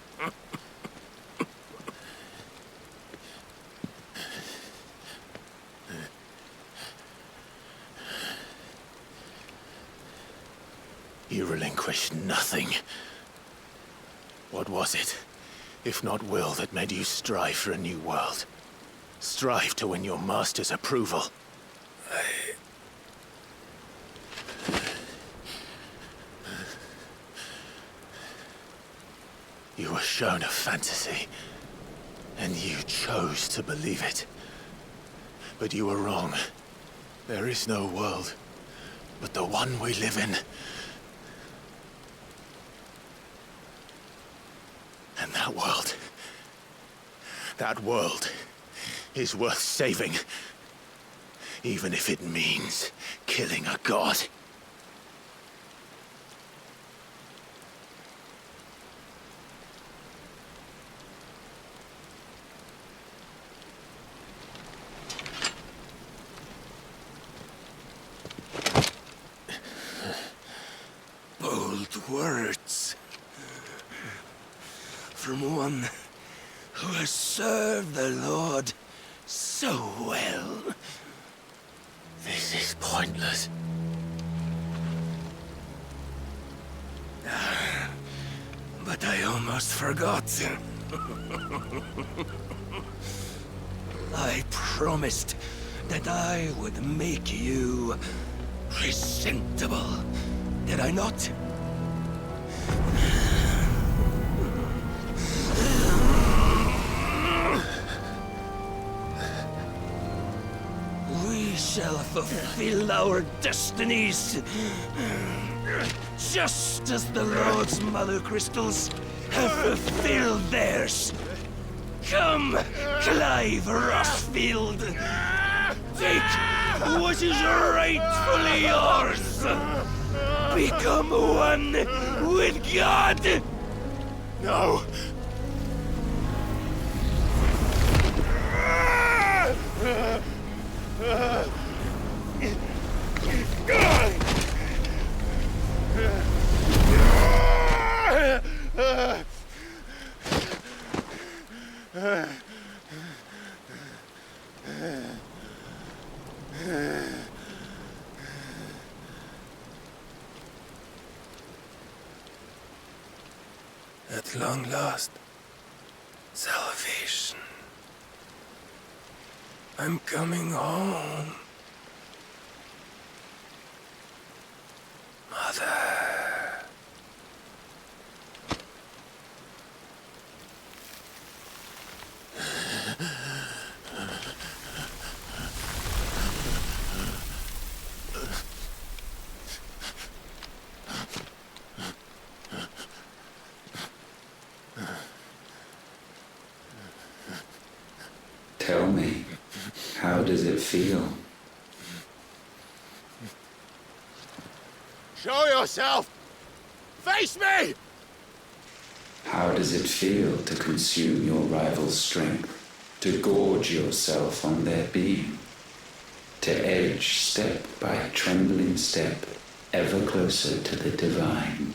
You relinquished nothing. What was it, if not will, that made you strive for a new world? Strive to win your master's approval? You were shown a fantasy, and you chose to believe it. But you were wrong. There is no world, but the one we live in. And that world is worth saving, even if it means killing a god. Bold words. From one who has served the Lord so well. This is pointless. But I almost forgot. I promised that I would make you presentable. Did I not? We shall fulfill our destinies, just as the Lord's Mother Crystals have fulfilled theirs. Come, Clive Rossfield! Take what is rightfully yours! Become one with God! No! At long last, salvation. I'm coming home. Mother. Tell me, how does it feel? Show yourself! Face me! How does it feel to consume your rival's strength, to gorge yourself on their beam, to edge step by trembling step ever closer to the divine?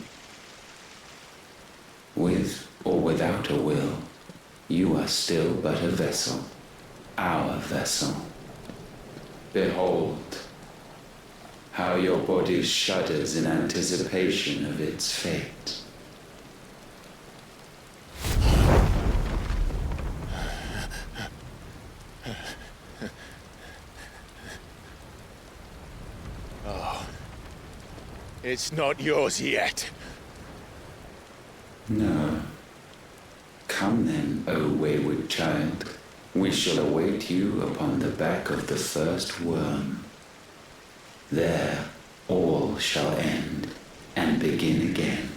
With or without a will, you are still but a vessel, our vessel. Behold, how your body shudders in anticipation of its fate. Oh, it's not yours yet. No. Come then, O wayward child. We shall await you upon the back of the first worm. There all shall end and begin again.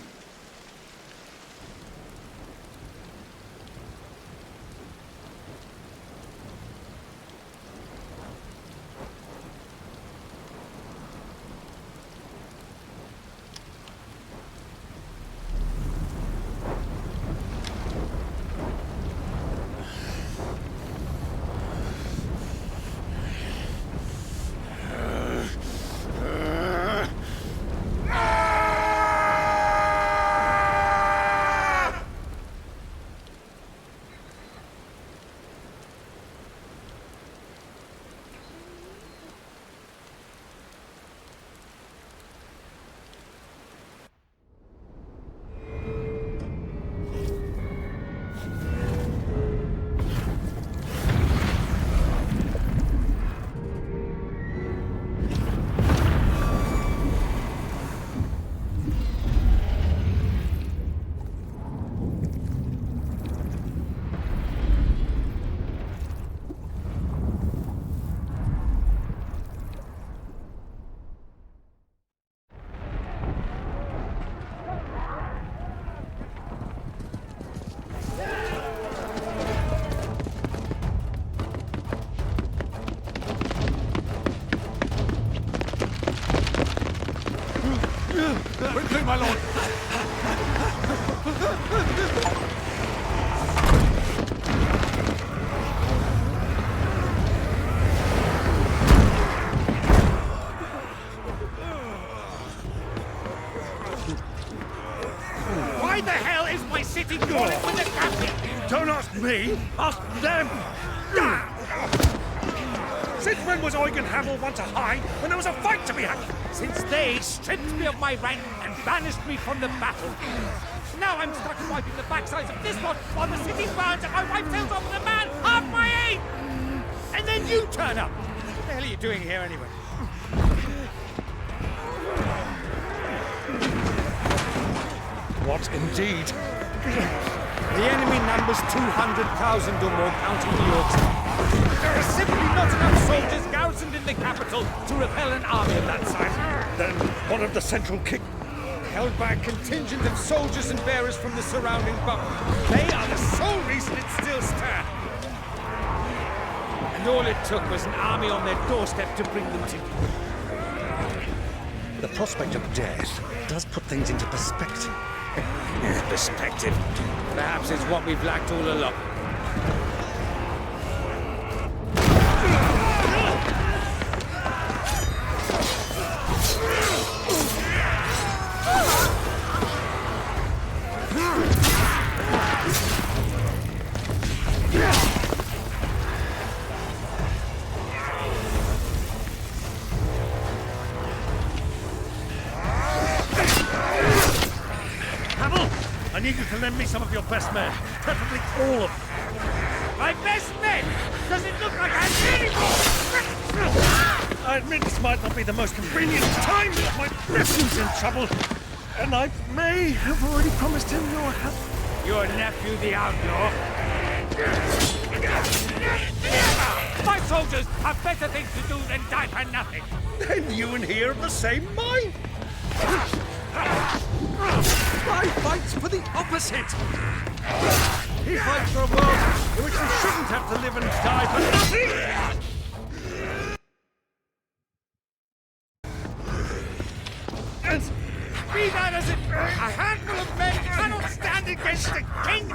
Quickly, my lord! Why the hell is my city calling with the captain? Do not ask me, ask them! Since when was Eugen Hamel want to hide when there was a fight to be had? Since they stripped me of my rank and banished me from the battle. Now I'm stuck wiping the backsides of this lot while the city burns and my wife tells off with a man half my age! And then you turn up! What the hell are you doing here anyway? What indeed? The enemy numbers 200,000 or more, counting the orcs. There are simply not enough soldiers garrisoned in the capital to repel an army of that size. Then what of the central king? Held by a contingent of soldiers and bearers from the surrounding bubble. They are the sole reason it still stands. And all it took was an army on their doorstep to bring them to. The prospect of death does put things into perspective. Perspective. Perhaps it's what we've lacked all along. I need you to lend me some of your best men, preferably all of them. My best men! Does it look like I'm any more? I admit this might not be the most convenient time, but my nephew's in trouble, and I may have already promised him your help. Your nephew, the outlaw? My soldiers have better things to do than die for nothing. Then you and he are of the same mind. I fight for the opposite. He fights for a world in which we shouldn't have to live and die for nothing. And be that as it, a handful of men cannot stand against a king.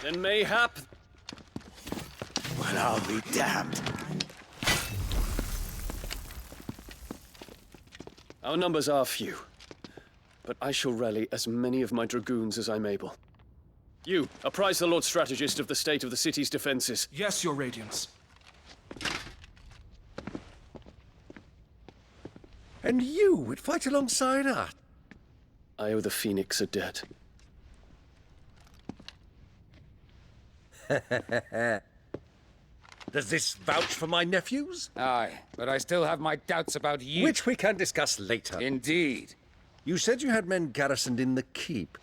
Then mayhap... Well, I'll be damned. Our numbers are few, but I shall rally as many of my dragoons as I'm able. You, apprise the Lord Strategist of the state of the city's defenses. Yes, Your Radiance. And you would fight alongside us? I owe the Phoenix a debt. Does this vouch for my nephews? Aye, but I still have my doubts about you. Which we can discuss later. Indeed. You said you had men garrisoned in the keep.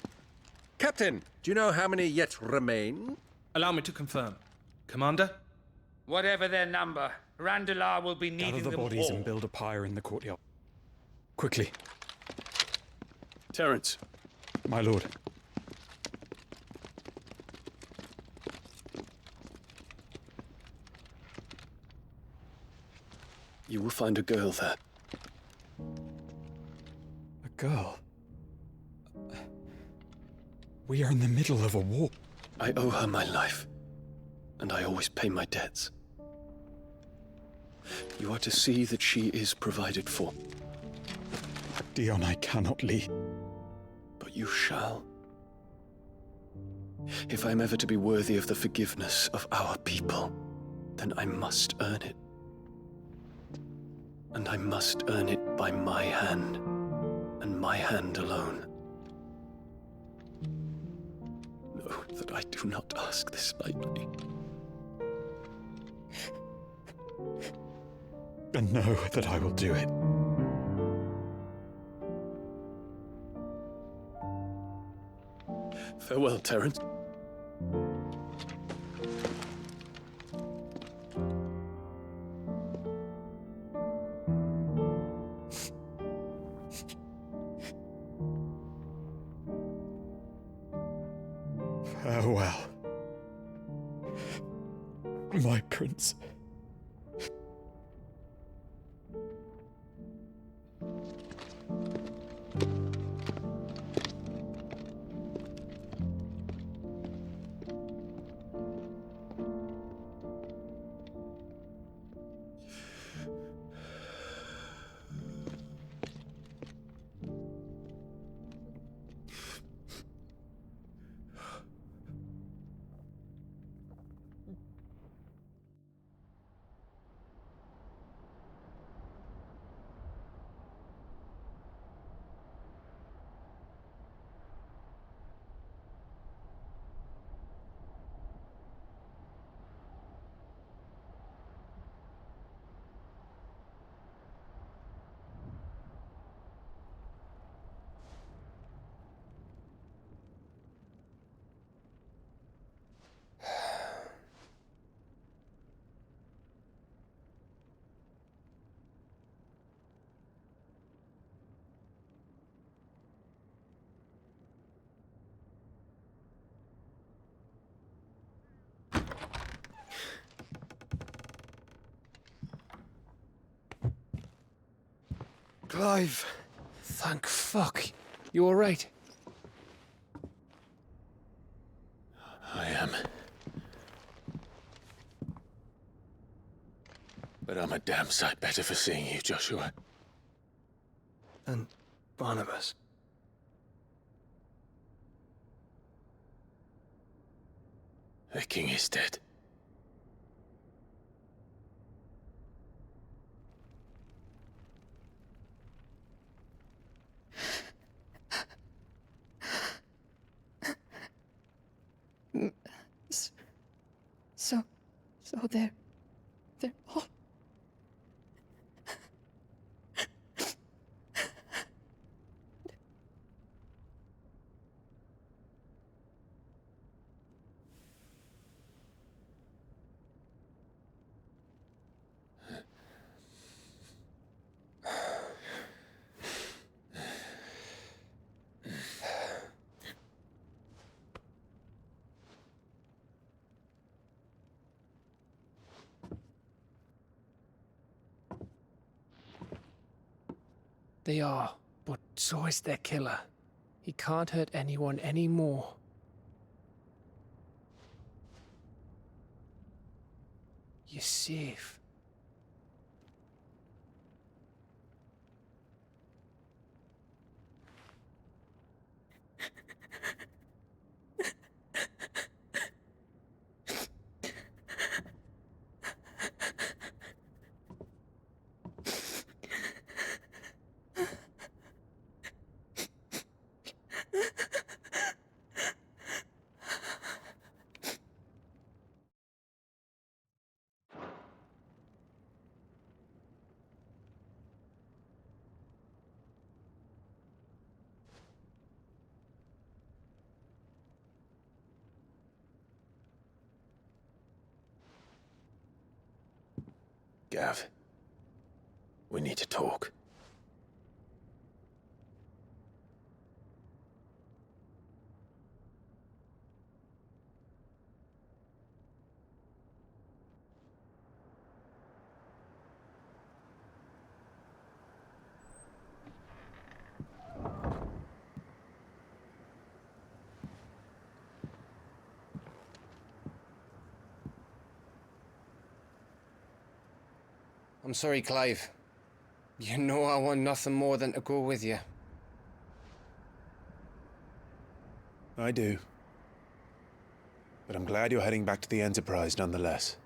Captain, do you know how many yet remain? Allow me to confirm. Commander? Whatever their number, Randalar will be needing Gather the them bodies all. and build a pyre in the courtyard. Quickly. Terence. My lord. You will find a girl there. A girl? We are in the middle of a war. I owe her my life, and I always pay my debts. You are to see that she is provided for. Dion, I cannot leave. But you shall. If I'm ever to be worthy of the forgiveness of our people, then I must earn it. And I must earn it by my hand, and my hand alone. Know that I do not ask this lightly. And know that I will do it. Farewell, Terence. Farewell, my prince. Clive! Thank fuck. You alright? I am. But I'm a damn sight better for seeing you, Joshua. And Barnabas. The king is dead. So they're all... They are, but so is their killer. He can't hurt anyone anymore. You're safe. Gav, we need to talk. I'm sorry, Clive. You know I want nothing more than to go with you. I do. But I'm glad you're heading back to the Enterprise nonetheless.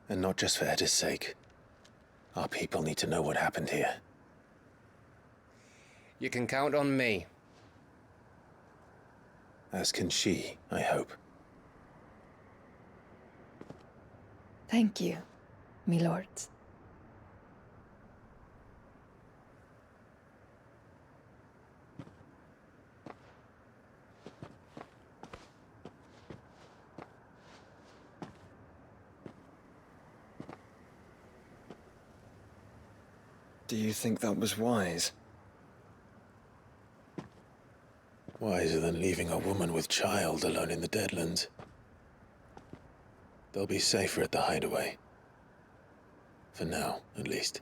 And not just for Edda's sake. Our people need to know what happened here. You can count on me. As can she, I hope. Thank you, me lords. Do you think that was wise? Wiser than leaving a woman with child alone in the Deadlands. They'll be safer at the hideaway. For now, at least.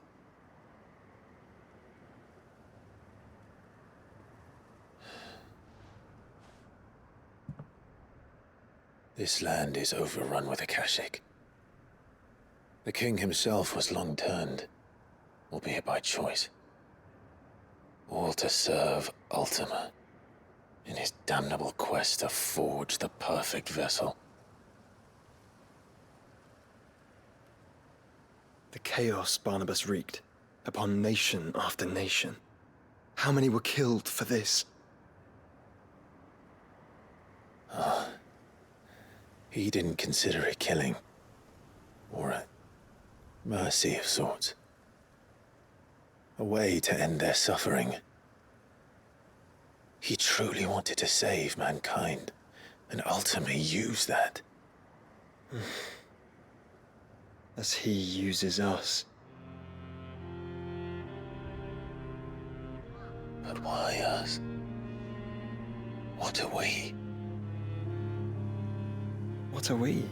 This land is overrun with Akashic. The king himself was long turned, albeit by choice. All to serve Ultima, in his damnable quest to forge the perfect vessel. The chaos Barnabas wreaked upon nation after nation. How many were killed for this? He didn't consider it killing, or a mercy of sorts. A way to end their suffering. He truly wanted to save mankind, and ultimately use that. As he uses us. But why us? What are we? What are we?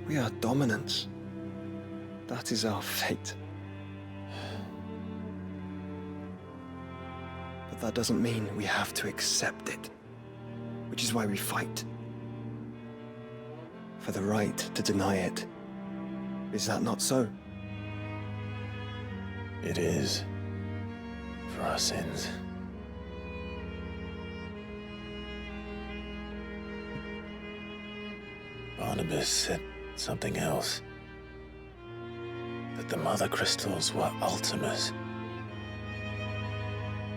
We are dominance. That is our fate. But that doesn't mean we have to accept it. Which is why we fight. For the right to deny it. Is that not so? It is. For our sins. Barnabas said something else. That the Mother Crystals were Ultimas.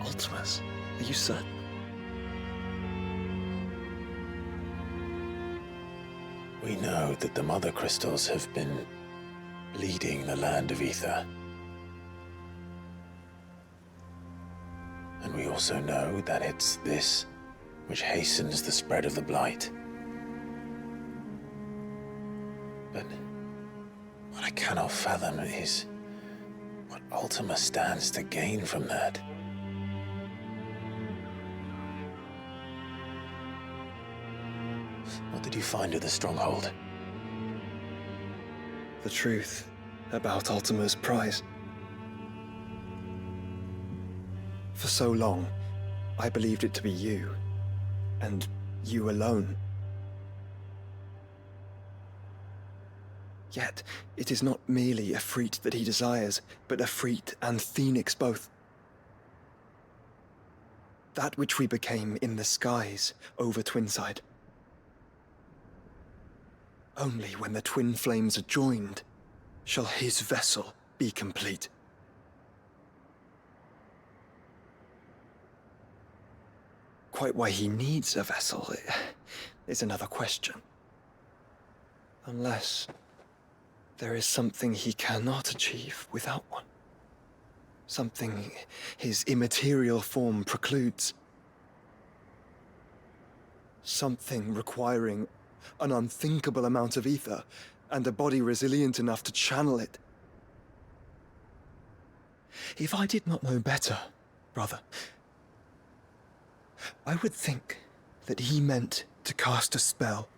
Ultimas? Are you certain? We know that the Mother Crystals have been leading the land of Ether. And we also know that it's this which hastens the spread of the Blight. But what I cannot fathom is what Ultima stands to gain from that. What did you find at the Stronghold? The truth about Ultima's prize. For so long, I believed it to be you, and you alone. Yet, it is not merely a freat that he desires, but a freat and phoenix both. That which we became in the skies over Twinside. Only when the twin flames are joined shall his vessel be complete. Quite why he needs a vessel is another question. Unless there is something he cannot achieve without one. Something his immaterial form precludes. Something requiring an unthinkable amount of ether and a body resilient enough to channel it. If I did not know better, brother, I would think that he meant to cast a spell.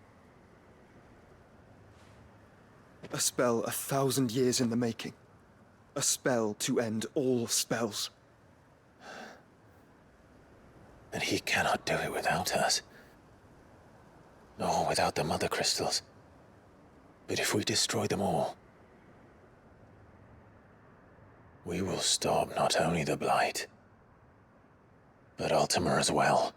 A spell 1,000 years in the making. A spell to end all spells. And he cannot do it without us. Nor without the Mother Crystals. But if we destroy them all, we will stop not only the Blight, but Ultima as well.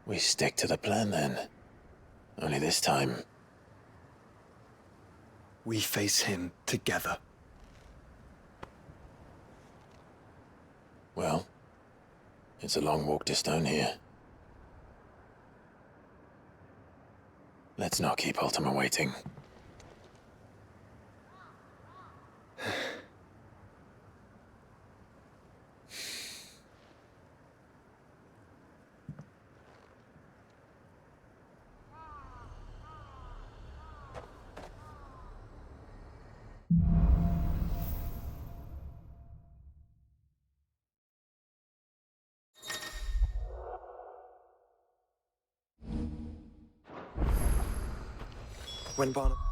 We stick to the plan then. Only this time, we face him together. Well, it's a long walk to Stone here. Let's not keep Ultima waiting. When Barnabas...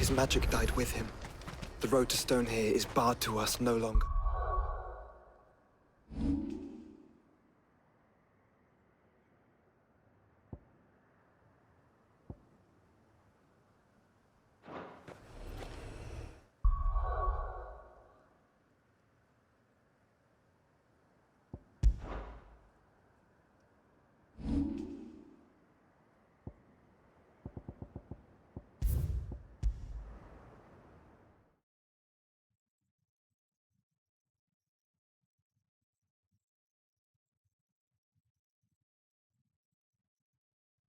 His magic died with him. The road to Stonehere is barred to us no longer.